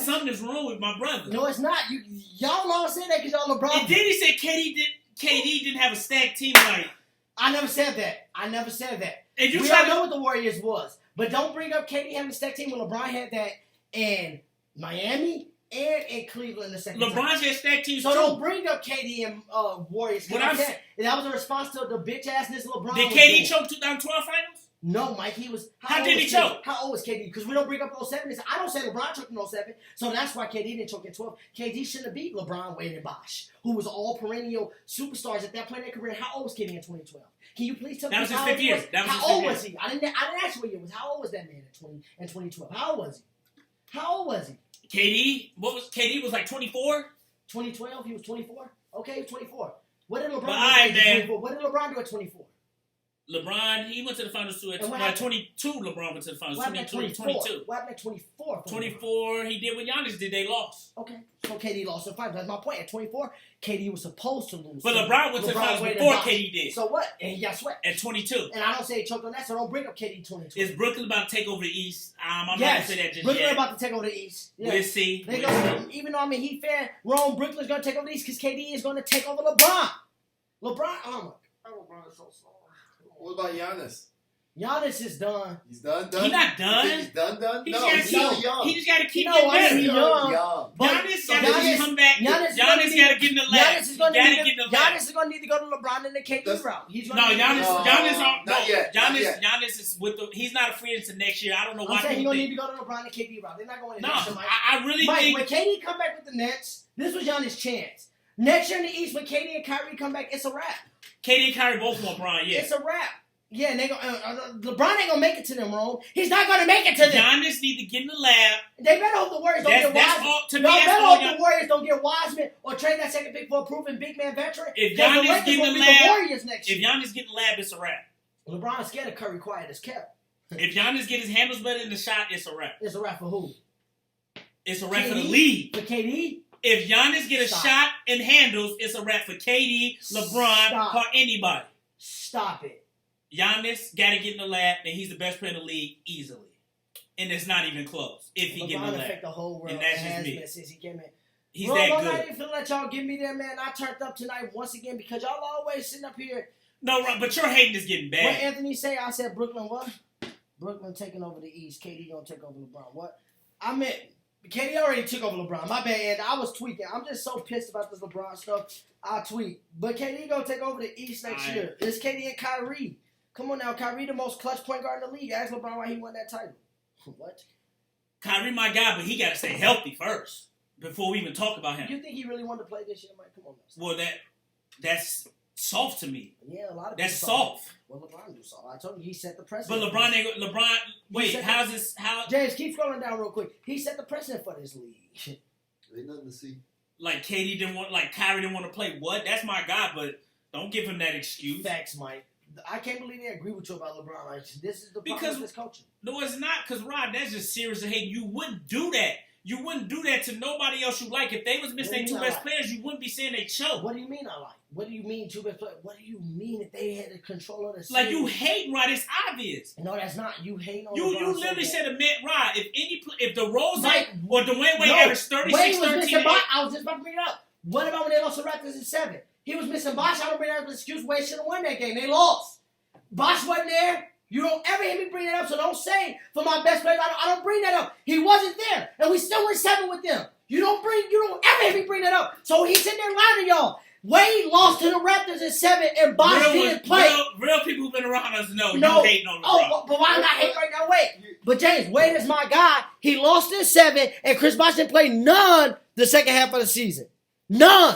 Something is wrong with my brother. No, it's not. Y'all all say that because y'all LeBron. And then he said KD didn't have a stacked team like. I never said that. And we all know what the Warriors was, but don't bring up KD having a stacked team when LeBron had that in Miami. And in Cleveland the second LeBron's had stacked teams so too. don't bring up KD and Warriors. That was a response to the bitch assness LeBron. Did KD choke 2012 finals? No, Mike. He was. How did he choke? How old was KD? Because we don't bring up 07. I don't say LeBron choked in 07. So that's why KD didn't choke in 12. KD shouldn't have beat LeBron, Wade, and Bosh, who was all perennial superstars at that point in their career. How old was KD in 2012? Can you please tell me? That was his 5th year. How old was he? I didn't ask you what year it was. How old was that man in 2012? How old was he? KD was like 24? 2012, he was 24? Okay, 24. What did LeBron do at 24? What did LeBron do at 24? LeBron, he went to the finals too. At 22, LeBron went to the finals. 22. What happened at 24? 24, he did what Giannis did. They lost. Okay, so KD lost the finals. That's my point. At 24, KD was supposed to lose. But LeBron went to the finals before KD did. So what? And guess what? At 22. And I don't say he choked on that, so don't bring up KD 22. Is Brooklyn about to take over the East? I'm not going to say that just Brooklyn yet. about to take over the East. Yeah. We'll see. Even though I'm a Heat fan, Brooklyn's going to take over the East because KD is going to take over LeBron. Oh my God, LeBron is so slow. What about Giannis? Giannis is done. He's done? He's not done. He's done? He's still young. He just got to keep getting better. He's young. Giannis got to come back. Giannis got to get in the lab. Giannis is going to need to go to LeBron and the KD route. Not yet. Giannis is with the. He's not a free agent next year. I don't know why. I'm saying he's going to need to go to LeBron and KD route. They're not going to next year, Mike. I really think when KD come back with the Nets, this was Giannis' chance. Next year in the East, when KD and Kyrie come back, it's a wrap. KD and Kyrie both want LeBron, yeah. It's a wrap. Yeah, and LeBron ain't gonna make it to them, Rome. He's not gonna make it to them. Giannis need to get in the lab. They better hope the Warriors don't get That's Wiseman. all. To me, Y'all that's better all. hope the Warriors don't get Wiseman or trade that second pick for a proven big man veteran. If Because Giannis get in the the lab, Warriors next if year. Giannis get in the lab, it's a wrap. LeBron's scared of Curry, quiet as kept. If Giannis get his handles better in the shot, it's a wrap. It's a wrap for who? It's a wrap for the KD? league. For KD? If Giannis get a Stop. shot and handles, it's a wrap for KD, LeBron, Stop. or anybody. Stop it. Giannis got to get in the lab, and he's the best player in the league easily. And it's not even close if he get in the LeBron lab. affect the whole world. And that's and just has me. been since he came in. He's Bro, that I'm good. not even finna let y'all give me that, man. I turned up tonight once again because y'all always sitting up here. No, but your hating is getting What bad. Anthony say? I said Brooklyn what? Brooklyn taking over the East. KD gonna take over LeBron. What? I meant KD already took over LeBron. My bad, and I was tweaking. I'm just so pissed about this LeBron stuff. I tweet. But KD gonna take over the East next year. It's KD and Kyrie. Come on now, Kyrie the most clutch point guard in the league. Ask LeBron why he won that title. What? Kyrie, my guy, but he got to stay healthy first before we even talk about him. You think he really wanted to play this year, Mike? Come on now. Well, that's soft to me. Yeah, a lot of That's people thought- soft. Well, LeBron do so. I told you he set the But precedent. LeBron. Wait, said how's this? How James, keep scrolling down real quick. He set the precedent for this league. Ain't nothing to see. like Kyrie didn't want to play? What? That's my guy, but don't give him that excuse. Facts, Mike. I can't believe they agree with you about LeBron. Like, this is the problem Because- with this coaching. No, it's not, because, Rod, that's just serious of hate. You wouldn't do that. You wouldn't do that to nobody else you like. If they was missing their What do you two mean best I like? players, you wouldn't be saying they choke. What do you mean I like? What do you mean two best players? What do you mean if they had the control of the Like, series? you hate Rod. It's obvious. No, that's not. You hate on You LeBron so literally bad. said a man, Rod, if DeRozan Mike, or Dwayne Wade no, averaged 36, Wade was 13, missing Bosh. I was just about to bring it up. What about when they lost the Raptors in 7? He was missing Bosh. I don't bring that up as an excuse. Wade should have won that game. They lost. Bosh wasn't there. You don't ever hear me bring that up, so don't say for my best player. I don't bring that up. He wasn't there, and we still went 7 with them. You don't ever hear me bring that up. So he's sitting there lying to y'all. Wade lost to the Raptors in 7, and Bosh didn't play. Real people who've been around us know No. you hating on LeBron. Oh, but why am I hating right now? Wait. But James, Wade is my guy. He lost in 7, and Chris Bosh didn't play none the second half of the season. None.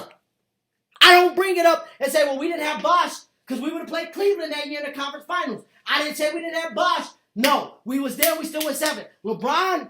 I don't bring it up and say, well, we didn't have Bosh because we would have played Cleveland that year in the conference finals. I didn't say we didn't have Bosh. No, we was there. We still went 7. LeBron,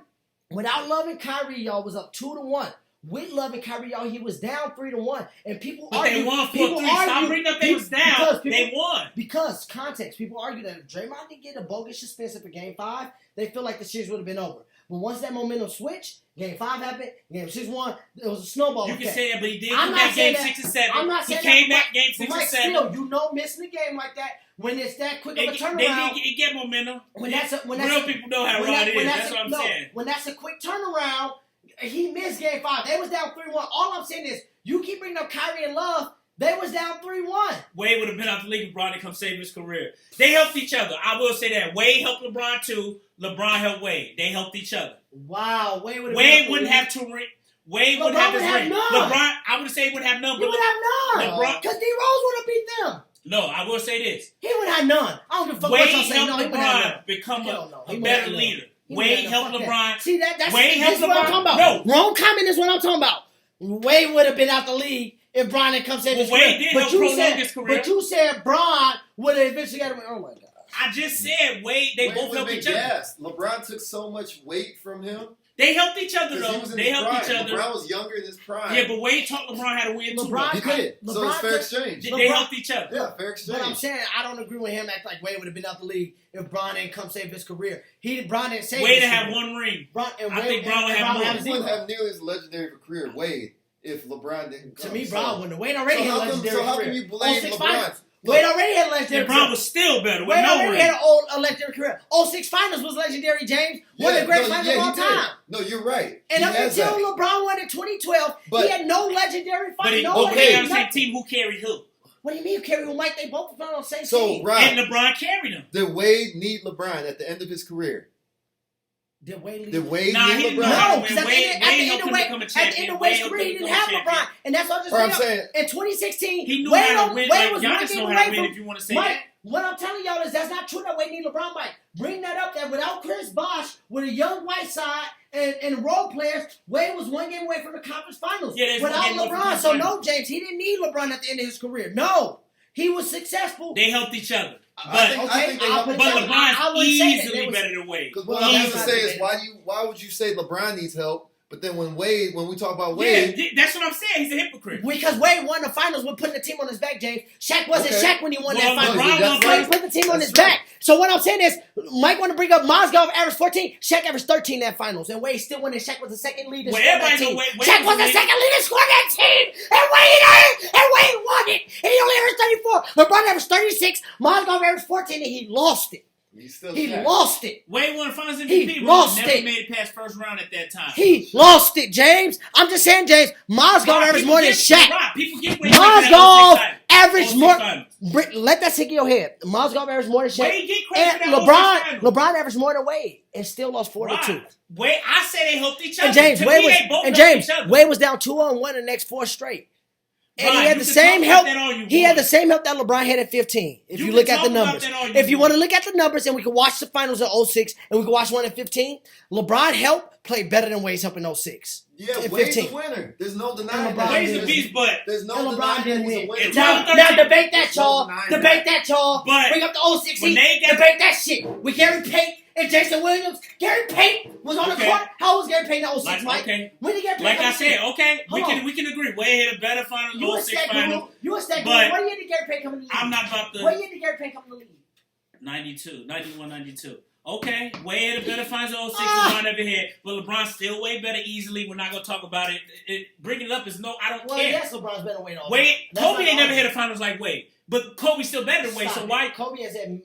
without Love and Kyrie, y'all, was up 2-1. With Love and Kyrie, y'all, he was down 3-1. And people But argue. they won 4-3. people Stop argue- bringing up they was down. because people- They won. Because context, people argue that if Draymond didn't get a bogus suspension for Game 5, they feel like the series would have been over. But once that momentum switched, Game 5 happened, Game 6 won, it was a snowball You effect. can say that, but he did I'm come not back saying game that. 6 and 7. I'm not He saying came that, back game But 6 Mike, and 7. still, you know missing the game like that, when it's that quick of a turnaround, It get momentum. when that's a Real people know how raw it is. That's what I'm saying. When that's a quick turnaround, he missed Game 5. They was down 3-1. All I'm saying is, you keep bringing up Kyrie and Love, they was down 3-1. Wade would have been out the league if LeBron didn't come save his career. They helped each other. I will say that. Wade helped LeBron too. LeBron helped Wade. They helped each other. Wow, Wade would Wade wouldn't have 2 rings. Wade LeBron would have his would have ring. none. LeBron, I would say, would have none. He But would have none. LeBron- Because D-Rose would have beat them. no, I will say this. He would have none. I don't give a fuck Wade what y'all say. helped No, he would have none. LeBron become Hell no. a He would better have none. leader. He Wade would have helped none. Fuck LeBron. that. See, that's Wade this helped is what I'm LeBron. talking about. No. Wrong comment is what I'm talking about. Wade would have been out the league if Bron had come save his Well, Wade career. did help prolong his career. But you said Bron would have eventually got him. Oh my God. I just said Wade. They Wade both would've helped been each other. gassed. LeBron took so much weight from him They helped each other because he though. was in They his helped prime. each other. LeBron was younger in his prime. Yeah, but Wade taught LeBron how to win too. LeBron- though. he did. So LeBron it's fair took- exchange. They LeBron- helped each other. Yeah, fair exchange. But I'm saying I don't agree with him acting like Wade would have been out the league if Bron didn't come save his career. Bron didn't save Wade his to have career. 1 ring. I think Bron would have more. his He wouldn't zero. have nearly as legendary of a career, Wade, if LeBron didn't come. To me, So- Bron wouldn't have. Wade already had a legendary so how career. can you blame 06 LeBron? finals. Look, Wade already had a legendary LeBron career. was still better with Wade no already ring. had a legendary career. 06 finals was legendary, James. One of the great finals of all he did. time. No, you're right. And He up has until that. LeBron won in 2012, But- he had no legendary But finals. he, No but when they on the legendary same team, who carried who? What do you mean you carry who Mike? They both played on the same So, team. Rob, And LeBron carried him. did Wade need LeBron at the end of his career? Did Wade leave? Did Wade Nah, need he didn't LeBron? know how to No, win. because at the Wade end helped of him Wade- become a at the end champion. of Wade's Wade career, he helped didn't him have become a LeBron. champion. And that's what I just Or I'm bring up. saying, In 2016, He knew Wade how to win. Like was one Giannis game know away how to win. from If you want to say Mike, that. what I'm telling y'all is that's not true that Wade need LeBron, Mike. Bring that up that without Chris Bosh, with a young Whiteside and role players, Wade was one game away from the conference finals. Yeah, there's one without game away from LeBron. conference So finals. no, James, he didn't need LeBron at the end of his career. No. He was successful. They helped each other. I think they helped But each other. LeBron's easily better than Wade. Because what I was going to say is, why would you say LeBron needs help? But then when we talk about Wade, that's what I'm saying. He's a hypocrite. Because Wade won the finals with putting the team on his back, James. Shaq wasn't Shaq when he won that finals. LeBron He put the team on his back. So what I'm saying is, Mike want to bring up Mozgov averaged 14. Shaq averaged 13 in that finals, and Wade still won. And Shaq was the second leader. Shaq was the second leader scorer that team, and Wade won it. And he only averaged 34. LeBron averaged 36. Mozgov averaged 14, and he lost it. He lost it. Wade won Finals MVP. He lost never it. made it past first round at that time. He lost it, James. I'm just saying, James. Mozgov averaged more than Shaq. People get Wade. Mozgov averaged more. Let that sink in your head. Mozgov averaged more than Shaq. Wade get credit and for that LeBron averaged more than Wade and still lost 4-2. Wade, I say they helped each other. And James, Wade was down 2-1 the next 4 straight. And Ron, he had the same help. He had the same help that LeBron had at 15. If you look at the numbers. If you want to look at the numbers, and we can watch the finals in 06 and we can watch one in 15, LeBron help played better than Wade's help in 06. Yeah, Wade's a winner. There's no denying that. Wade's a beast, but there's no denying didn't he's win. a winner. Now debate that, y'all. Debate that, y'all. Bring up the 06 Heat. Debate that shit. With Gary Payton and Jason Williams. Gary Payton was on the court. How was Gary Payton in 06, Mike? When did Gary Payton? Like I said, we can agree. Wade had a better final. 06 final. You a stat guru. What year did Gary Payton come in the league? I'm not about to. What year did Gary Payton come in the league? 92, 91, 92. Okay, Wade had a better finals in 06 than LeBron ever had, but LeBron still way better easily. We're not going to talk about it. Bringing it up is I don't care. Yes, LeBron's better than Wade. Kobe ain't never had a finals like Wade, but Kobe's still better than Wade, so why? Kobe has had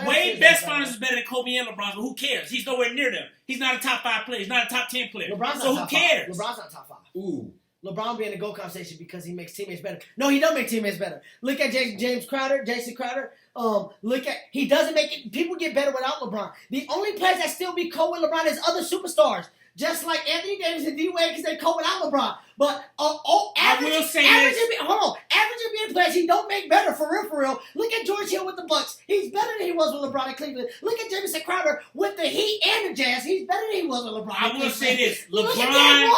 Wade's best finals is better than Kobe and LeBron, but who cares? He's nowhere near them. He's not a top 5 player. He's not a top 10 player. So who cares? LeBron's not top 5. Ooh. LeBron be in the GOAT conversation because he makes teammates better. No, he don't make teammates better. Look at Jason Crowder. He doesn't make it. People get better without LeBron. The only players that still be cold with LeBron is other superstars. Just like Anthony Davis and D-Wade because they cold without LeBron. But average NBA players he don't make better for real. Look at George Hill with the Bucks. He's better than he was with LeBron in Cleveland. Look at Jamison Crowder with the Heat and the Jazz. He's better than he was with LeBron. I will say this: Look at Derrick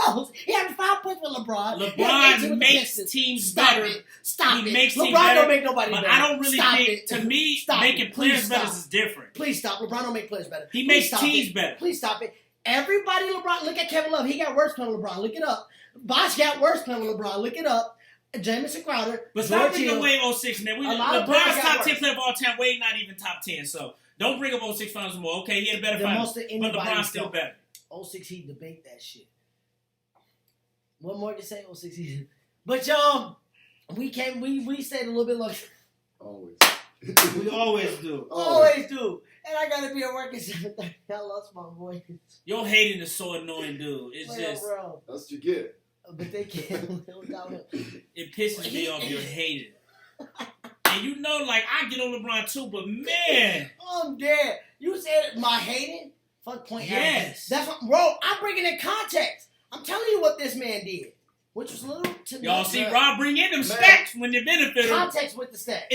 Rose. He had 5 points with LeBron. LeBron makes teams better. Stop it. Makes LeBron teams better, don't make nobody better. I don't really think. To me, making players better is different. Please stop. LeBron don't make players better. He makes teams better. Please stop it. Everybody, LeBron, look at Kevin Love. He got worse playing with LeBron. Look it up. Bosh got worse playing with LeBron. Look it up. Jamison Crowder. But stop bringing Wade 06, man. LeBron's top 10 player of all time. Wade not even top 10. So don't bring up 06 finals more. Okay, he had a better finals. But LeBron's still better. 06 Heat debate that shit. What more to say 06 Heat? But y'all, we stayed a little bit longer. Always. We always do. Always do. And I gotta be at work at 7:30. I lost my voice. Your hating is so annoying, dude. It's just. Bro. That's what you get. But they can't live without him. It pisses me off. You're hating. And you know, like, I get on LeBron too, but man. I'm dead. You said my hating? Fuck point. Yes. That's what, bro, I'm bringing in context. I'm telling you what this man did. Which was a little to me. Y'all see Rob bring in them stats when they benefit him. Context with the stats.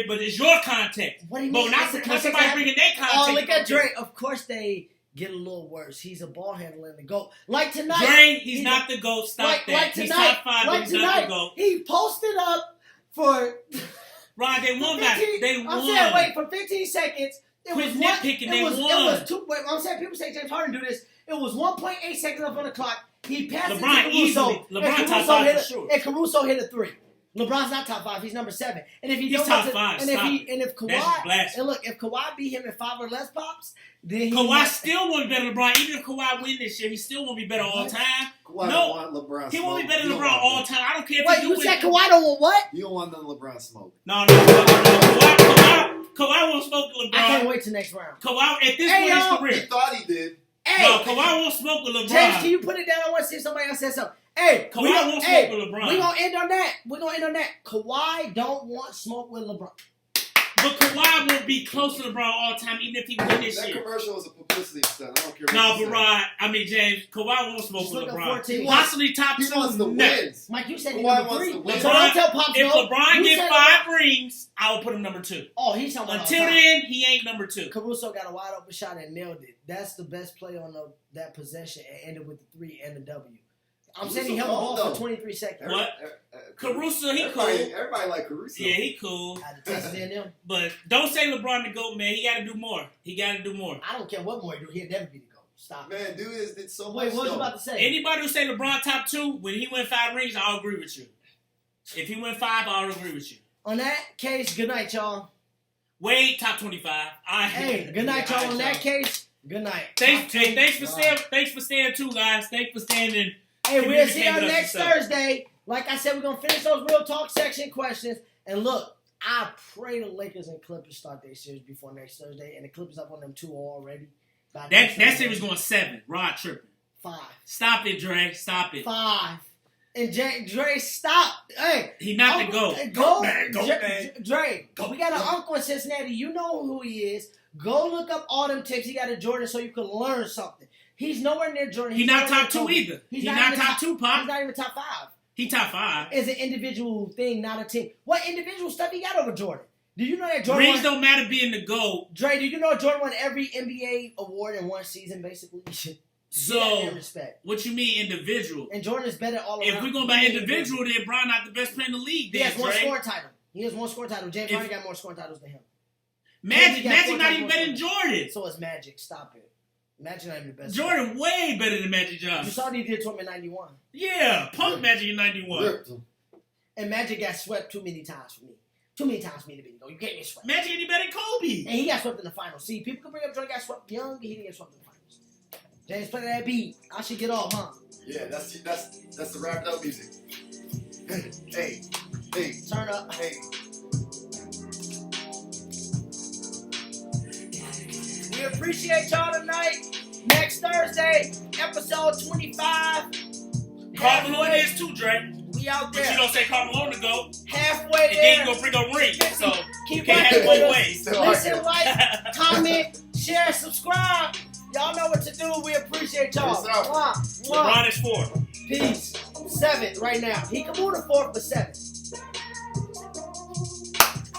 But it's your context. What do you mean? But not when somebody bringing their context. Oh, look at Dre. Of course they get a little worse. He's a ball handler in the GOAT. Like tonight. Dre, he's not the GOAT. Stop that. Like he's tonight, top 5, but he's not the GOAT. He posted up for... Ron, they won that. They won. I'm saying, wait, for 15 seconds... Quit nitpicking, they won. I'm saying, people say James Harden do this. It was 1.8 seconds up on the clock. He passed it to LeBron easily. LeBron top 5 for sure. And Caruso hit a 3. LeBron's not top 5. He's number 7. And if he's top 5, and if Kawhi, and look, if Kawhi beat him in 5 or less pops, then Kawhi still won't be better than LeBron. Even if Kawhi win this year, he still won't be better all time. Kawhi no, don't want LeBron he won't be smoke. better than LeBron all time. I don't care if Wait, you said Kawhi don't want what? You don't want none LeBron smoke. No. Kawhi won't smoke with LeBron. I can't wait till next round. Kawhi, at this point in his career. He thought he did. Hey, no, Kawhi won't smoke with LeBron. James, can you put it down? I want to see if somebody else says something. Hey, Kawhi won't smoke with LeBron. We're going to end on that. Kawhi don't want smoke with LeBron. But Kawhi won't be close to LeBron all time, even if he win this year. That commercial was a publicity stunt. I don't care. No, but James, Kawhi won't smoke with LeBron. 14. Possibly top 2. He wants the wins. Mike, you said he Kawhi number 3. wants the wins. So don't tell Pops if LeBron get 5 rings, I will put him number 2. Oh, he's talking about until then, he ain't number 2. Caruso got a wide open shot and nailed it. That's the best play on that possession and ended with the 3 and the W. I'm saying he held the ball for 23 seconds. What? Caruso, he cool. Everybody like Caruso. Yeah, he cool. But don't say LeBron the GOAT, man. He got to do more. I don't care what more he do. He'll never be the GOAT. Stop. Man, dude did so much. Wait, what was you about to say? Anybody who say LeBron top 2, when he win 5 rings, I'll agree with you. If he win 5, I'll agree with you. On that case, good night, y'all. Wade, top 25. Hey, good night, y'all. On that case, good night. Thanks for staying too, guys. Thanks for staying in. Hey, we'll see y'all next Thursday. Like I said, we're going to finish those Real Talk section questions. And look, I pray the Lakers and Clippers start their series before next Thursday. And the Clippers up on them 2-0 already. That series going 7. Rod tripping. 5. Stop it, Dre. Stop it. 5. And Dre, stop. Hey. He not the GOAT. Dre, we got an uncle in Cincinnati. You know who he is. Go look up all them tips he got at Jordan so you can learn something. He's nowhere near Jordan. He's not top 2 either. He's not top 2, Pop. He's not even top 5. He top 5. It's an individual thing, not a team. What individual stuff he got over Jordan? Do you know that Jordan rings don't matter being the GOAT. Dre, do you know Jordan won every NBA award in one season, basically? So, what you mean individual? And Jordan is better all around. If we're going by individual, then Bron not the best player in the league. He has one scoring title. James Harden got more scoring titles than him. Magic not even better than Jordan. So it's Magic. Stop it. Magic not even the best. Jordan way better than Magic Johnson. You saw what he did to him in 91. Yeah, punk Magic in 91. And Magic got swept too many times for me. Too many times for me to be. No, you can't get swept. Magic ain't better than Kobe. And he got swept in the finals. See, people can bring up Jordan got swept young, he didn't get swept in the finals. James, play that beat. I should get off, huh? Yeah, that's the wrapped up music. Hey. Turn up. Hey. We appreciate y'all tonight. Next Thursday, episode 25. Karl Malone is too, Dre. We out there. But you don't say Karl Malone to go. Halfway and there. then you gonna bring a ring. So keep can't have it both ways. Listen, like, comment, share, subscribe. Y'all know what to do. We appreciate y'all. LeBron is 4. Peace. 7 right now. He can move to 4th, but 7.